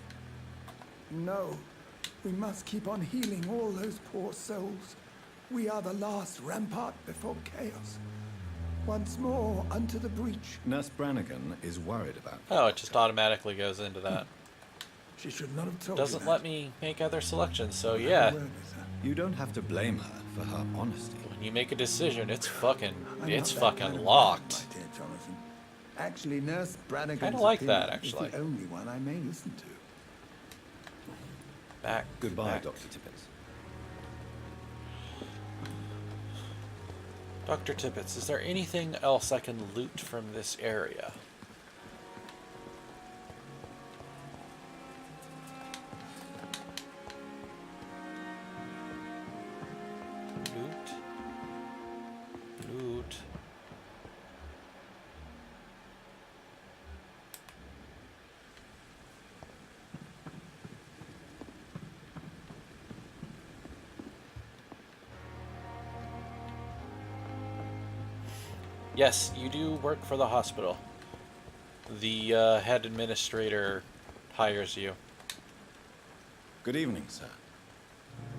Speaker 19: No. We must keep on healing all those poor souls. We are the last rampart before chaos. Once more unto the breach.
Speaker 18: Nurse Brannigan is worried about you.
Speaker 1: Oh, it just automatically goes into that.
Speaker 19: She should not have told
Speaker 1: Doesn't
Speaker 19: you that.
Speaker 1: let me make other selections, so yeah.
Speaker 18: You don't have to blame her for her honesty.
Speaker 1: When you make a decision, it's fucking
Speaker 19: I'm
Speaker 1: it's
Speaker 19: not that
Speaker 1: fucking
Speaker 19: kind of
Speaker 1: locked.
Speaker 19: man, my dear Jonathan. Actually, Nurse Brannigan's
Speaker 1: Kinda like that,
Speaker 19: opinion
Speaker 1: actually.
Speaker 19: is the only one I may listen to.
Speaker 1: Back.
Speaker 18: Goodbye,
Speaker 1: back.
Speaker 18: Dr. Tippett.
Speaker 1: Dr. Tippett, is there anything else I can loot from this area? Loot. Loot. Yes, you do work for the hospital. The head administrator hires you.
Speaker 18: Good evening, sir.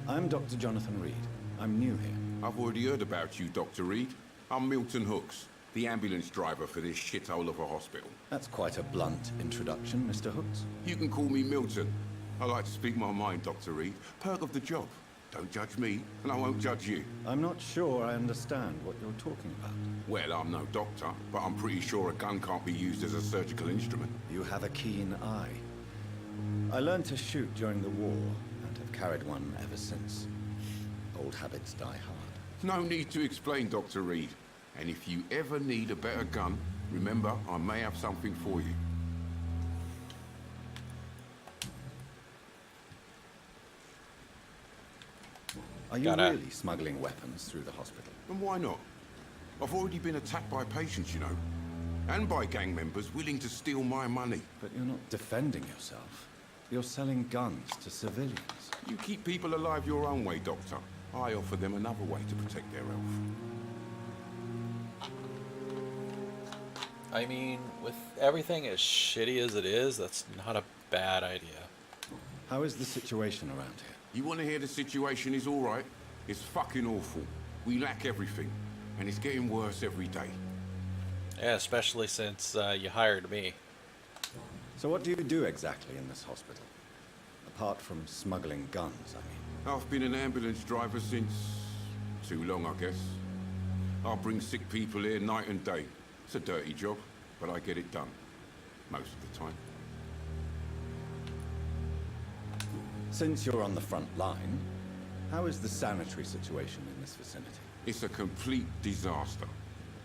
Speaker 18: I'm Dr. Jonathan Reed. I'm new here.
Speaker 21: I've already heard about you, Dr. Reed. I'm Milton Hooks, the ambulance driver for this shithole of a hospital.
Speaker 18: That's quite a blunt introduction, Mr. Hooks.
Speaker 21: You can call me Milton. I like to speak my mind, Dr. Reed. Perk of the job. Don't judge me, and I won't judge you.
Speaker 18: I'm not sure I understand what you're talking about.
Speaker 21: Well, I'm no doctor, but I'm pretty sure a gun can't be used as a surgical instrument.
Speaker 18: You have a keen eye. I learned to shoot during the war, and have carried one ever since. Old habits die hard.
Speaker 21: No need to explain, Dr. Reed. And if you ever need a better gun, remember, I may have something for you.
Speaker 18: Are you really smuggling weapons through the hospital?
Speaker 21: And why not? I've already been attacked by patients, you know. And by gang members willing to steal my money.
Speaker 18: But you're not defending yourself. You're selling guns to civilians.
Speaker 21: You keep people alive your own way, Doctor. I offer them another way to protect their health.
Speaker 1: I mean, with everything as shitty as it is, that's not a bad idea.
Speaker 18: How is the situation around here?
Speaker 21: You want to hear the situation is all right? It's fucking awful. We lack everything, and it's getting worse every day.
Speaker 1: Yeah, especially since you hired me.
Speaker 18: So what do you do exactly in this hospital? Apart from smuggling guns, I mean.
Speaker 21: I've been an ambulance driver since... too long, I guess. I bring sick people here night and day. It's a dirty job, but I get it done. Most of the time.
Speaker 18: Since you're on the front line, how is the sanitary situation in this vicinity?
Speaker 21: It's a complete disaster.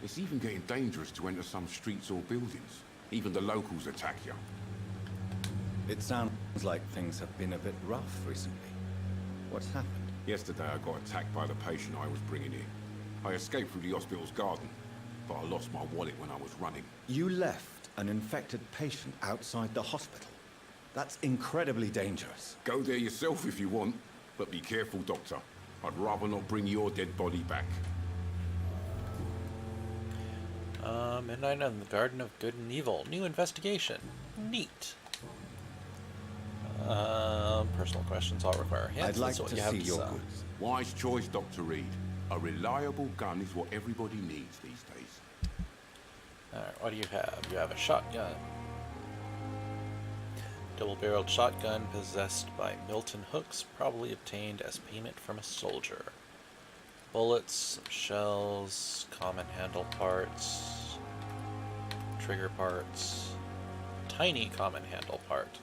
Speaker 21: It's even getting dangerous to enter some streets or buildings. Even the locals attack you.
Speaker 18: It sounds like things have been a bit rough recently. What's happened?
Speaker 21: Yesterday I got attacked by the patient I was bringing in. I escaped through the hospital's garden, but I lost my wallet when I was running.
Speaker 18: You left an infected patient outside the hospital? That's incredibly dangerous.
Speaker 21: Go there yourself if you want, but be careful, Doctor. I'd rather not bring your dead body back.
Speaker 1: Midnight in the Garden of Good and Evil. New investigation. Neat. Personal questions all require hints.
Speaker 21: I'd like
Speaker 1: That's what
Speaker 21: to
Speaker 1: you have
Speaker 21: see
Speaker 1: to
Speaker 21: your
Speaker 1: say.
Speaker 21: goods. Wise choice, Dr. Reed. A reliable gun is what everybody needs these days.
Speaker 1: Alright, what do you have? You have a shotgun. Double-barreled shotgun possessed by Milton Hooks, probably obtained as payment from a soldier. Bullets, shells, common handle parts, trigger parts, tiny common handle part.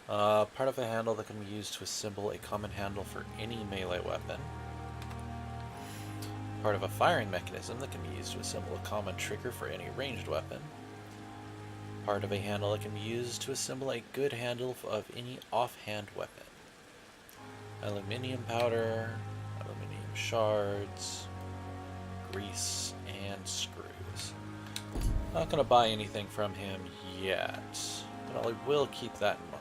Speaker 1: Part of a handle that can be used to assemble a common handle for any melee weapon. Part of a firing mechanism that can be used to assemble a common trigger for any ranged weapon. Part of a handle that can be used to assemble a good handle of any offhand weapon. Aluminium powder, aluminium shards, grease, and screws. Not going to buy anything from him yet, but I will keep that in mind.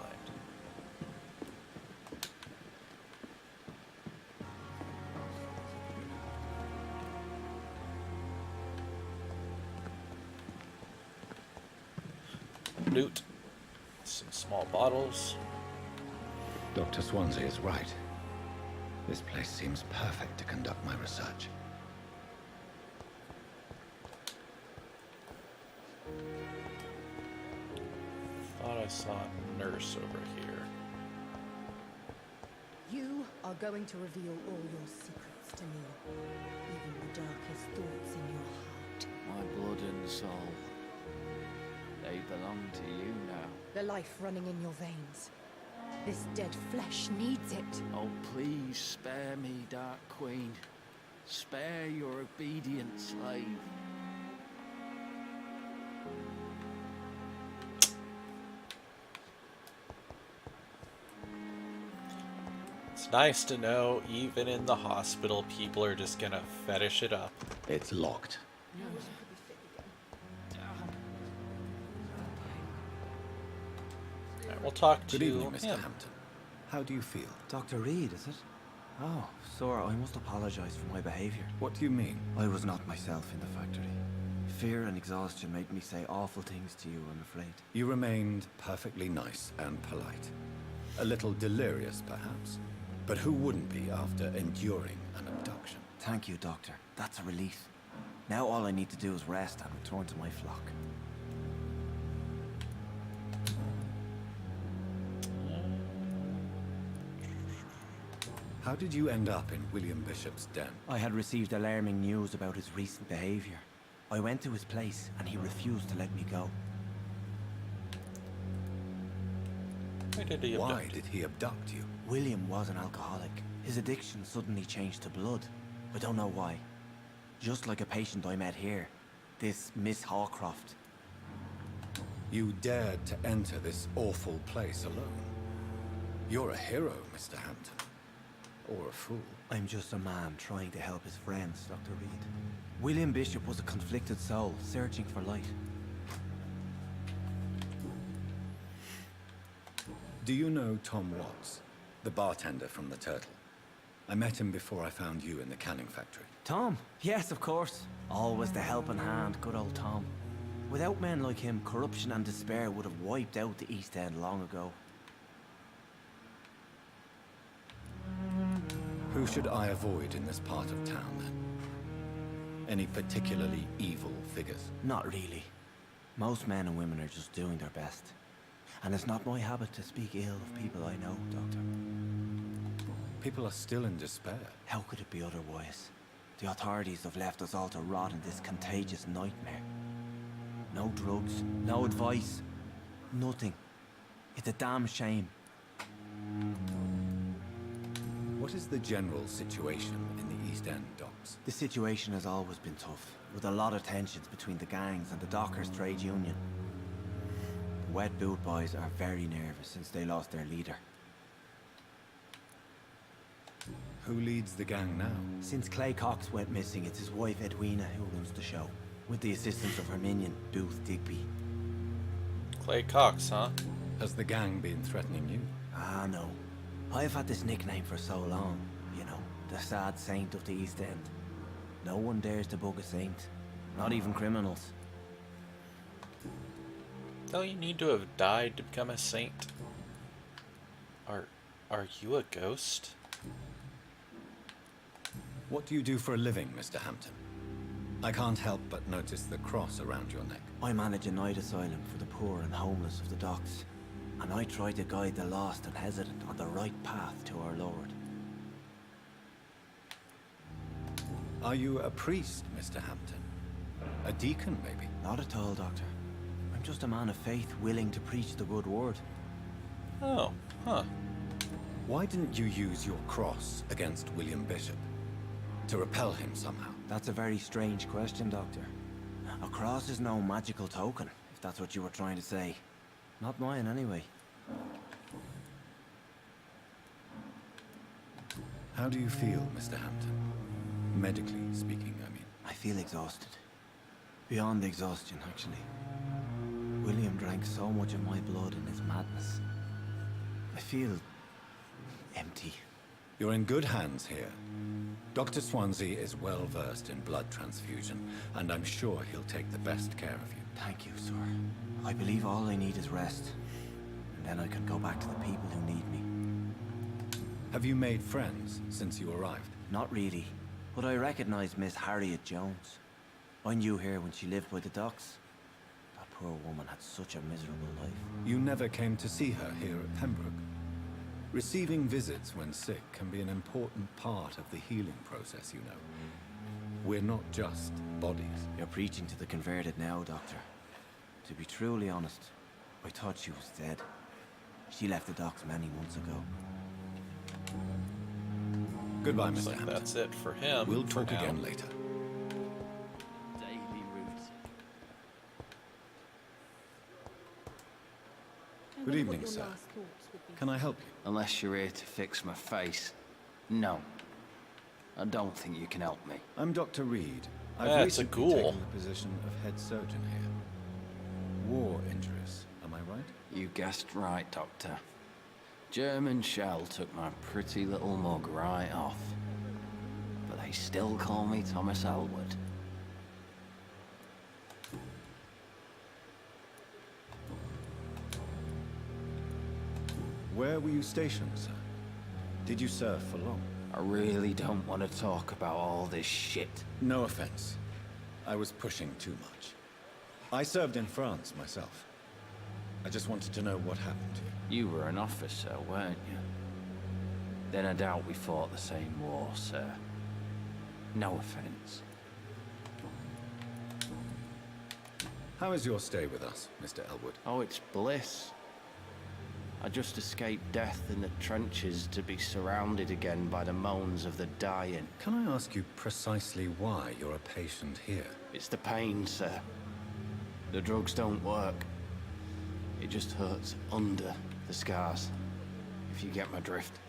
Speaker 1: Loot. Some small bottles.
Speaker 18: Dr. Swansea is right. This place seems perfect to conduct my research.
Speaker 1: Thought I saw a nurse over here.
Speaker 12: You are going to reveal all your secrets to me, even the darkest thoughts in your heart.
Speaker 22: My blood and soul. They belong to you now.
Speaker 12: The life running in your veins. This dead flesh needs it.
Speaker 4: Oh, please spare me, Dark Queen. Spare your obedient slave.
Speaker 1: It's nice to know even in the hospital people are just gonna fetish it up.
Speaker 9: It's locked.
Speaker 1: Alright, we'll talk to
Speaker 9: Good evening, Mr.
Speaker 1: him.
Speaker 9: Hampton. How do you feel?
Speaker 5: Dr. Reed, is it? Oh, sir, I must apologize for my behavior.
Speaker 9: What do you mean?
Speaker 5: I was not myself in the factory. Fear and exhaustion made me say awful things to you, I'm afraid.
Speaker 9: You remained perfectly nice and polite. A little delirious, perhaps. But who wouldn't be after enduring an abduction?
Speaker 5: Thank you, Doctor. That's a relief. Now all I need to do is rest and return to my flock.
Speaker 9: How did you end up in William Bishop's den?
Speaker 5: I had received alarming news about his recent behavior. I went to his place and he refused to let me go.
Speaker 9: Why did he abduct you?
Speaker 5: William was an alcoholic. His addiction suddenly changed to blood. I don't know why. Just like a patient I met here. This Miss Hawcroft.
Speaker 9: You dared to enter this awful place alone. You're a hero, Mr. Hampton. Or a fool.
Speaker 5: I'm just a man trying to help his friends, Dr. Reed. William Bishop was a conflicted soul, searching for light.
Speaker 9: Do you know Tom Watts, the bartender from the Turtle? I met him before I found you in the canning factory.
Speaker 5: Tom? Yes, of course. Always the helping hand, good old Tom. Without men like him, corruption and despair would have wiped out the East End long ago.
Speaker 9: Who should I avoid in this part of town, then? Any particularly evil figures?
Speaker 5: Not really. Most men and women are just doing their best. And it's not my habit to speak ill of people I know, Doctor.
Speaker 9: People are still in despair.
Speaker 5: How could it be otherwise? The authorities have left us all to rot in this contagious nightmare. No drugs, no advice, nothing. It's a damn shame.
Speaker 9: What is the general situation in the East End docks?
Speaker 5: The situation has always been tough, with a lot of tensions between the gangs and the dockers' trade union. The Wet Boot Boys are very nervous since they lost their leader.
Speaker 9: Who leads the gang now?
Speaker 5: Since Clay Cox went missing, it's his wife Edwina who runs the show, with the assistance of her minion, Booth Digby.
Speaker 1: Clay Cox, huh?
Speaker 9: Has the gang been threatening you?
Speaker 5: Ah, no. I've had this nickname for so long, you know, the sad saint of the East End. No one dares to bug a saint, not even criminals.
Speaker 1: Don't you need to have died to become a saint? Are you a ghost?
Speaker 9: What do you do for a living, Mr. Hampton? I can't help but notice the cross around your neck.
Speaker 5: I manage a night asylum for the poor and homeless of the docks. And I try to guide the lost and hesitant on the right path to our Lord.
Speaker 9: Are you a priest, Mr. Hampton? A deacon, maybe?
Speaker 5: Not at all, Doctor. I'm just a man of faith willing to preach the good word.
Speaker 1: Oh, huh.
Speaker 9: Why didn't you use your cross against William Bishop? To repel him somehow?
Speaker 5: That's a very strange question, Doctor. A cross is no magical token, if that's what you were trying to say. Not mine, anyway.
Speaker 9: How do you feel, Mr. Hampton? Medically speaking, I mean.
Speaker 5: I feel exhausted. Beyond exhaustion, actually. William drank so much of my blood in his madness. I feel empty.
Speaker 9: You're in good hands here. Dr. Swansea is well versed in blood transfusion, and I'm sure he'll take the best care of you.
Speaker 5: Thank you, sir. I believe all I need is rest. And then I can go back to the people who need me.
Speaker 9: Have you made friends since you arrived?
Speaker 5: Not really, but I recognize Miss Harriet Jones. I knew her when she lived by the docks. That poor woman had such a miserable life.
Speaker 9: You never came to see her here at Pembroke. Receiving visits when sick can be an important part of the healing process, you know. We're not just bodies.
Speaker 5: You're preaching to the converted now, Doctor. To be truly honest, I thought she was dead. She left the docks many months ago.
Speaker 18: Goodbye,
Speaker 1: Looks
Speaker 18: Mr.
Speaker 1: like
Speaker 18: Hampton.
Speaker 1: that's it for him.
Speaker 18: We'll
Speaker 1: for
Speaker 18: talk
Speaker 1: now.
Speaker 18: again later.
Speaker 4: Daily routine.
Speaker 18: Good evening, sir. Can I help you?
Speaker 4: Unless you're here to fix my face. No. I don't think you can help me.
Speaker 18: I'm Dr. Reed. I've
Speaker 1: That's a
Speaker 18: recently
Speaker 1: ghoul.
Speaker 18: taken the position of head surgeon here. War injuries, am I right?
Speaker 4: You guessed right, Doctor. German shell took my pretty little mug right off. But they still call me Thomas Elwood.
Speaker 18: Where were you stationed, sir? Did you serve for long?
Speaker 4: I really don't want to talk about all this shit.
Speaker 18: No offense. I was pushing too much. I served in France myself. I just wanted to know what happened to you.
Speaker 4: You were an officer, weren't you? Then I doubt we fought the same war, sir. No offense.
Speaker 18: How is your stay with us, Mr. Elwood?
Speaker 4: Oh, it's bliss. I just escaped death in the trenches to be surrounded again by the moans of the dying.
Speaker 18: Can I ask you precisely why you're a patient here?
Speaker 4: It's the pain, sir. The drugs don't work. It just hurts under the scars, if you get my drift.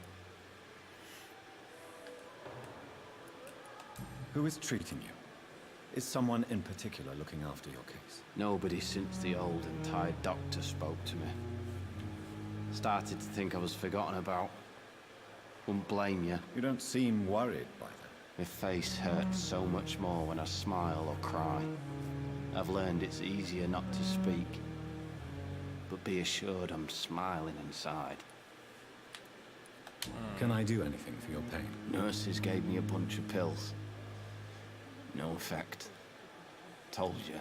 Speaker 18: Who is treating you? Is someone in particular looking after your case?
Speaker 4: Nobody since the old and tired doctor spoke to me. Started to think I was forgotten about. Wouldn't blame you.
Speaker 18: You don't seem worried by that.
Speaker 4: My face hurts so much more when I smile or cry. I've learned it's easier not to speak. But be assured I'm smiling inside.
Speaker 18: Can I do anything for your pain?
Speaker 4: Nurses gave me a bunch of pills. No effect. Told you.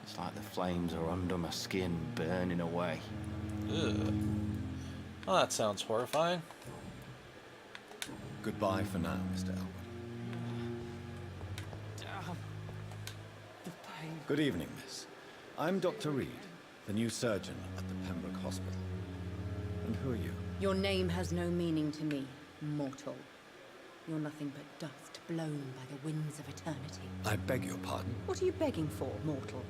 Speaker 4: It's like the flames are under my skin, burning away.
Speaker 1: Ugh. Well, that sounds horrifying.
Speaker 18: Goodbye for now, Mr. Elwood.
Speaker 4: Damn. The pain.
Speaker 18: Good evening, miss. I'm Dr. Reed, the new surgeon at the Pembroke Hospital. And who are you?
Speaker 15: Your name has no meaning to me, mortal. You're nothing but dust blown by the winds of eternity.
Speaker 18: I beg your pardon.
Speaker 15: What are you begging for, mortal?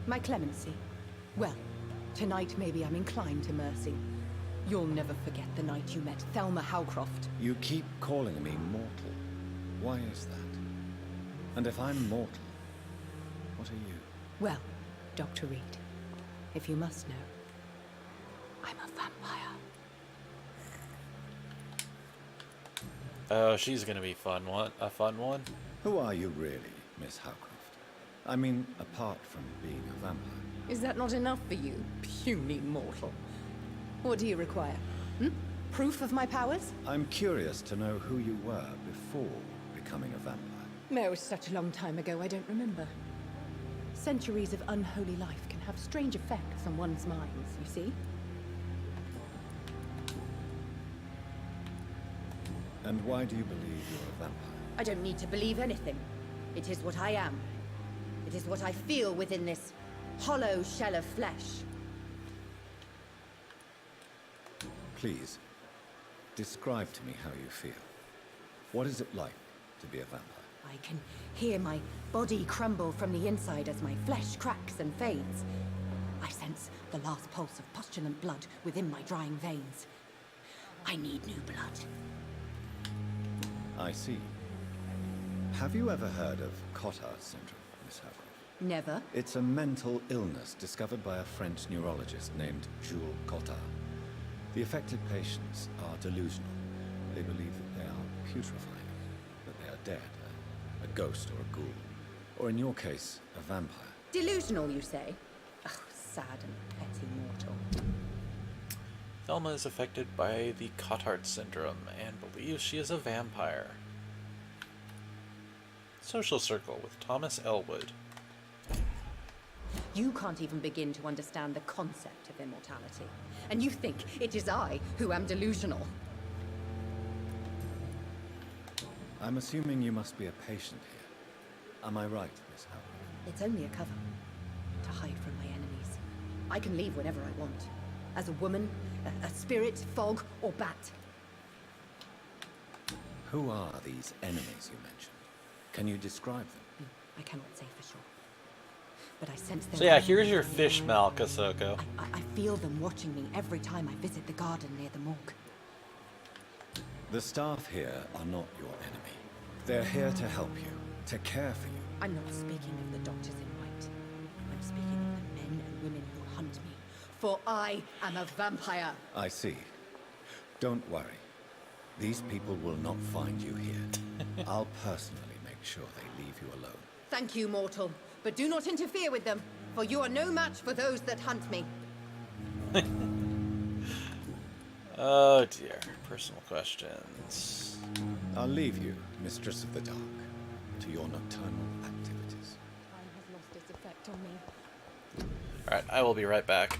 Speaker 15: My clemency? Well, tonight maybe I'm inclined to mercy. You'll never forget the night you met Thelma Howcroft.
Speaker 18: You keep calling me mortal. Why is that? And if I'm mortal, what are you?
Speaker 15: Well, Dr. Reed, if you must know, I'm a vampire.
Speaker 1: Oh, she's gonna be fun. What? A fun one?
Speaker 18: Who are you really, Miss Howcroft? I mean, apart from being a vampire.
Speaker 15: Is that not enough for you, puny mortal? What do you require? Proof of my powers?
Speaker 18: I'm curious to know who you were before becoming a vampire.
Speaker 15: No, it was such a long time ago, I don't remember. Centuries of unholy life can have strange effects on one's minds, you see?
Speaker 18: And why do you believe you're a vampire?
Speaker 15: I don't need to believe anything. It is what I am. It is what I feel within this hollow shell of flesh.
Speaker 18: Please, describe to me how you feel. What is it like to be a vampire?
Speaker 15: I can hear my body crumble from the inside as my flesh cracks and fades. I sense the last pulse of postulant blood within my drying veins. I need new blood.
Speaker 18: I see. Have you ever heard of Cotard syndrome, Miss Howcroft?
Speaker 15: Never.
Speaker 18: It's a mental illness discovered by a French neurologist named Jules Cotard. The affected patients are delusional. They believe that they are putrefying, that they are dead, a ghost or a ghoul, or in your case, a vampire.
Speaker 15: Delusional, you say? Oh, sad and petty mortal.
Speaker 1: Thelma is affected by the Cotard syndrome and believes she is a vampire. Social Circle with Thomas Elwood.
Speaker 15: You can't even begin to understand the concept of immortality. And you think it is I who am delusional.
Speaker 18: I'm assuming you must be a patient here. Am I right, Miss Howcroft?
Speaker 15: It's only a cover to hide from my enemies. I can leave whenever I want. As a woman, a spirit, fog, or bat.
Speaker 18: Who are these enemies you mentioned? Can you describe them?
Speaker 15: I cannot say for sure. But I sense them.
Speaker 1: So yeah, here's your fish milk, Ahsoka.
Speaker 15: I feel them watching me every time I visit the garden near the morgue.
Speaker 18: The staff here are not your enemy. They're here to help you, to care for you.
Speaker 15: I'm not speaking of the doctors in white. I'm speaking of the men and women who hunt me. For I am a vampire.
Speaker 18: I see. Don't worry. These people will not find you here. I'll personally make sure they leave you alone.
Speaker 15: Thank you, mortal. But do not interfere with them, for you are no match for those that hunt me.
Speaker 1: Oh dear. Personal questions.
Speaker 18: I'll leave you, Mistress of the Dark, to your nocturnal activities.
Speaker 15: Time has lost its effect on me.
Speaker 1: Alright, I will be right back.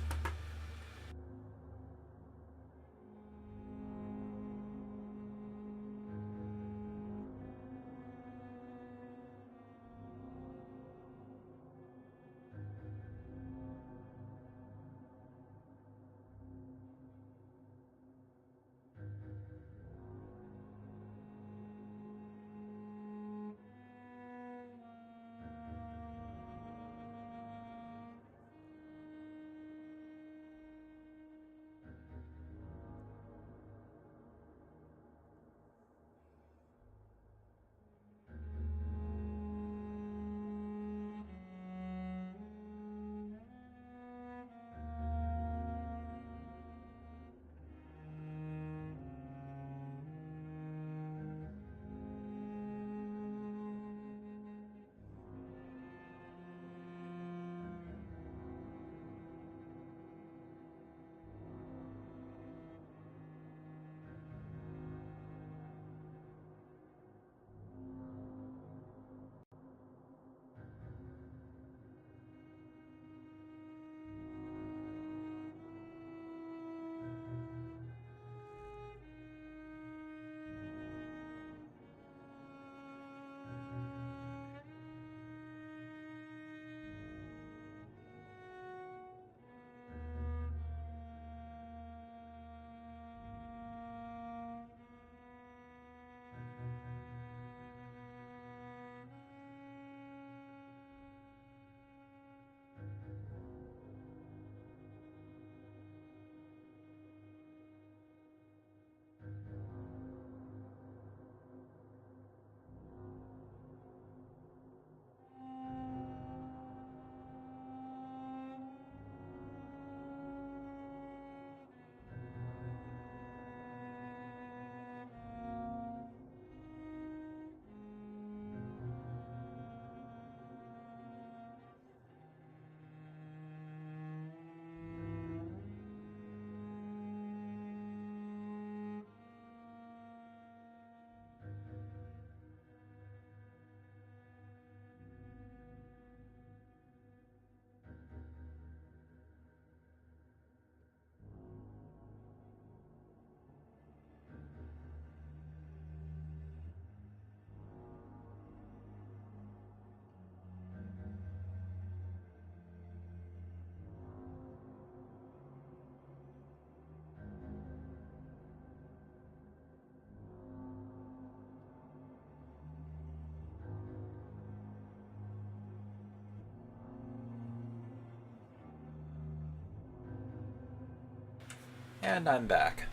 Speaker 1: And I'm back.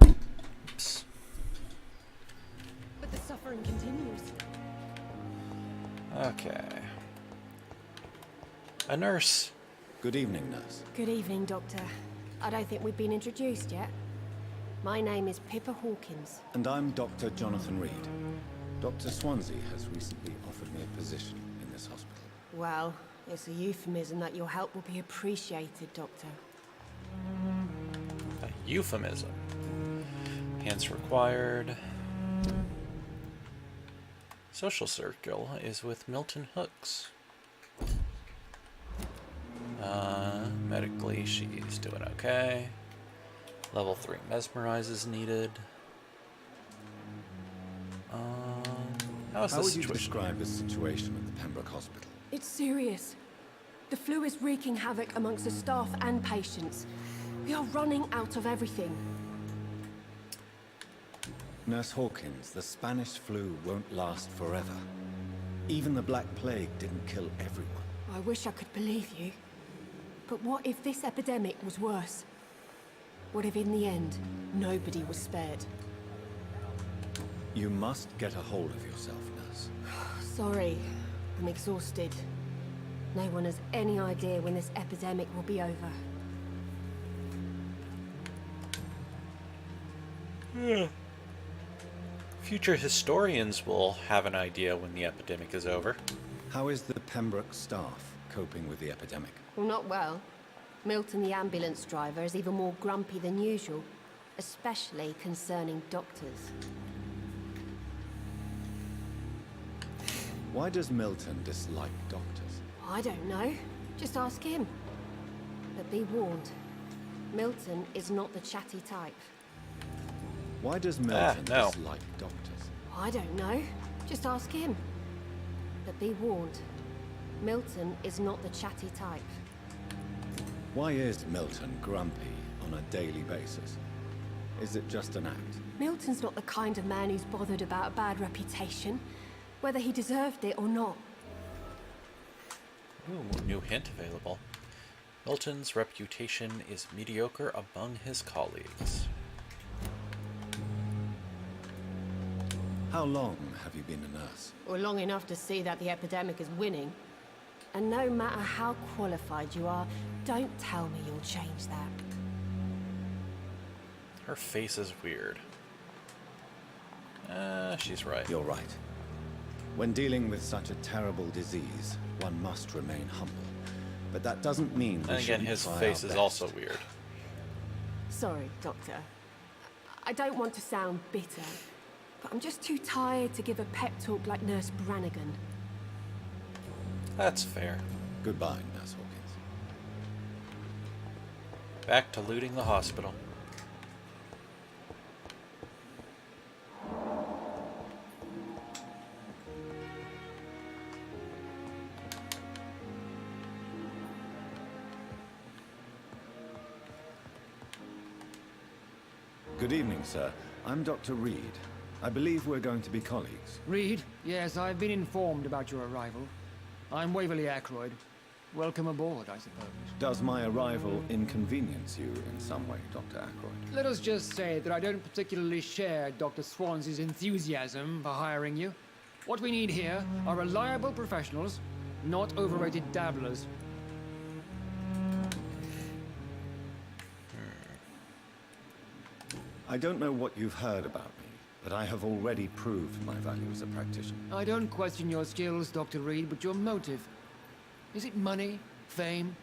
Speaker 1: Oops.
Speaker 15: But the suffering continues.
Speaker 1: Okay. A nurse.
Speaker 18: Good evening, nurse.
Speaker 2: Good evening, Doctor. I don't think we've been introduced yet. My name is Pippa Hawkins.
Speaker 18: And I'm Dr. Jonathan Reed. Dr. Swansea has recently offered me a position in this hospital.
Speaker 2: Well, it's a euphemism that your help will be appreciated, Doctor.
Speaker 1: A euphemism. Pants required. Social circle is with Milton Hooks. Medically, she's doing okay. Level 3 mesmerize is needed. How
Speaker 18: would you describe the situation at the Pembroke Hospital?
Speaker 2: It's serious. The flu is wreaking havoc amongst the staff and patients. We are running out of everything.
Speaker 18: Nurse Hawkins, the Spanish flu won't last forever. Even the Black Plague didn't kill everyone.
Speaker 2: I wish I could believe you. But what if this epidemic was worse? What if in the end, nobody was spared?
Speaker 18: You must get a hold of yourself, nurse.
Speaker 2: Sorry, I'm exhausted. No one has any idea when this epidemic will be over.
Speaker 1: Future historians will have an idea when the epidemic is over.
Speaker 18: How is the Pembroke staff coping with the epidemic?
Speaker 2: Well, not well. Milton, the ambulance driver, is even more grumpy than usual, especially concerning doctors.
Speaker 18: Why does Milton dislike doctors?
Speaker 2: I don't know. Just ask him. But be warned, Milton is not the chatty type.
Speaker 18: Why does Milton dislike doctors?
Speaker 2: I don't know. Just ask him. But be warned, Milton is not the chatty type.
Speaker 18: Why is Milton grumpy on a daily basis? Is it just an act?
Speaker 2: Milton's not the kind of man who's bothered about a bad reputation, whether he deserved it or not.
Speaker 1: Ooh, new hint available. Milton's reputation is mediocre among his colleagues.
Speaker 18: How long have you been a nurse?
Speaker 2: Well, long enough to see that the epidemic is winning. And no matter how qualified you are, don't tell me you'll change that.
Speaker 1: Her face is weird. She's right.
Speaker 18: You're right. When dealing with such a terrible disease, one must remain humble. But that doesn't mean we
Speaker 1: And again, his
Speaker 18: try
Speaker 1: face
Speaker 18: our
Speaker 1: is
Speaker 18: best.
Speaker 1: also weird.
Speaker 2: Sorry, Doctor. I don't want to sound bitter, but I'm just too tired to give a pep talk like Nurse Brannigan.
Speaker 1: That's fair.
Speaker 18: Goodbye, Nurse Hawkins.
Speaker 1: Back to looting the hospital.
Speaker 18: Good evening, sir. I'm Dr. Reed. I believe we're going to be colleagues.
Speaker 11: Reed? Yes, I've been informed about your arrival. I'm Waverly Ackroyd. Welcome aboard, I suppose.
Speaker 18: Does my arrival inconvenience you in some way, Dr. Ackroyd?
Speaker 11: Let us just say that I don't particularly share Dr. Swans's enthusiasm for hiring you. What we need here are reliable professionals, not overrated dabblers.
Speaker 18: I don't know what you've heard about me, but I have already proved my value as a practitioner.
Speaker 11: I don't question your skills, Dr. Reed, but your motive. Is it money, fame,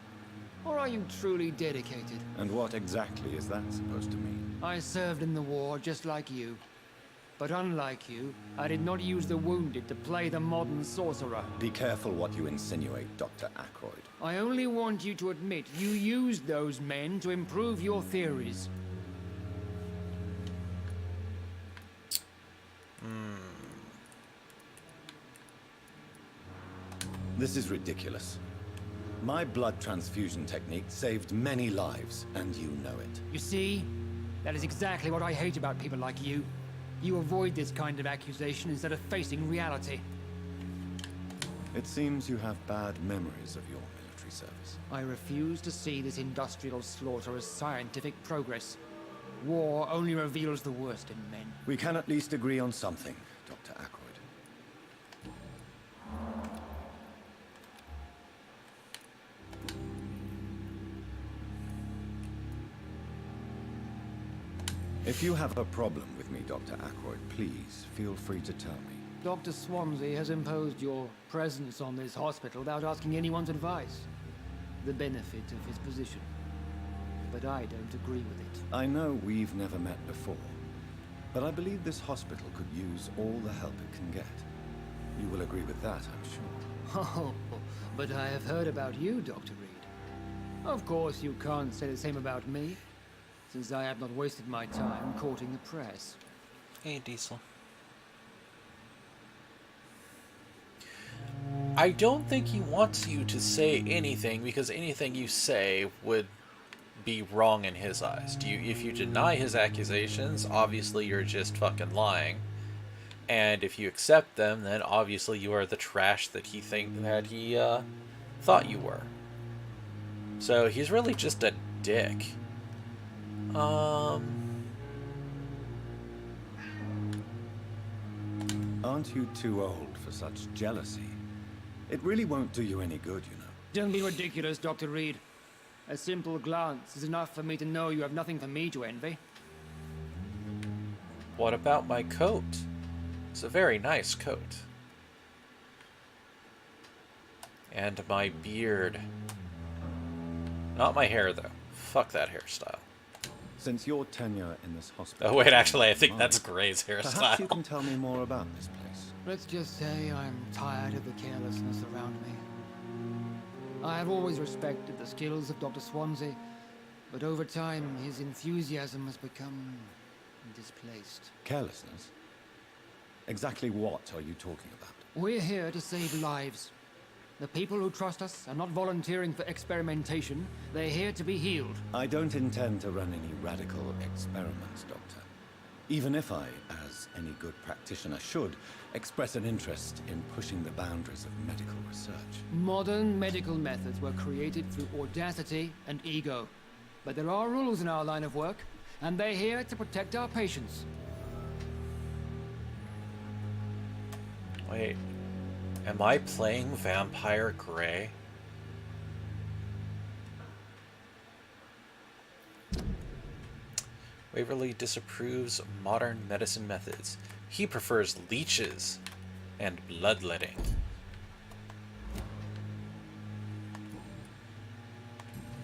Speaker 11: or are you truly dedicated?
Speaker 18: And what exactly is that supposed to mean?
Speaker 11: I served in the war just like you. But unlike you, I did not use the wounded to play the modern sorcerer.
Speaker 18: Be careful what you insinuate, Dr. Ackroyd.
Speaker 11: I only want you to admit you used those men to improve your theories.
Speaker 18: This is ridiculous. My blood transfusion technique saved many lives, and you know it.
Speaker 11: You see? That is exactly what I hate about people like you. You avoid this kind of accusation instead of facing reality.
Speaker 18: It seems you have bad memories of your military service.
Speaker 11: I refuse to see this industrial slaughter as scientific progress. War only reveals the worst in men.
Speaker 18: We can at least agree on something, Dr. Ackroyd. If you have a problem with me, Dr. Ackroyd, please feel free to tell me.
Speaker 11: Dr. Swansea has imposed your presence on this hospital without asking anyone's advice. The benefit of his position. But I don't agree with it.
Speaker 18: I know we've never met before, but I believe this hospital could use all the help it can get. You will agree with that, I'm sure.
Speaker 11: Oh, but I have heard about you, Dr. Reed. Of course, you can't say the same about me, since I have not wasted my time courting the press.
Speaker 1: Hey, Diesel. I don't think he wants you to say anything, because anything you say would be wrong in his eyes? If you deny his accusations, obviously you're just fucking lying. And if you accept them, then obviously you are the trash that he thought you were. So he's really just a dick.
Speaker 18: Aren't you too old for such jealousy? It really won't do you any good, you know.
Speaker 11: Don't be ridiculous, Dr. Reed. A simple glance is enough for me to know you have nothing for me to envy.
Speaker 1: What about my coat? It's a very nice coat. And my beard. Not my hair, though. Fuck that hairstyle.
Speaker 18: Since your tenure in this hospital...
Speaker 1: Oh, wait, actually, I think that's Gray's hairstyle.
Speaker 18: Perhaps you can tell me more about this place.
Speaker 11: Let's just say I'm tired of the carelessness around me. I have always respected the skills of Dr. Swansea, but over time his enthusiasm has become displaced.
Speaker 18: Carelessness? Exactly what are you talking about?
Speaker 11: We're here to save lives. The people who trust us are not volunteering for experimentation. They're here to be healed.
Speaker 18: I don't intend to run any radical experiments, Doctor. Even if I, as any good practitioner should, express an interest in pushing the boundaries of medical research.
Speaker 11: Modern medical methods were created through audacity and ego. But there are rules in our line of work, and they're here to protect our patients.
Speaker 1: Wait. Am I playing Vampire Gray? Waverly disapproves modern medicine methods. He prefers leeches and bloodletting.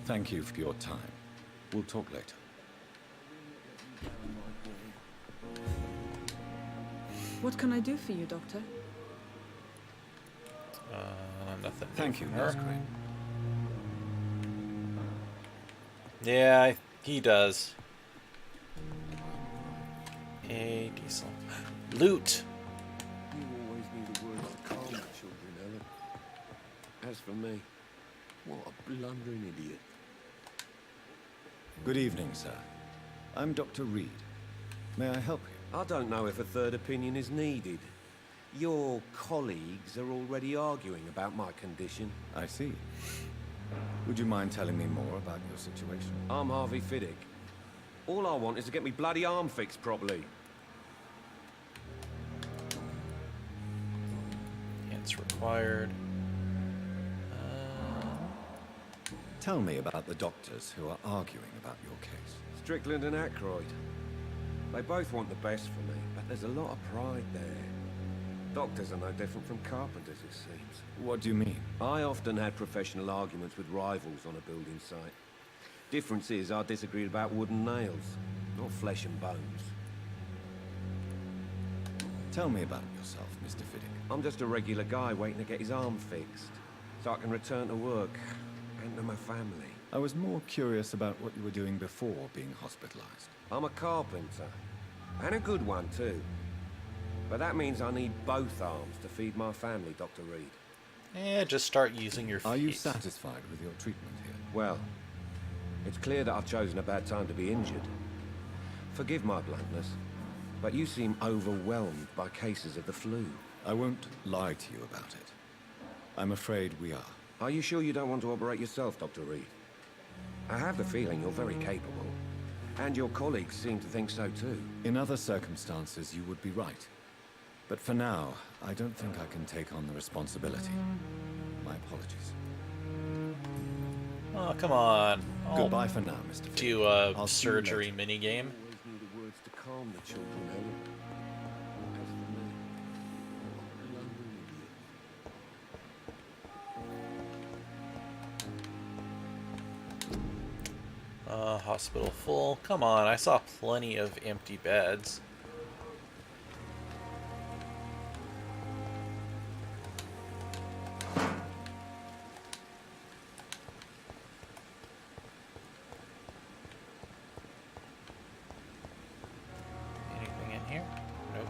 Speaker 18: Thank you for your time. We'll talk later.
Speaker 17: What can I do for you, Doctor?
Speaker 1: Nothing.
Speaker 18: Thank you, Nurse Crane.
Speaker 1: Yeah, he does. A diesel. Loot!
Speaker 14: You always need a word to calm the children, Ellen. As for me, what a blundering idiot.
Speaker 18: Good evening, sir. I'm Dr. Reed. May I help you?
Speaker 14: I don't know if a third opinion is needed. Your colleagues are already arguing about my condition.
Speaker 18: I see. Would you mind telling me more about your situation?
Speaker 14: I'm Harvey Fiddick. All I want is to get me bloody arm fixed properly.
Speaker 1: It's required.
Speaker 18: Tell me about the doctors who are arguing about your case.
Speaker 14: Strickland and Aykroyd. They both want the best for me, but there's a lot of pride there. Doctors are no different from carpenters, it seems.
Speaker 18: What do you mean?
Speaker 14: I often had professional arguments with rivals on a building site. Difference is I disagreed about wooden nails, not flesh and bones.
Speaker 18: Tell me about yourself, Mr. Fiddick.
Speaker 14: I'm just a regular guy waiting to get his arm fixed, so I can return to work and to my family.
Speaker 18: I was more curious about what you were doing before being hospitalized.
Speaker 14: I'm a carpenter, and a good one too. But that means I need both arms to feed my family, Dr. Reed.
Speaker 1: Yeah, just start using your feet.
Speaker 18: Are you satisfied with your treatment here?
Speaker 14: Well, it's clear that I've chosen a bad time to be injured. Forgive my bluntness, but you seem overwhelmed by cases of the flu.
Speaker 18: I won't lie to you about it. I'm afraid we are.
Speaker 14: Are you sure you don't want to operate yourself, Dr. Reed? I have the feeling you're very capable, and your colleagues seem to think so too.
Speaker 18: In other circumstances, you would be right. But for now, I don't think I can take on the responsibility. My apologies.
Speaker 1: Oh, come on.
Speaker 18: Goodbye for now, Mr. Fiddick.
Speaker 1: Do a surgery minigame.
Speaker 14: Always need the words to calm the children, Ellen. As for me, what a blundering idiot.
Speaker 1: Hospital full. Come on, I saw plenty of empty beds. Anything in here? Nope.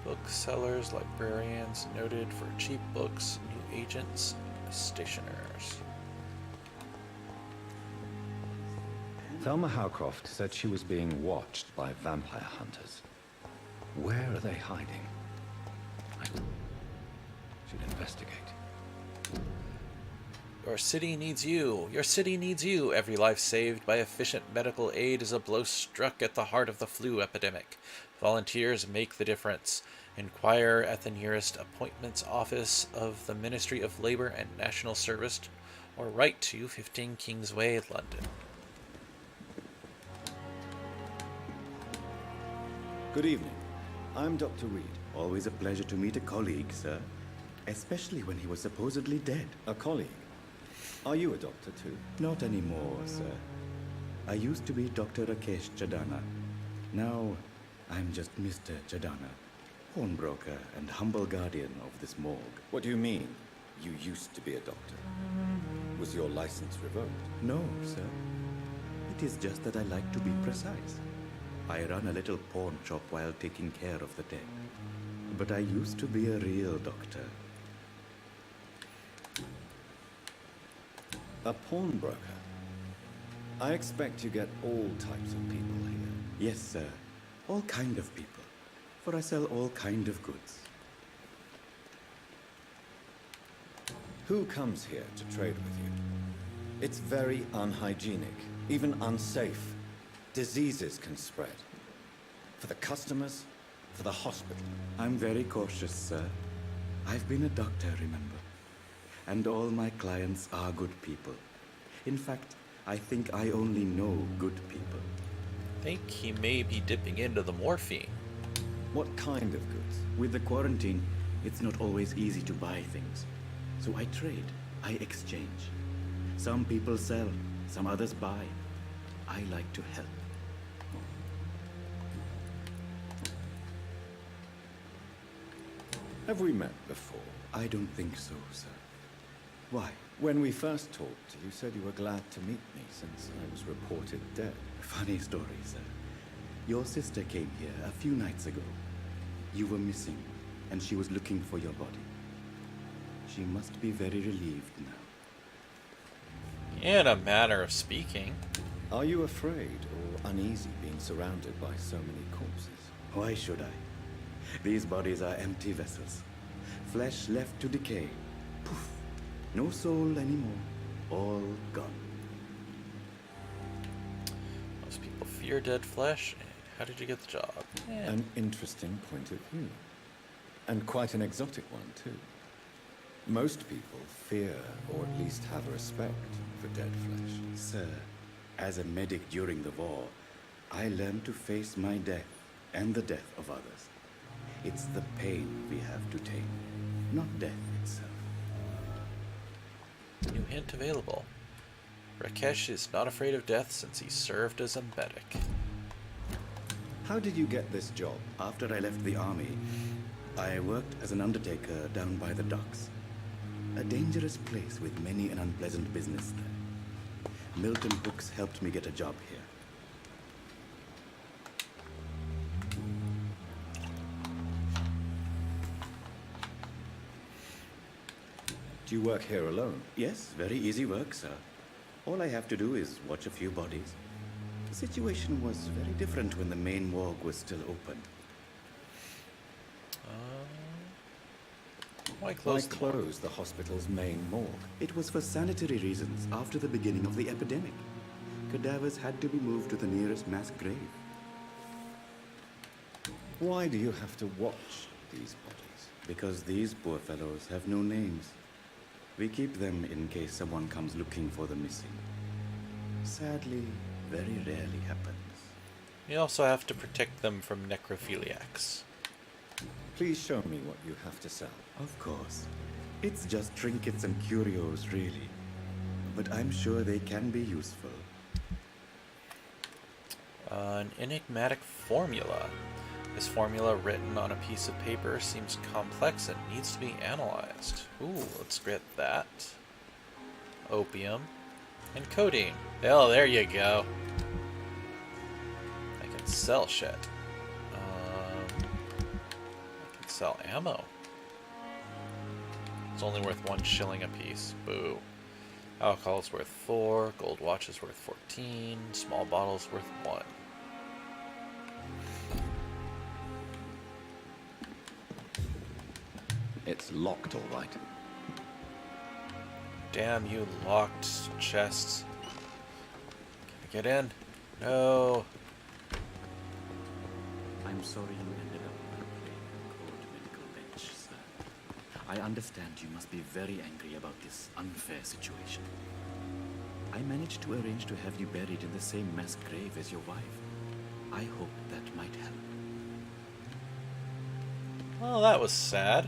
Speaker 1: Booksellers, librarians, noted for cheap books, new agents, stationers.
Speaker 18: Thelma Howcroft said she was being watched by vampire hunters. Where are they hiding? I should investigate.
Speaker 1: Your city needs you. Your city needs you. Every life saved by efficient medical aid is a blow struck at the heart of the flu epidemic. Volunteers make the difference. Inquire at the nearest appointments office of the Ministry of Labor and National Service, or write to 15 Kingsway, London.
Speaker 18: Good evening. I'm Dr. Reed.
Speaker 7: Always a pleasure to meet a colleague, sir. Especially when he was supposedly dead.
Speaker 18: A colleague? Are you a doctor too?
Speaker 7: Not anymore, sir. I used to be Dr. Rakesh Chadana. Now, I'm just Mr. Chadana, pawnbroker and humble guardian of this morgue.
Speaker 18: What do you mean, you used to be a doctor? Was your license revoked?
Speaker 7: No, sir. It is just that I like to be precise. I run a little pawn shop while taking care of the dead. But I used to be a real doctor.
Speaker 18: A pawnbroker? I expect you get all types of people here.
Speaker 7: Yes, sir. All kind of people. For I sell all kind of goods.
Speaker 18: Who comes here to trade with you? It's very unhygienic, even unsafe. Diseases can spread. For the customers, for the hospital.
Speaker 7: I'm very cautious, sir. I've been a doctor, remember? And all my clients are good people. In fact, I think I only know good people.
Speaker 1: I think he may be dipping into the morphine.
Speaker 18: What kind of goods?
Speaker 7: With the quarantine, it's not always easy to buy things. So I trade, I exchange. Some people sell, some others buy. I like to help.
Speaker 18: Have we met before?
Speaker 7: I don't think so, sir. Why?
Speaker 18: When we first talked, you said you were glad to meet me since I was reported dead.
Speaker 7: Funny story, sir. Your sister came here a few nights ago. You were missing, and she was looking for your body. She must be very relieved now.
Speaker 1: In a manner of speaking.
Speaker 18: Are you afraid or uneasy being surrounded by so many corpses?
Speaker 7: Why should I? These bodies are empty vessels. Flesh left to decay. Poof. No soul anymore. All gone.
Speaker 1: Most people fear dead flesh. How did you get the job? Yeah.
Speaker 18: An interesting point of view. And quite an exotic one, too. Most people fear, or at least have a respect, for dead flesh.
Speaker 7: Sir, as a medic during the war, I learned to face my death and the death of others. It's the pain we have to tame, not death itself.
Speaker 1: New hint available. Rakesh is not afraid of death since he served as a medic.
Speaker 18: How did you get this job?
Speaker 7: After I left the army, I worked as an undertaker down by the docks. A dangerous place with many an unpleasant business there. Milton Books helped me get a job here.
Speaker 18: Do you work here alone?
Speaker 7: Yes, very easy work, sir. All I have to do is watch a few bodies. The situation was very different when the main morgue was still open.
Speaker 1: Why close
Speaker 18: the hospital's main morgue?
Speaker 7: It was for sanitary reasons after the beginning of the epidemic. Cadavers had to be moved to the nearest mass grave.
Speaker 18: Why do you have to watch these bodies?
Speaker 7: Because these poor fellows have no names. We keep them in case someone comes looking for the missing. Sadly, very rarely happens.
Speaker 1: You also have to protect them from necrophiliacs.
Speaker 18: Please show me what you have to sell.
Speaker 7: Of course. It's just trinkets and curios, really. But I'm sure they can be useful.
Speaker 1: An enigmatic formula. This formula written on a piece of paper seems complex and needs to be analyzed. Ooh, let's get that. Opium. And codeine. Oh, there you go. I can sell shit. I can sell ammo. It's only worth 1 shilling apiece. Boo. Alcohol is worth 4, gold watch is worth 14, small bottles worth 1.
Speaker 18: It's locked, all right.
Speaker 1: Damn you locked chests. Can I get in? No.
Speaker 7: I'm sorry you ended up on a court medical bench, sir. I understand you must be very angry about this unfair situation. I managed to arrange to have you buried in the same mass grave as your wife. I hope that might help.
Speaker 1: Well, that was sad.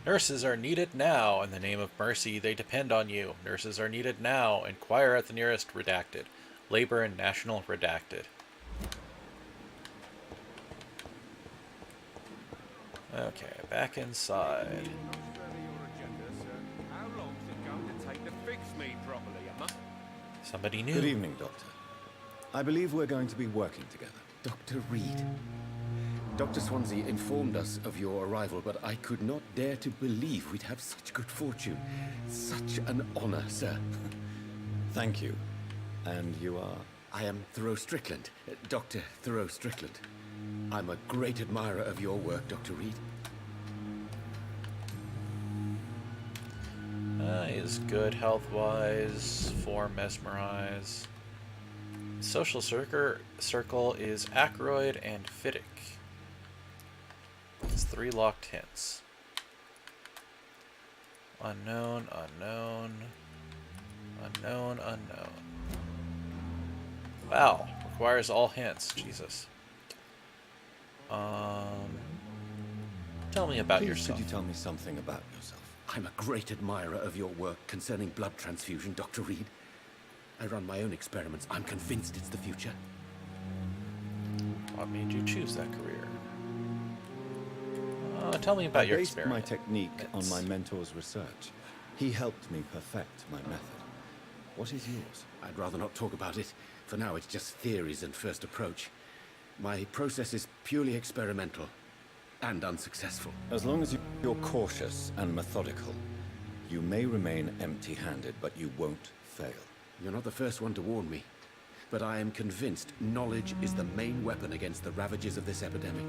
Speaker 1: Nurses are needed now. In the name of mercy, they depend on you. Nurses are needed now. Inquire at the nearest redacted. Labor and National redacted. Okay, back inside. Somebody new.
Speaker 18: Good evening, Doctor. I believe we're going to be working together.
Speaker 7: Dr. Reed. Dr. Swansea informed us of your arrival, but I could not dare to believe we'd have such good fortune. Such an honor, sir.
Speaker 18: Thank you. And you are?
Speaker 7: I am Thoreau Strickland, Dr. Thoreau Strickland. I'm a great admirer of your work, Dr. Reed.
Speaker 1: He's good health-wise. 4 mesmerize. Social circle is Ackroyd and Fiddick. It's 3 locked hints. Unknown, unknown, unknown, unknown. Wow, requires all hints. Jesus. Tell me about yourself.
Speaker 18: Could you tell me something about yourself?
Speaker 7: I'm a great admirer of your work concerning blood transfusion, Dr. Reed. I run my own experiments. I'm convinced it's the future.
Speaker 1: What made you choose that career? Tell me about your
Speaker 18: I based
Speaker 1: experiment.
Speaker 18: my technique on my mentor's research. He helped me perfect my method. What is yours?
Speaker 7: I'd rather not talk about it. For now, it's just theories and first approach. My process is purely experimental and unsuccessful.
Speaker 18: As long as you're cautious and methodical, you may remain empty-handed, but you won't fail.
Speaker 7: You're not the first one to warn me, but I am convinced knowledge is the main weapon against the ravages of this epidemic.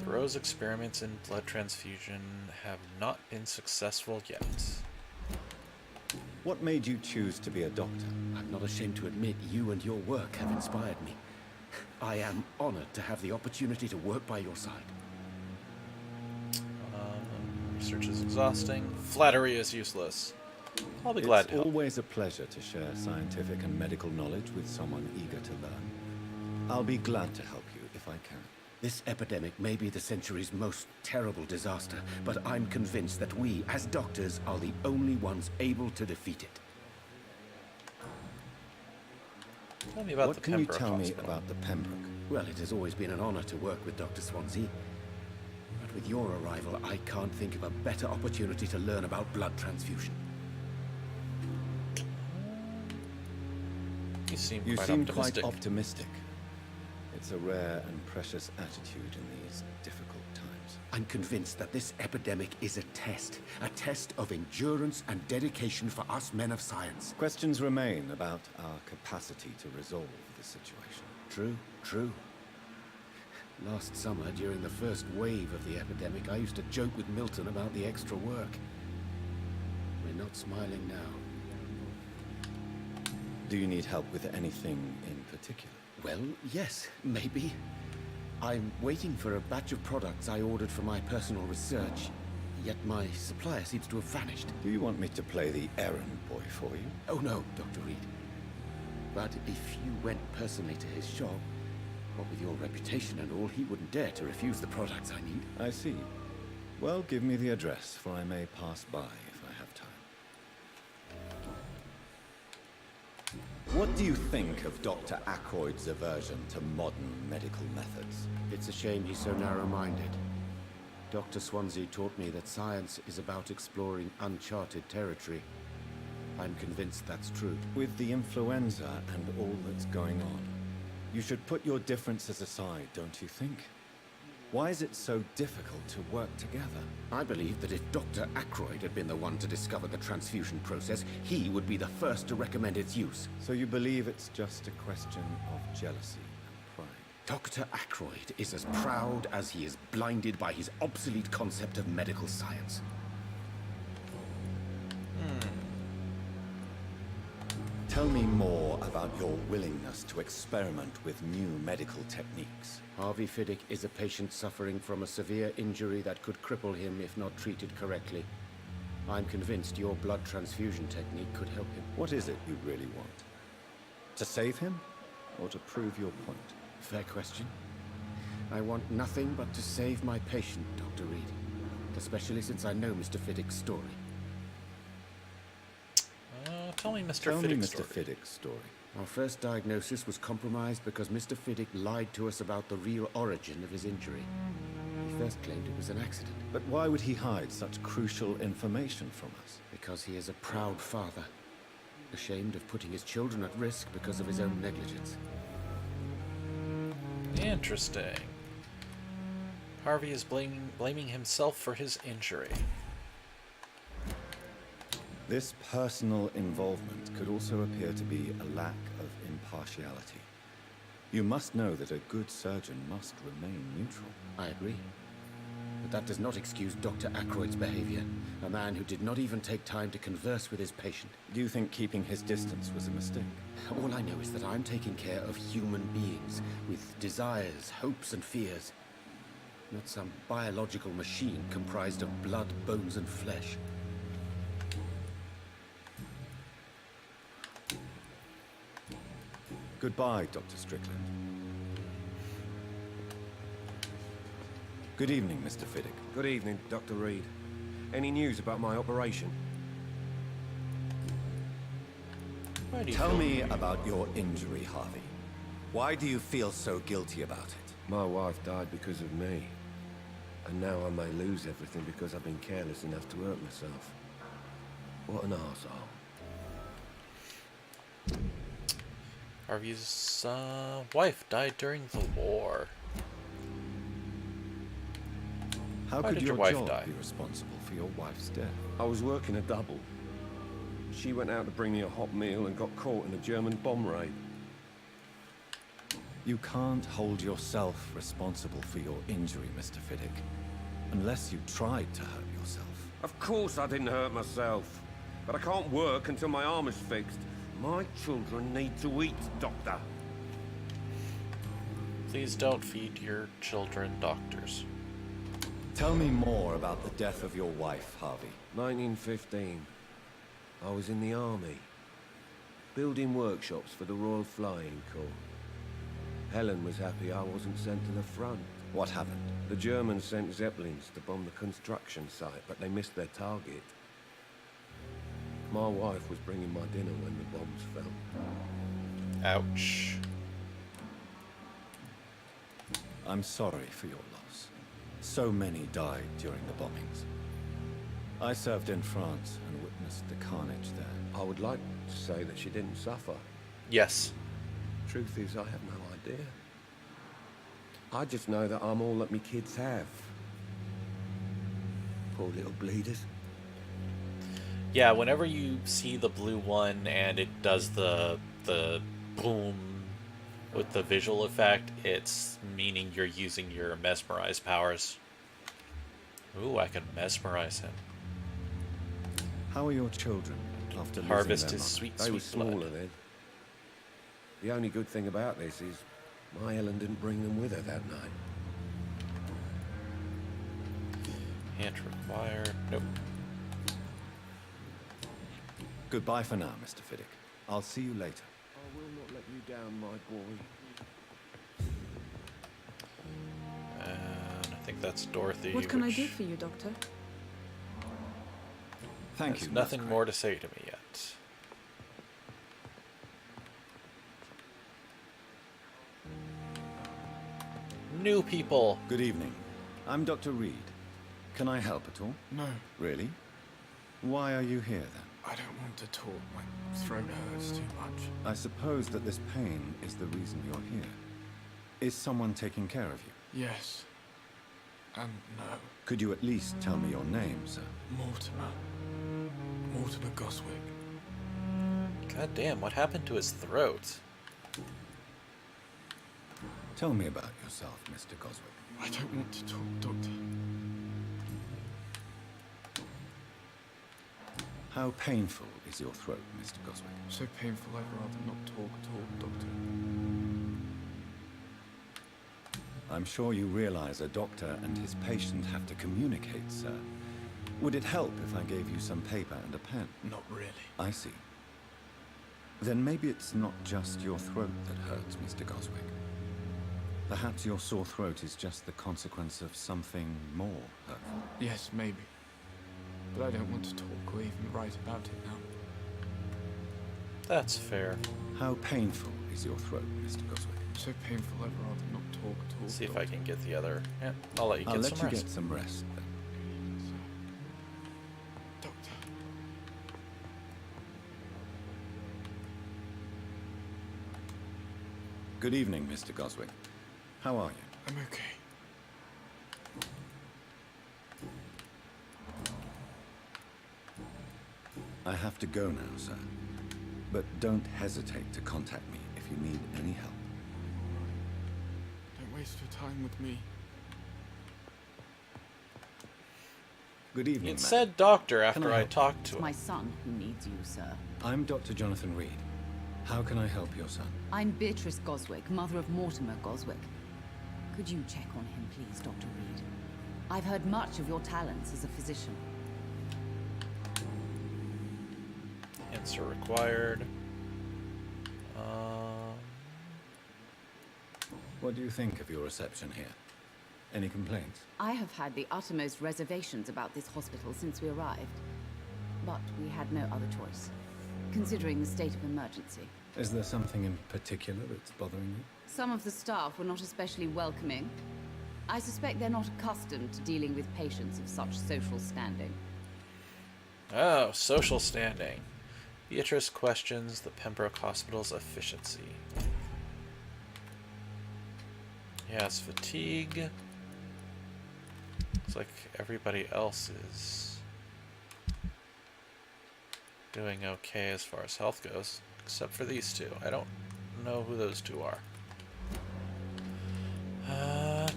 Speaker 1: Thoreau's experiments in blood transfusion have not been successful yet.
Speaker 18: What made you choose to be a doctor?
Speaker 7: I'm not ashamed to admit you and your work have inspired me. I am honored to have the opportunity to work by your side.
Speaker 1: Research is exhausting. Flattery is useless. I'll be glad to help.
Speaker 18: It's always a pleasure to share scientific and medical knowledge with someone eager to learn. I'll be glad to help you if I can.
Speaker 7: This epidemic may be the century's most terrible disaster, but I'm convinced that we, as doctors, are the only ones able to defeat it.
Speaker 1: Tell me about
Speaker 18: what
Speaker 1: the
Speaker 18: can
Speaker 1: Pembroke
Speaker 18: you tell
Speaker 1: Hospital.
Speaker 18: me about the Pembroke?
Speaker 7: Well, it has always been an honor to work with Dr. Swansea. But with your arrival, I can't think of a better opportunity to learn about blood transfusion.
Speaker 1: You seem
Speaker 18: You
Speaker 1: quite
Speaker 18: seem
Speaker 1: optimistic.
Speaker 18: quite optimistic. It's a rare and precious attitude in these difficult times.
Speaker 7: I'm convinced that this epidemic is a test of endurance and dedication for us men of science.
Speaker 18: Questions remain about our capacity to resolve the situation.
Speaker 7: True. Last summer, during the first wave of the epidemic, I used to joke with Milton about the extra work. We're not smiling now.
Speaker 18: Do you need help with anything in particular?
Speaker 7: Well, yes, maybe. I'm waiting for a batch of products I ordered for my personal research, yet my supplier seems to have vanished.
Speaker 18: Do you want me to play the errand boy for you?
Speaker 7: Oh no, Dr. Reed. But if you went personally to his shop, what with your reputation and all, he wouldn't dare to refuse the products I need.
Speaker 18: I see. Well, give me the address, for I may pass by if I have time. What do you think of Dr. Ackroyd's aversion to modern medical methods?
Speaker 7: It's a shame he's so narrow-minded. Dr. Swansea taught me that science is about exploring uncharted territory.
Speaker 3: I'm convinced that's true.
Speaker 9: With the influenza and all that's going on, you should put your differences aside, don't you think? Why is it so difficult to work together?
Speaker 3: I believe that if Dr. Ackroyd had been the one to discover the transfusion process, he would be the first to recommend its use.
Speaker 9: So you believe it's just a question of jealousy and pride?
Speaker 3: Dr. Ackroyd is as proud as he is blinded by his obsolete concept of medical science.
Speaker 9: Tell me more about your willingness to experiment with new medical techniques.
Speaker 3: Harvey Fiddick is a patient suffering from a severe injury that could cripple him if not treated correctly. I'm convinced your blood transfusion technique could help him.
Speaker 9: What is it you really want? To save him, or to prove your point?
Speaker 3: Fair question. I want nothing but to save my patient, Dr. Reed. Especially since I know Mr. Fiddick's story.
Speaker 1: Tell me Mr.
Speaker 9: Fiddick's story.
Speaker 3: Our first diagnosis was compromised because Mr. Fiddick lied to us about the real origin of his injury. He first claimed it was an accident.
Speaker 9: But why would he hide such crucial information from us?
Speaker 3: Because he is a proud father, ashamed of putting his children at risk because of his own negligence.
Speaker 1: Interesting. Harvey is blaming himself for his injury.
Speaker 9: This personal involvement could also appear to be a lack of impartiality. You must know that a good surgeon must remain neutral.
Speaker 3: I agree. But that does not excuse Dr. Ackroyd's behavior. A man who did not even take time to converse with his patient.
Speaker 9: Do you think keeping his distance was a mistake?
Speaker 3: All I know is that I'm taking care of human beings with desires, hopes, and fears. Not some biological machine comprised of blood, bones, and flesh.
Speaker 9: Goodbye, Dr. Strickland. Good evening, Mr. Fiddick.
Speaker 14: Good evening, Dr. Reed. Any news about my operation?
Speaker 9: Tell me about your injury, Harvey. Why do you feel so guilty about it?
Speaker 14: My wife died because of me. And now I may lose everything because I've been careless enough to hurt myself. What an arsehole.
Speaker 1: Harvey's wife died during the war.
Speaker 9: How
Speaker 1: Why
Speaker 9: could
Speaker 1: did
Speaker 9: your
Speaker 1: wife
Speaker 9: job
Speaker 1: die?
Speaker 9: be responsible for your wife's death?
Speaker 14: I was working a double. She went out to bring me a hot meal and got caught in a German bomb raid.
Speaker 9: You can't hold yourself responsible for your injury, Mr. Fiddick, unless you tried to hurt yourself.
Speaker 14: Of course I didn't hurt myself. But I can't work until my arm is fixed. My children need to eat, Doctor.
Speaker 1: Please don't feed your children doctors.
Speaker 9: Tell me more about the death of your wife, Harvey.
Speaker 14: 1915. I was in the army, building workshops for the Royal Flying Corps. Helen was happy I wasn't sent to the front.
Speaker 9: What happened?
Speaker 14: The Germans sent Zeppelins to bomb the construction site, but they missed their target. My wife was bringing my dinner when the bombs fell.
Speaker 1: Ouch.
Speaker 9: I'm sorry for your loss. So many died during the bombings. I served in France and witnessed the carnage there.
Speaker 14: I would like to say that she didn't suffer.
Speaker 1: Yes.
Speaker 14: Truth is, I have no idea. I just know that I'm all that me kids have. Poor little bleeders.
Speaker 1: Yeah, whenever you see the blue one and it does the boom with the visual effect, it's meaning you're using your mesmerize powers. Ooh, I can mesmerize him.
Speaker 9: How are your children after
Speaker 1: Harvest
Speaker 9: losing
Speaker 1: his
Speaker 9: their
Speaker 1: sweet,
Speaker 14: They were
Speaker 1: sweet blood.
Speaker 14: smaller then. The only good thing about this is my Helen didn't bring them with her that night.
Speaker 1: Can't require... Nope.
Speaker 9: Goodbye for now, Mr. Fiddick. I'll see you later.
Speaker 14: I will not let you down, my boy.
Speaker 1: And I think that's Dorothy.
Speaker 17: What can I do for you, Doctor?
Speaker 9: Thank
Speaker 1: There's
Speaker 9: you.
Speaker 1: nothing more to say to me yet. New people.
Speaker 9: Good evening. I'm Dr. Reed. Can I help at all?
Speaker 16: No.
Speaker 9: Really? Why are you here then?
Speaker 8: I don't want to talk. My throat hurts too much.
Speaker 18: I suppose that this pain is the reason you're here. Is someone taking care of you?
Speaker 8: Yes. And no.
Speaker 18: Could you at least tell me your name, sir?
Speaker 8: Mortimer. Mortimer Goswick.
Speaker 1: God damn, what happened to his throat?
Speaker 18: Tell me about yourself, Mr. Goswick.
Speaker 8: I don't want to talk, Doctor.
Speaker 18: How painful is your throat, Mr. Goswick?
Speaker 8: So painful I'd rather not talk at all, Doctor.
Speaker 18: I'm sure you realize a doctor and his patient have to communicate, sir. Would it help if I gave you some paper and a pen?
Speaker 8: Not really.
Speaker 18: I see. Then maybe it's not just your throat that hurts, Mr. Goswick. Perhaps your sore throat is just the consequence of something more hurtful.
Speaker 8: Yes, maybe. But I don't want to talk or even write about it now.
Speaker 1: That's fair.
Speaker 18: How painful is your throat, Mr. Goswick?
Speaker 8: So painful I'd rather not talk at all.
Speaker 1: See if I can get the other. Yeah, I'll let you get some rest.
Speaker 18: Get some rest then.
Speaker 8: Doctor.
Speaker 18: Good evening, Mr. Goswick. How are you?
Speaker 8: I'm okay.
Speaker 18: I have to go now, sir. But don't hesitate to contact me if you need any help.
Speaker 8: Don't waste your time with me.
Speaker 18: Good evening,
Speaker 1: It said doctor
Speaker 18: Can
Speaker 1: after
Speaker 18: I
Speaker 1: I
Speaker 18: help?
Speaker 1: talked to
Speaker 22: It's
Speaker 1: him.
Speaker 22: my son who needs you, sir.
Speaker 18: I'm Dr. Jonathan Reed. How can I help your son?
Speaker 22: I'm Beatrice Goswick, mother of Mortimer Goswick. Could you check on him, please, Dr. Reed? I've heard much of your talents as a physician.
Speaker 1: Answer required.
Speaker 18: What do you think of your reception here? Any complaints?
Speaker 22: I have had the uttermost reservations about this hospital since we arrived. But we had no other choice, considering the state of emergency.
Speaker 18: Is there something in particular that's bothering you?
Speaker 22: Some of the staff were not especially welcoming. I suspect they're not accustomed to dealing with patients of such social standing.
Speaker 1: Oh, social standing. Beatrice questions the Pembroke Hospital's efficiency. Yes, fatigue. Looks like everybody else is doing okay as far as health goes, except for these two. I don't know who those two are.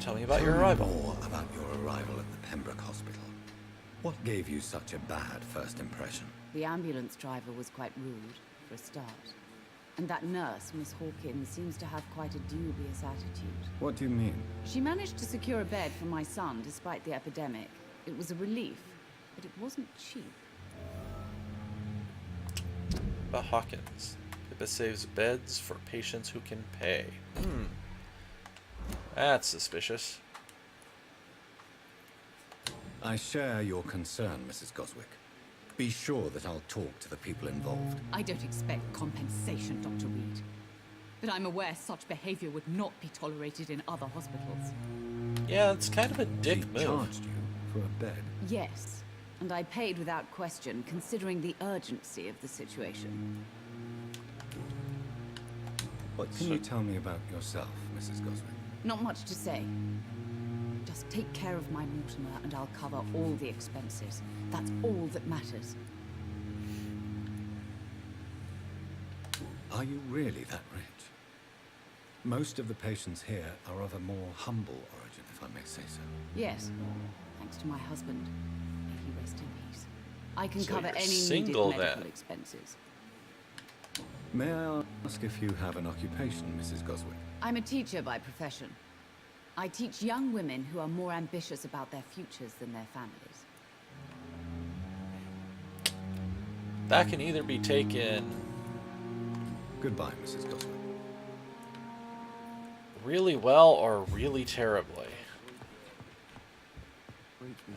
Speaker 1: Tell me about your arrival.
Speaker 18: More about your arrival at the Pembroke Hospital. What gave you such a bad first impression?
Speaker 22: The ambulance driver was quite rude, for a start. And that nurse, Miss Hawkins, seems to have quite a dubious attitude.
Speaker 18: What do you mean?
Speaker 22: She managed to secure a bed for my son despite the epidemic. It was a relief, but it wasn't cheap.
Speaker 1: About Hawkins. Pippa saves beds for patients who can pay. That's suspicious.
Speaker 18: I share your concern, Mrs. Goswick. Be sure that I'll talk to the people involved.
Speaker 22: I don't expect compensation, Dr. Reed. But I'm aware such behavior would not be tolerated in other hospitals.
Speaker 1: Yeah, it's kind of a dick move.
Speaker 18: Charged you for a bed?
Speaker 22: Yes, and I paid without question, considering the urgency of the situation.
Speaker 18: What can you tell me about yourself, Mrs. Goswick?
Speaker 22: Not much to say. Just take care of my Mortimer and I'll cover all the expenses. That's all that matters.
Speaker 18: Are you really that rich? Most of the patients here are of a more humble origin, if I may say so.
Speaker 22: Yes, thanks to my husband. May he rest in peace. I can
Speaker 1: So
Speaker 22: cover
Speaker 1: you're
Speaker 22: any
Speaker 1: single,
Speaker 22: needed medical
Speaker 1: then?
Speaker 22: expenses.
Speaker 18: May I ask if you have an occupation, Mrs. Goswick?
Speaker 22: I'm a teacher by profession. I teach young women who are more ambitious about their futures than their families.
Speaker 1: That can either be taken
Speaker 18: Goodbye, Mrs. Goswick.
Speaker 1: really well or really terribly.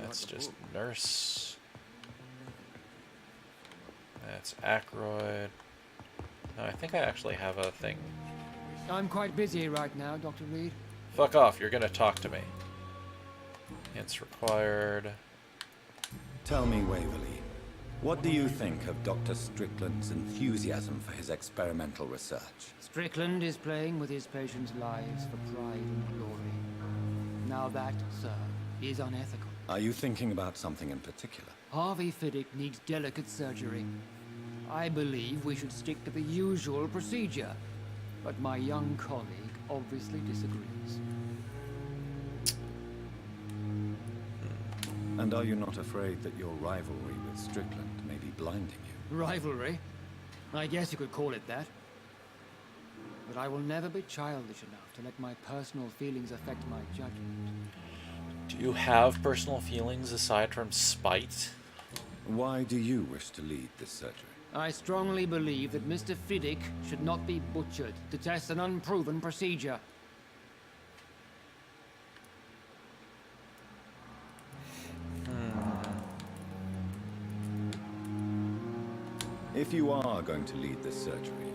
Speaker 1: That's just nurse. That's Ackroyd. No, I think I actually have a thing.
Speaker 11: I'm quite busy right now, Dr. Reed.
Speaker 1: Fuck off, you're gonna talk to me. It's required.
Speaker 18: Tell me, Waverly, What do you think of Dr. Strickland's enthusiasm for his experimental research?
Speaker 11: Strickland is playing with his patients' lives for pride and glory. Now that, sir, is unethical.
Speaker 18: Are you thinking about something in particular?
Speaker 11: Harvey Fiddick needs delicate surgery. I believe we should stick to the usual procedure, but my young colleague obviously disagrees.
Speaker 18: And are you not afraid that your rivalry with Strickland may be blinding you?
Speaker 11: Rivalry? I guess you could call it that. But I will never be childish enough to let my personal feelings affect my judgment.
Speaker 1: Do you have personal feelings aside from spite?
Speaker 18: Why do you wish to lead this surgery?
Speaker 11: I strongly believe that Mr. Fiddick should not be butchered to test an unproven procedure.
Speaker 18: If you are going to lead this surgery,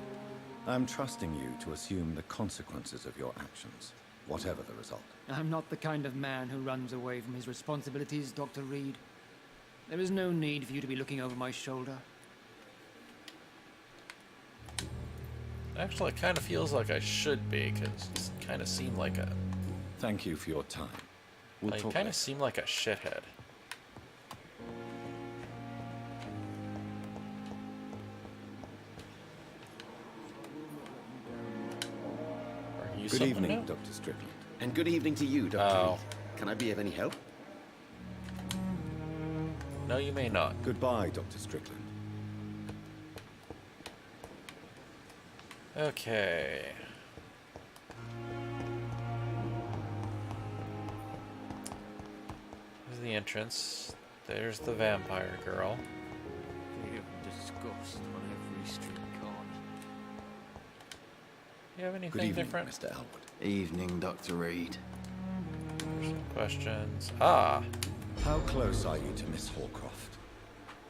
Speaker 18: I'm trusting you to assume the consequences of your actions, whatever the result.
Speaker 11: I'm not the kind of man who runs away from his responsibilities, Dr. Reed. There is no need for you to be looking over my shoulder.
Speaker 1: Actually, it kind of feels like I should be, because it kind of seemed like a...
Speaker 18: Thank you for your time. We'll
Speaker 1: Like,
Speaker 18: talk
Speaker 1: kind
Speaker 18: later.
Speaker 1: of seemed like a shithead. Are you
Speaker 7: Good
Speaker 1: someone
Speaker 7: evening,
Speaker 1: new?
Speaker 7: Dr. Strickland. And good evening to you, Dr.
Speaker 1: Oh.
Speaker 7: Reed. Can I be of any help?
Speaker 1: No, you may not.
Speaker 18: Goodbye, Dr. Strickland.
Speaker 1: Okay. There's the entrance. There's the vampire girl.
Speaker 4: Fear and disgust on every street corner.
Speaker 1: You have anything
Speaker 7: Good evening,
Speaker 1: different?
Speaker 7: Mr. Elwood.
Speaker 4: Evening, Dr. Reed.
Speaker 1: There's some questions. Ah,
Speaker 18: How close are you to Miss Horcroft?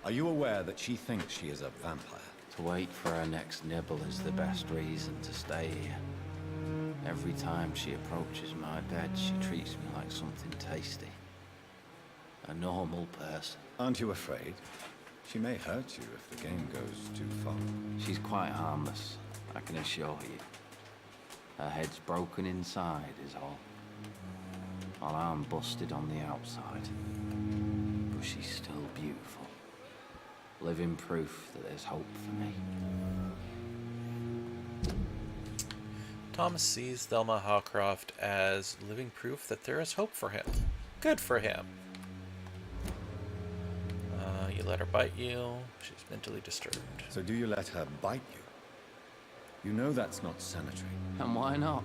Speaker 18: Are you aware that she thinks she is a vampire?
Speaker 4: To wait for her next nibble is the best reason to stay here. Every time she approaches my bed, she treats me like something tasty. A normal person.
Speaker 18: Aren't you afraid? She may hurt you if the game goes too far.
Speaker 4: She's quite harmless, I can assure you. Her head's broken inside is all. While I'm busted on the outside. But she's still beautiful. Living proof that there's hope for me.
Speaker 1: Thomas sees Thelma Hawcroft as living proof that there is hope for him. Good for him. You let her bite you. She's mentally disturbed.
Speaker 18: So do you let her bite you? You know that's not sanitary.
Speaker 4: And why not?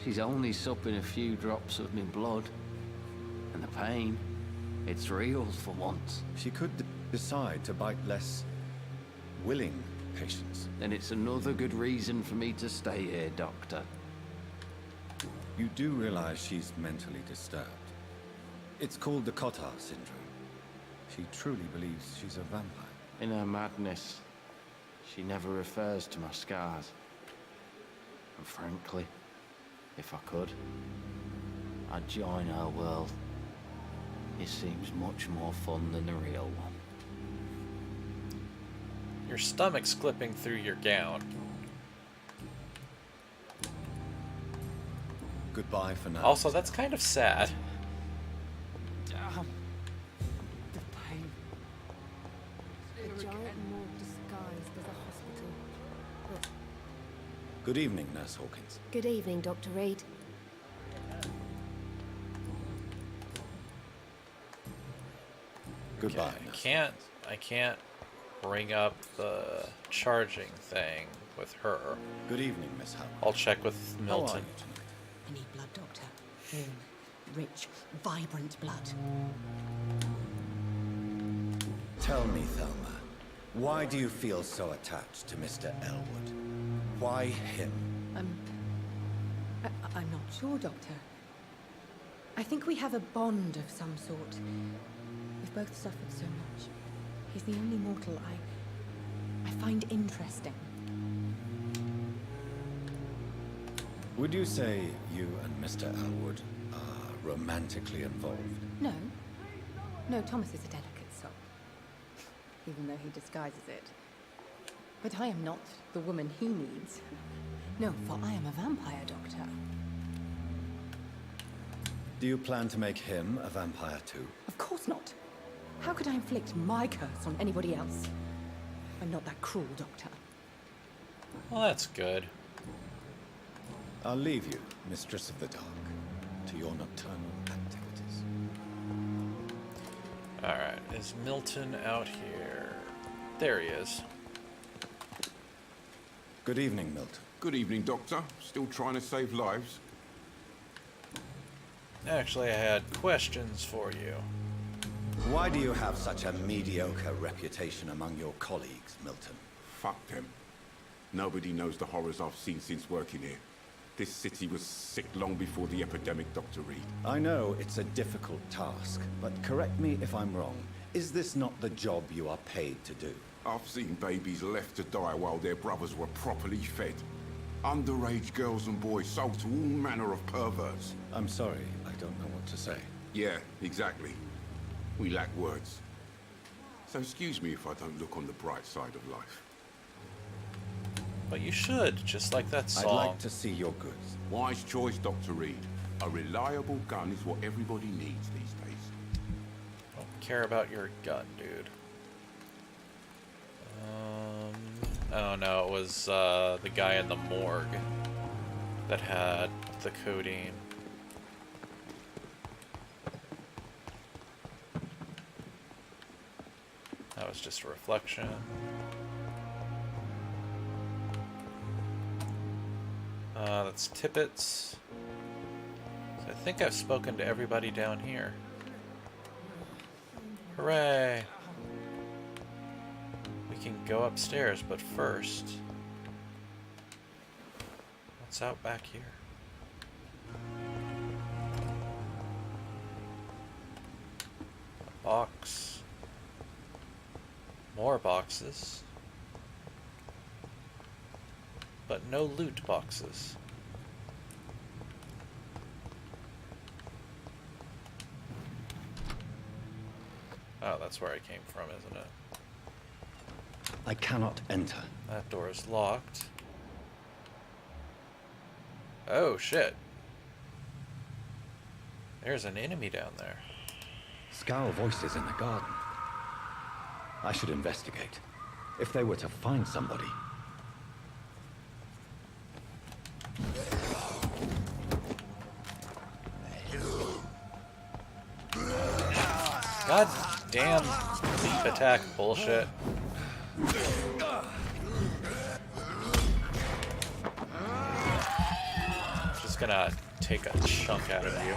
Speaker 4: She's only supping a few drops of my blood. And the pain, it's real for once.
Speaker 18: She could decide to bite less willing patients.
Speaker 4: Then it's another good reason for me to stay here, Doctor.
Speaker 18: You do realize she's mentally disturbed. It's called the Cotard syndrome. She truly believes she's a vampire.
Speaker 4: In her madness, she never refers to my scars. And frankly, if I could, I'd join her world. It seems much more fun than the real one.
Speaker 1: Your stomach's clipping through your gown.
Speaker 18: Goodbye for now.
Speaker 1: Also, that's kind of sad.
Speaker 11: The pain.
Speaker 2: A giant morgue disguised as a hospital. But
Speaker 18: Good evening, Nurse Hawkins.
Speaker 2: good evening, Dr. Reed.
Speaker 18: Goodbye.
Speaker 1: Okay, I can't bring up the charging thing with her.
Speaker 18: Good evening, Miss Howard.
Speaker 1: I'll check with
Speaker 18: How are
Speaker 1: Milton.
Speaker 18: you tonight?
Speaker 15: I need blood, Doctor. Warm, rich, vibrant blood.
Speaker 18: Tell me, Thelma, why do you feel so attached to Mr. Elwood? Why him?
Speaker 15: I'm not sure, Doctor. I think we have a bond of some sort. We've both suffered so much. He's the only mortal I find interesting.
Speaker 18: Would you say you and Mr. Elwood are romantically involved?
Speaker 15: No. No, Thomas is a delicate soul.
Speaker 12: even though he disguises it. But I am not the woman he needs. No, for I am a vampire, Doctor.
Speaker 18: Do you plan to make him a vampire too?
Speaker 15: Of course not. How could I inflict my curse on anybody else? I'm not that cruel, Doctor.
Speaker 1: Well, that's good.
Speaker 18: I'll leave you, Mistress of the Dark, to your nocturnal activities.
Speaker 1: Alright, is Milton out here? There he is.
Speaker 18: Good evening, Milton.
Speaker 21: Good evening, Doctor. Still trying to save lives?
Speaker 1: Actually, I had questions for you.
Speaker 18: Why do you have such a mediocre reputation among your colleagues, Milton?
Speaker 21: Fuck them. Nobody knows the horrors I've seen since working here. This city was sick long before the epidemic, Dr. Reed.
Speaker 18: I know it's a difficult task, but correct me if I'm wrong. Is this not the job you are paid to do?
Speaker 21: I've seen babies left to die while their brothers were properly fed. Underage girls and boys sold to all manner of perverts.
Speaker 18: I'm sorry, I don't know what to say.
Speaker 21: Yeah, exactly. We lack words. So excuse me if I don't look on the bright side of life.
Speaker 1: But you should, just like that song.
Speaker 18: I'd like to see your goods.
Speaker 21: Wise choice, Dr. Reed. A reliable gun is what everybody needs these days.
Speaker 1: I don't care about your gun, dude. Oh no, it was the guy in the morgue that had the codeine. That was just a reflection. That's Tippett's. So I think I've spoken to everybody down here. Hooray! We can go upstairs, but first... what's out back here? A box. More boxes. But no loot boxes. Oh, that's where I came from, isn't it?
Speaker 18: I cannot enter.
Speaker 1: That door is locked. Oh, shit. There's an enemy down there.
Speaker 18: Scowl voices in the garden. I should investigate. If they were to find somebody.
Speaker 1: God damn leap attack bullshit. Just gonna take a chunk out of you.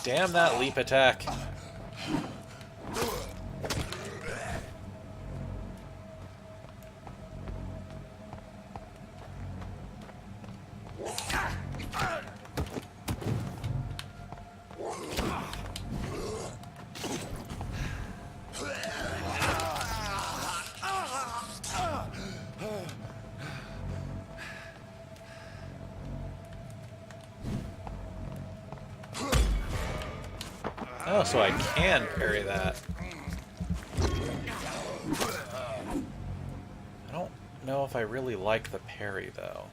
Speaker 1: Damn that leap attack. Oh, so I can parry that. I don't know if I really like the parry, though.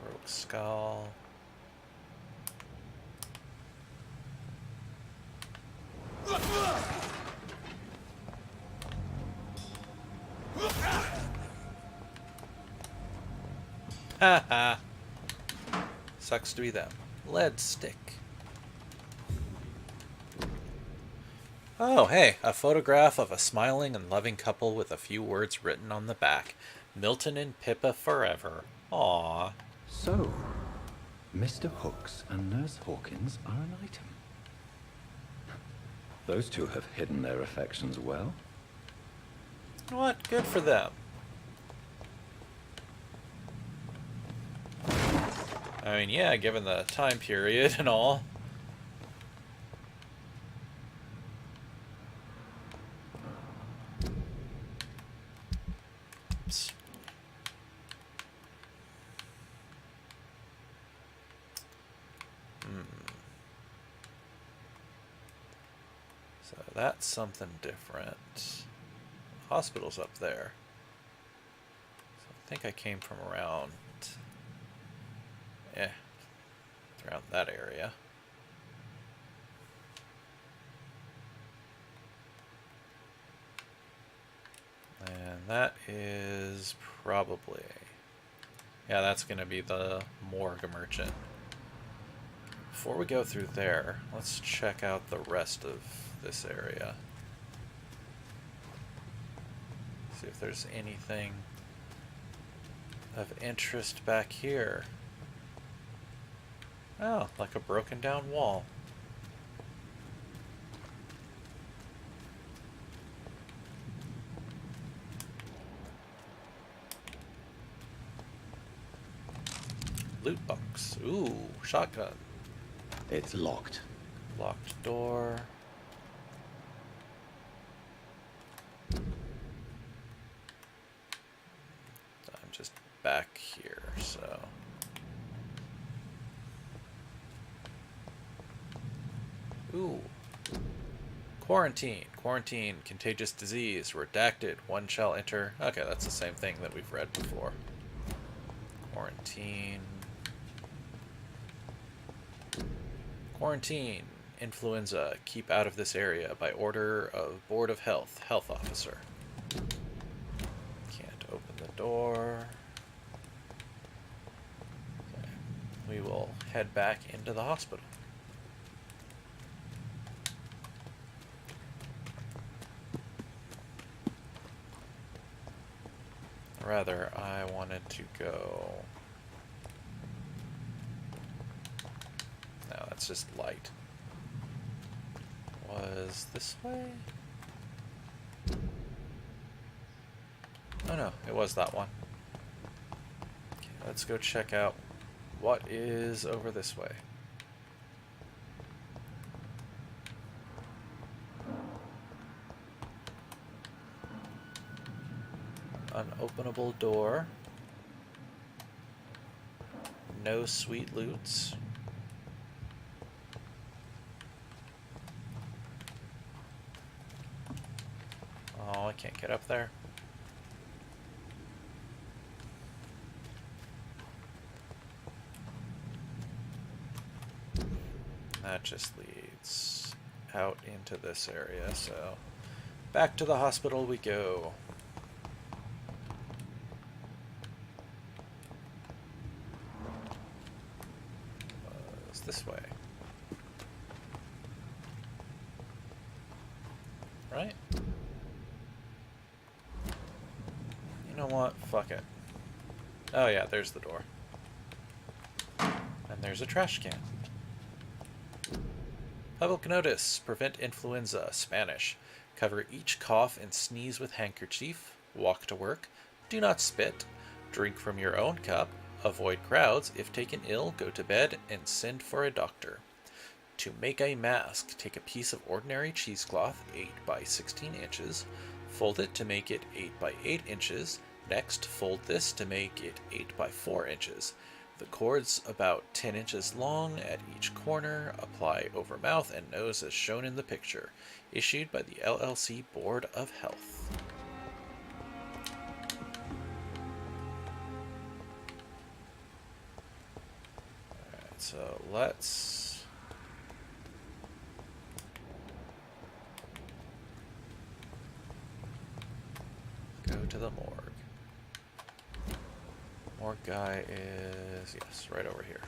Speaker 1: Rogue Skull. Haha. Sucks to be them. Lead stick. Oh, hey, a photograph of a smiling and loving couple with a few words written on the back. Milton and Pippa forever. Aww.
Speaker 18: So, Mr. Hooks and Nurse Hawkins are an item.
Speaker 9: Those two have hidden their affections well.
Speaker 1: You know what? Good for them. I mean, yeah, given the time period and all. Oops. So that's something different. Hospital's up there. So I think I came from around... around that area. And that is probably... yeah, that's going to be the morgue merchant. Before we go through there, let's check out the rest of this area. See if there's anything of interest back here. Oh, like a broken down wall. Loot box. Ooh, shotgun.
Speaker 7: It's locked.
Speaker 1: Locked door. I'm just back here, so... ooh. Quarantine. Quarantine. Contagious disease. Redacted. One shall enter. Okay, that's the same thing that we've read before. Quarantine. Quarantine. Influenza. Keep out of this area by order of Board of Health. Health officer. Can't open the door. Okay. We will head back into the hospital. Rather, I wanted to go... no, that's just light. Was this way? Oh no, it was that one. Okay, let's go check out what is over this way. Unopenable door. No sweet loots. Oh, I can't get up there. That just leads out into this area, so back to the hospital we go. This way. Right? You know what? Fuck it. Oh yeah, there's the door. And there's a trash can. Public notice. Prevent influenza. Spanish. Cover each cough and sneeze with handkerchief. Walk to work. Do not spit. Drink from your own cup. Avoid crowds. If taken ill, go to bed and send for a doctor. To make a mask, take a piece of ordinary cheesecloth, 8 by 16 inches. Fold it to make it 8 by 8 inches. Next, fold this to make it 8 by 4 inches. The cord's about 10 inches long at each corner. Apply over mouth and nose as shown in the picture. Issued by the LLC Board of Health. Alright, so let's... go to the morgue. Morgue guy is, yes, right over here.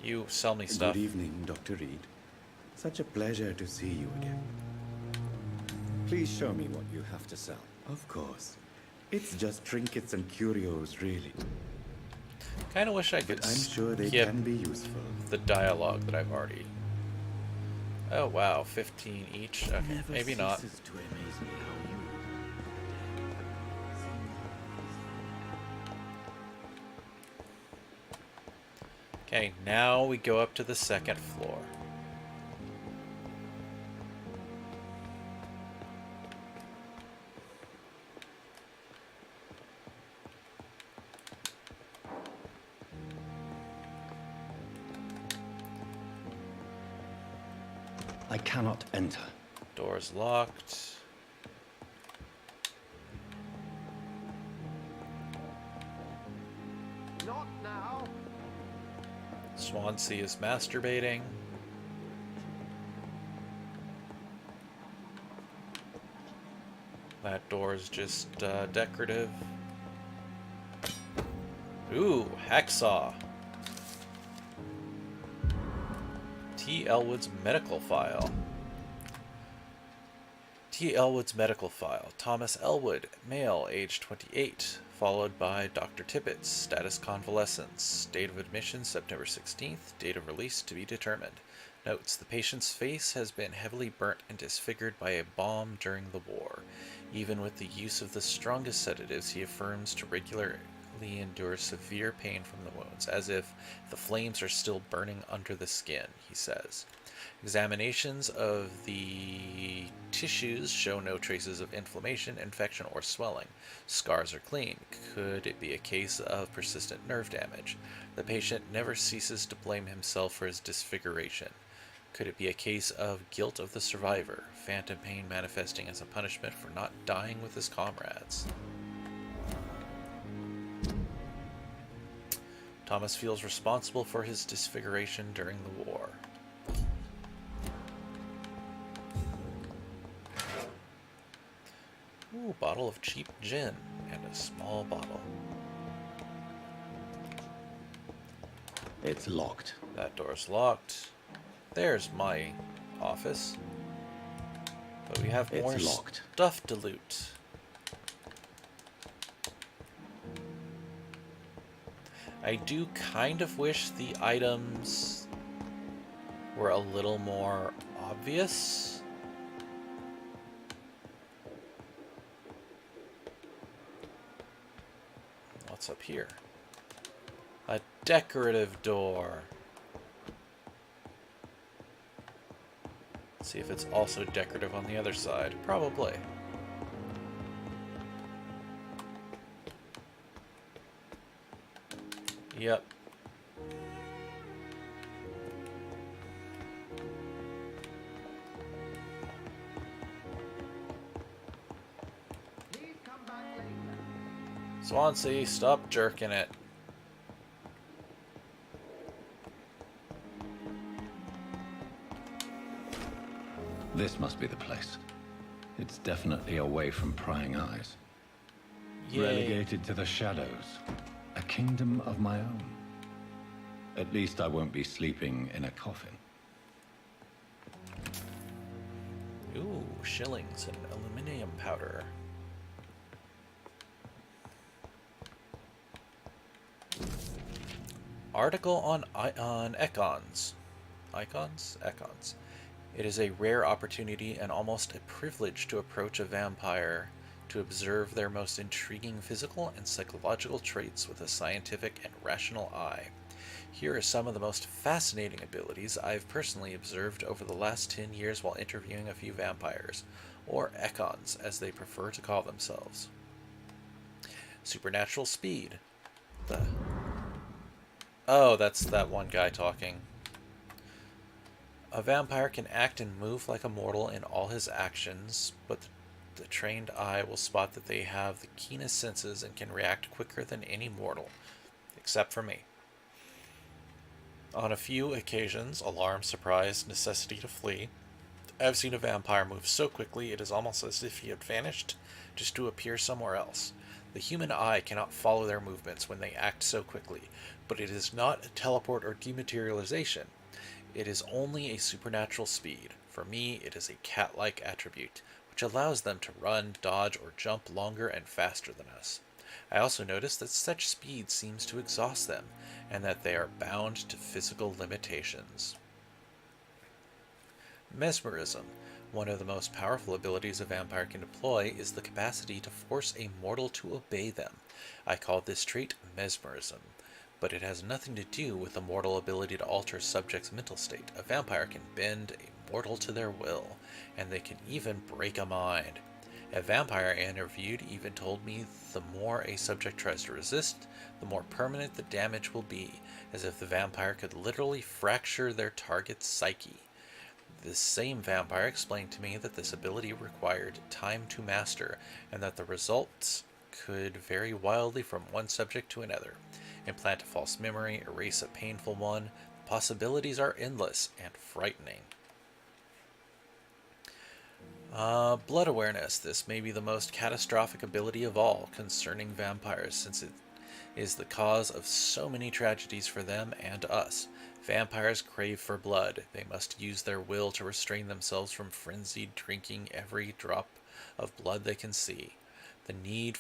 Speaker 1: You sell me stuff.
Speaker 7: Good evening, Dr. Reed. Such a pleasure to see you again.
Speaker 18: Please show me what you have to sell.
Speaker 7: Of course. It's just trinkets and curios, really.
Speaker 1: Kind of wish I could
Speaker 7: But I'm sure they
Speaker 1: skip
Speaker 7: can be useful.
Speaker 1: the dialogue that I've already... Oh wow, 15 each? Okay,
Speaker 7: Never
Speaker 1: maybe not.
Speaker 7: ceases to amaze me how you...
Speaker 1: Okay, now we go up to the second floor.
Speaker 18: I cannot enter.
Speaker 1: Door's locked.
Speaker 14: Not now.
Speaker 1: Swansea is masturbating. That door is just decorative. Ooh, hacksaw. T. Elwood's medical file. T. Elwood's medical file. Thomas Elwood, male, age 28. Followed by Dr. Tippett's, status convalescence. Date of admission September 16th. Date of release to be determined. Notes: the patient's face has been heavily burnt and disfigured by a bomb during the war. Even with the use of the strongest sedatives, he affirms to regularly endure severe pain from the wounds, as if the flames are still burning under the skin, he says. Examinations of the tissues show no traces of inflammation, infection, or swelling. Scars are clean. Could it be a case of persistent nerve damage? The patient never ceases to blame himself for his disfiguration. Could it be a case of guilt of the survivor, phantom pain manifesting as a punishment for not dying with his comrades? Thomas feels responsible for his disfiguration during the war. Ooh, bottle of cheap gin and a small bottle.
Speaker 18: It's locked.
Speaker 1: That door's locked. There's my office. But we have more
Speaker 18: locked.
Speaker 1: stuff to loot. I do kind of wish the items were a little more obvious. What's up here? A decorative door. Let's see if it's also decorative on the other side. Probably. Yep. Swansea, stop jerking it.
Speaker 18: This must be the place. It's definitely away from prying eyes.
Speaker 1: Yay.
Speaker 18: Relegated to the shadows. A kingdom of my own. At least I won't be sleeping in a coffin.
Speaker 1: Ooh, shillings and aluminium powder. Article on icons. Icons? Icons. It is a rare opportunity and almost a privilege to approach a vampire, to observe their most intriguing physical and psychological traits with a scientific and rational eye. Here are some of the most fascinating abilities I've personally observed over the last 10 years while interviewing a few vampires, or econs as they prefer to call themselves. Supernatural speed. Oh, that's that one guy talking. A vampire can act and move like a mortal in all his actions, but the trained eye will spot that they have the keenest senses and can react quicker than any mortal, except for me. On a few occasions, alarm, surprise, necessity to flee, I've seen a vampire move so quickly it is almost as if he had vanished, just to appear somewhere else. The human eye cannot follow their movements when they act so quickly, but it is not a teleport or dematerialization. It is only a supernatural speed. For me, it is a cat-like attribute, which allows them to run, dodge, or jump longer and faster than us. I also noticed that such speed seems to exhaust them, and that they are bound to physical limitations. Mesmerism. One of the most powerful abilities a vampire can deploy is the capacity to force a mortal to obey them. I call this trait mesmerism, but it has nothing to do with the mortal ability to alter a subject's mental state. A vampire can bend a mortal to their will, and they can even break a mind. A vampire I interviewed even told me the more a subject tries to resist, the more permanent the damage will be, as if the vampire could literally fracture their target's psyche. This same vampire explained to me that this ability required time to master, and that the results could vary wildly from one subject to another. Implant a false memory, erase a painful one. The possibilities are endless and frightening. Blood awareness. This may be the most catastrophic ability of all concerning vampires, since it is the cause of so many tragedies for them and us. Vampires crave for blood. They must use their will to restrain themselves from frenzied drinking every drop of blood they can see. They need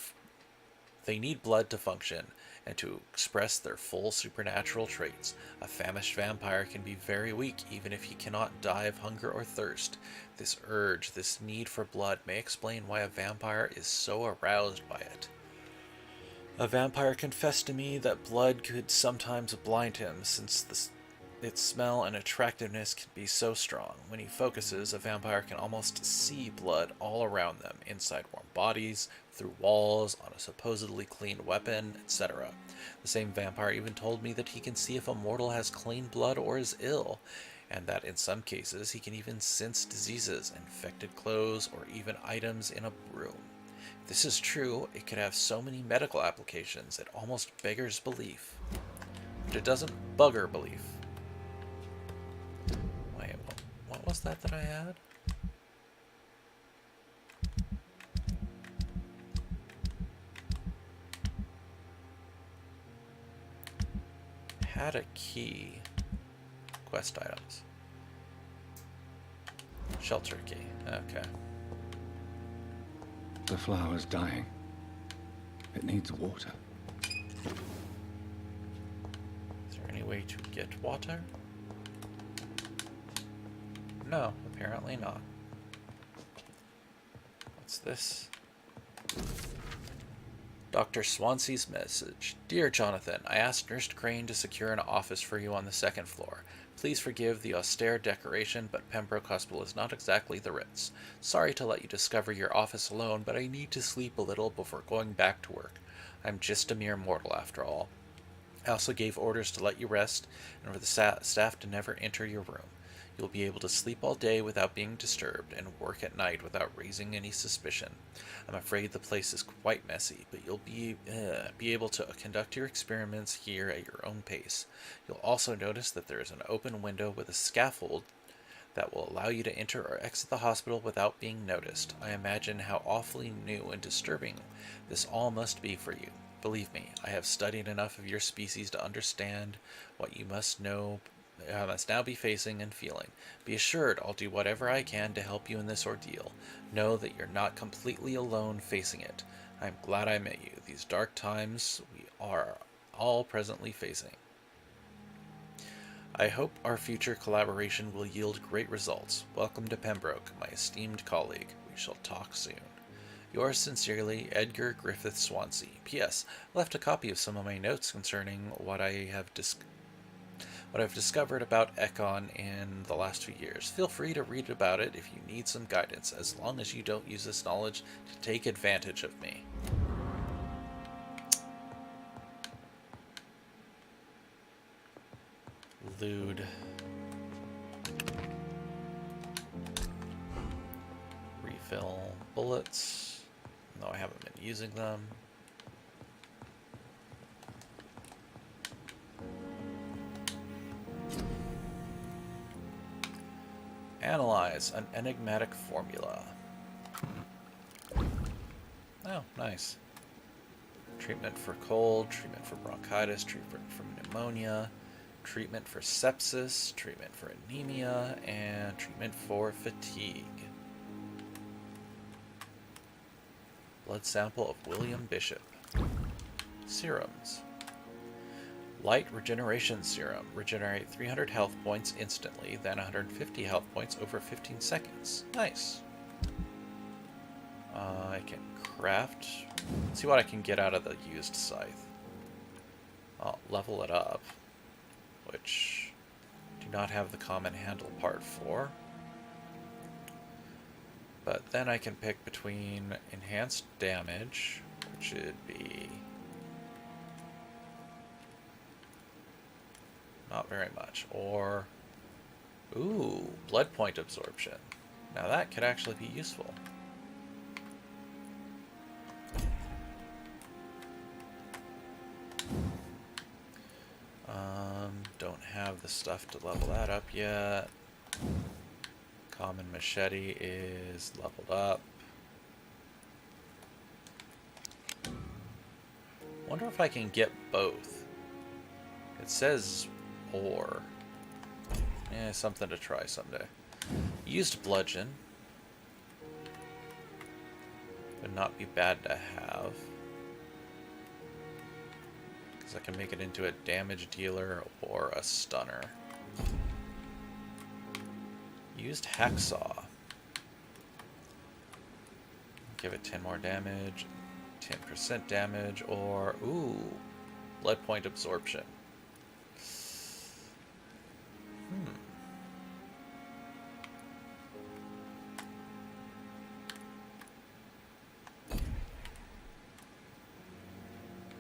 Speaker 1: blood to function and to express their full supernatural traits. A famished vampire can be very weak even if he cannot die of hunger or thirst. This urge, this need for blood, may explain why a vampire is so aroused by it. A vampire confessed to me that blood could sometimes blind him, since its smell and attractiveness can be so strong. When he focuses, a vampire can almost see blood all around them, inside warm bodies, through walls, on a supposedly clean weapon, etc. The same vampire even told me that he can see if a mortal has clean blood or is ill, and that in some cases he can even sense diseases, infected clothes, or even items in a room. If this is true, it could have so many medical applications it almost beggars belief. But it doesn't bugger belief. Wait, what was that I had? Had a key. Quest items. Shelter key. Okay.
Speaker 18: The flower's dying. It needs water.
Speaker 1: Is there any way to get water? No, apparently not. What's this? Dr. Swansea's message. Dear Jonathan, I asked Nurse Crane to secure an office for you on the second floor. Please forgive the austere decoration, but Pembroke Hospital is not exactly the Ritz. Sorry to let you discover your office alone, but I need to sleep a little before going back to work. I'm just a mere mortal after all. I also gave orders to let you rest, and for the staff to never enter your room. You'll be able to sleep all day without being disturbed, and work at night without raising any suspicion. I'm afraid the place is quite messy, but you'll be able to conduct your experiments here at your own pace. You'll also notice that there is an open window with a scaffold that will allow you to enter or exit the hospital without being noticed. I imagine how awfully new and disturbing this all must be for you. Believe me, I have studied enough of your species to understand what you must now be facing and feeling. Be assured I'll do whatever I can to help you in this ordeal. Know that you're not completely alone facing it. I'm glad I met you. These dark times we are all presently facing. I hope our future collaboration will yield great results. Welcome to Pembroke, my esteemed colleague. We shall talk soon. Yours sincerely, Edgar Griffith Swansea. P.S. I left a copy of some of my notes concerning what I've discovered about Ekon in the last few years. Feel free to read about it if you need some guidance, as long as you don't use this knowledge to take advantage of me. Lewd. Refill bullets. No, I haven't been using them. Analyze an enigmatic formula. Oh, nice. Treatment for cold, treatment for bronchitis, treatment for pneumonia, treatment for sepsis, treatment for anemia, and treatment for fatigue. Blood sample of William Bishop. Serums. Light Regeneration Serum. Regenerate 300 health points instantly, then 150 health points over 15 seconds. Nice. I can craft. Let's see what I can get out of the used scythe. I'll level it up, which I do not have the common handle part for. But then I can pick between enhanced damage, which should be not very much, or ooh, blood point absorption. Now that could actually be useful. Don't have the stuff to level that up yet. Common machete is leveled up. Wonder if I can get both. It says or. Something to try someday. Used bludgeon. Would not be bad to have. Because I can make it into a damage dealer or a stunner. Used hacksaw. Give it 10 more damage, 10% damage, or ooh, blood point absorption.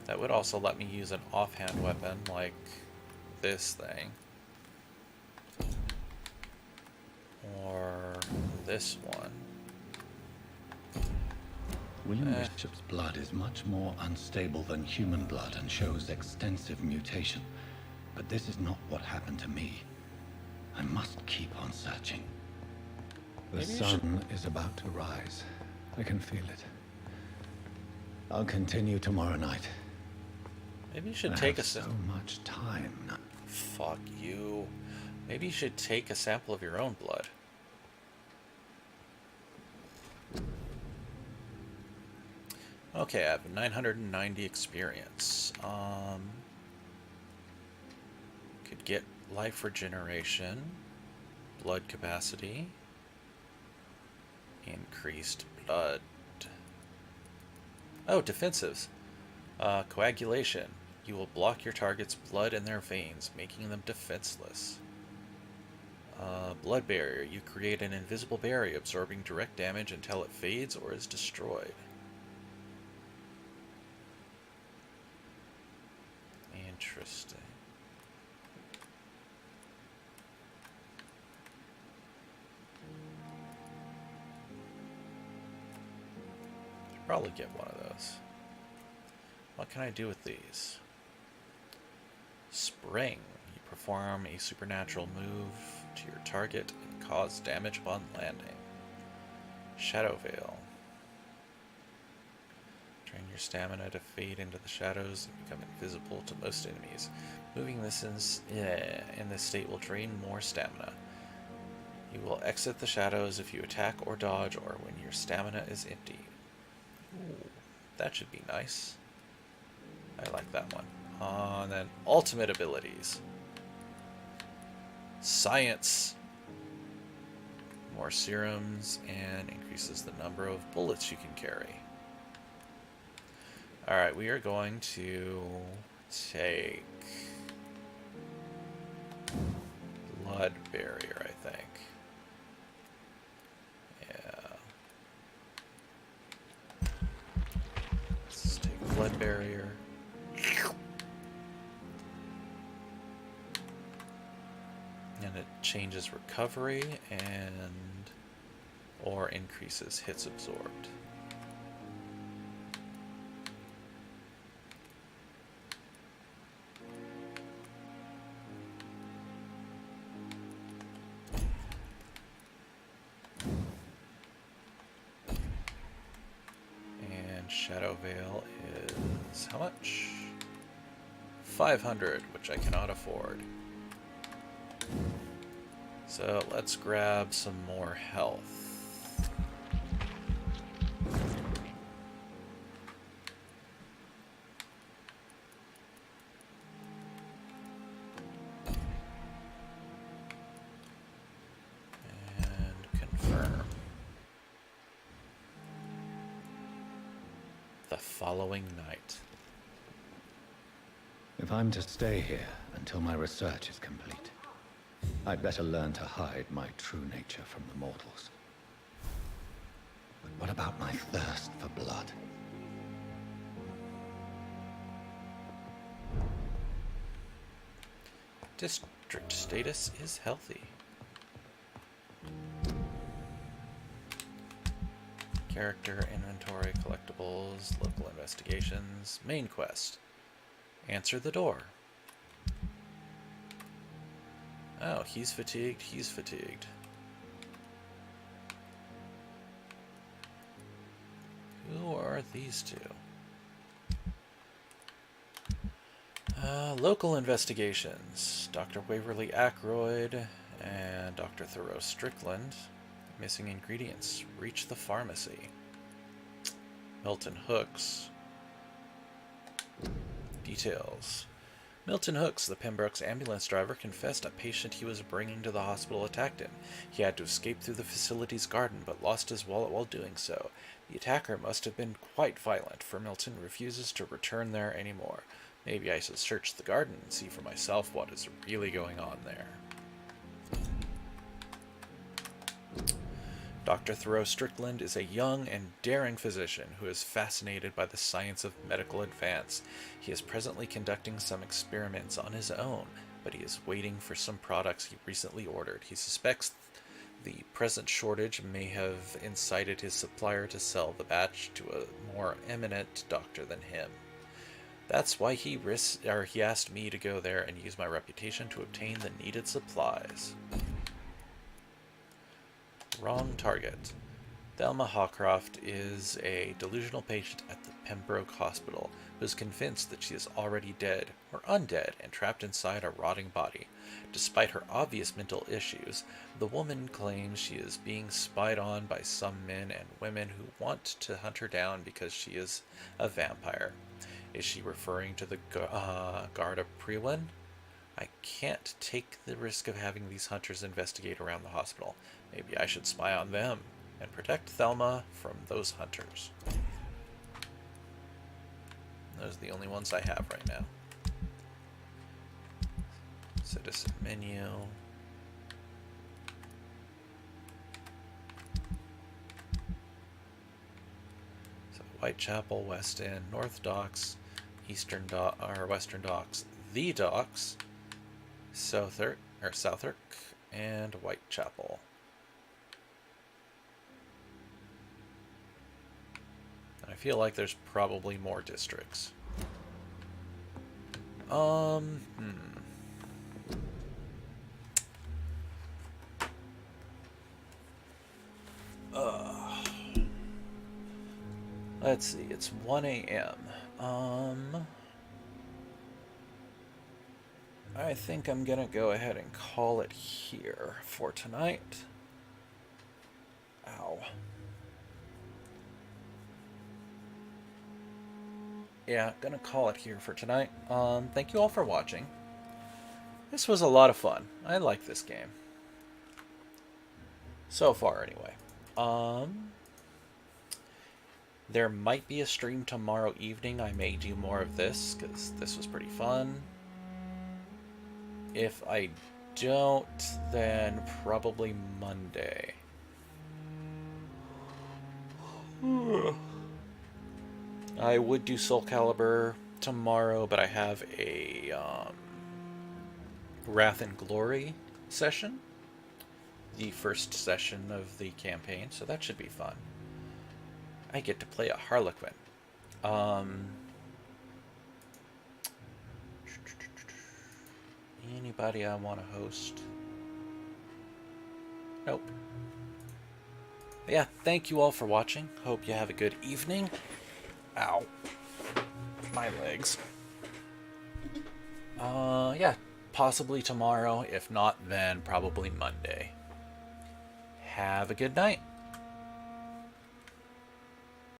Speaker 1: That would also let me use an offhand weapon like this thing. Or this one.
Speaker 9: William Bishop's blood is much more unstable than human blood and shows extensive mutation. But this is not what happened to me. I must keep on searching. The sun is about to rise. I can feel it. I'll continue tomorrow night.
Speaker 1: Maybe you should take
Speaker 9: so much time.
Speaker 1: Fuck you. Maybe you should take a sample of your own blood. Okay, I have 990 experience. Could get life regeneration, blood capacity, increased blood. Oh, defensives. Coagulation. You will block your target's blood in their veins, making them defenseless. Blood barrier. You create an invisible barrier, absorbing direct damage until it fades or is destroyed. Interesting. Should probably get one of those. What can I do with these? Spring. You perform a supernatural move to your target and cause damage upon landing. Shadow Veil. Drain your stamina to fade into the shadows and become invisible to most enemies. Moving this in this state will drain more stamina. You will exit the shadows if you attack or dodge or when your stamina is empty. Ooh, that should be nice. I like that one. And then ultimate abilities. Science. More serums and increases the number of bullets you can carry. Alright, we are going to take blood barrier, I think. Yeah. Let's take blood barrier. And it changes recovery and or increases hits absorbed. And Shadow Veil is how much? 500, which I cannot afford. So let's grab some more health. following night.
Speaker 9: If I'm to stay here until my research is complete, I'd better learn to hide my true nature from the mortals. But what about my thirst for blood?
Speaker 1: District status is healthy. Character, inventory, collectibles, local investigations, main quest. Answer the door. Oh, he's fatigued, he's fatigued. Who are these two? Local investigations. Dr. Waverly Ackroyd and Dr. Thoreau Strickland. Missing ingredients. Reach the pharmacy. Milton Hooks. Details. Milton Hooks, the Pembroke's ambulance driver, confessed a patient he was bringing to the hospital attacked him. He had to escape through the facility's garden, but lost his wallet while doing so. The attacker must have been quite violent, for Milton refuses to return there anymore. Maybe I should search the garden and see for myself what is really going on there. Dr. Thoreau Strickland is a young and daring physician who is fascinated by the science of medical advance. He is presently conducting some experiments on his own, but he is waiting for some products he recently ordered. He suspects the present shortage may have incited his supplier to sell the batch to a more eminent doctor than him. That's why he asked me to go there and use my reputation to obtain the needed supplies. Wrong target. Thelma Hawcroft is a delusional patient at the Pembroke Hospital who is convinced that she is already dead or undead and trapped inside a rotting body. Despite her obvious mental issues, the woman claims she is being spied on by some men and women who want to hunt her down because she is a vampire. Is she referring to the Garda Prewin? I can't take the risk of having these hunters investigate around the hospital. Maybe I should spy on them and protect Thelma from those hunters. Those are the only ones I have right now. Citizen menu. So Whitechapel, West End, North Docks, Western Docks, the Docks, Southwark, and Whitechapel. I feel like there's probably more districts. Let's see, it's 1 a.m. I think I'm gonna go ahead and call it here for tonight. Ow. Yeah, gonna call it here for tonight. Thank you all for watching. This was a lot of fun. I like this game. So far, anyway. There might be a stream tomorrow evening. I may do more of this, because this was pretty fun. If I don't, then probably Monday. I would do Soul Calibur tomorrow, but I have a Wrath and Glory session. The first session of the campaign, so that should be fun. I get to play a Harlequin. Anybody I want to host? Nope. But yeah, thank you all for watching. Hope you have a good evening. Ow. My legs. Yeah, possibly tomorrow. If not, then probably Monday. Have a good night.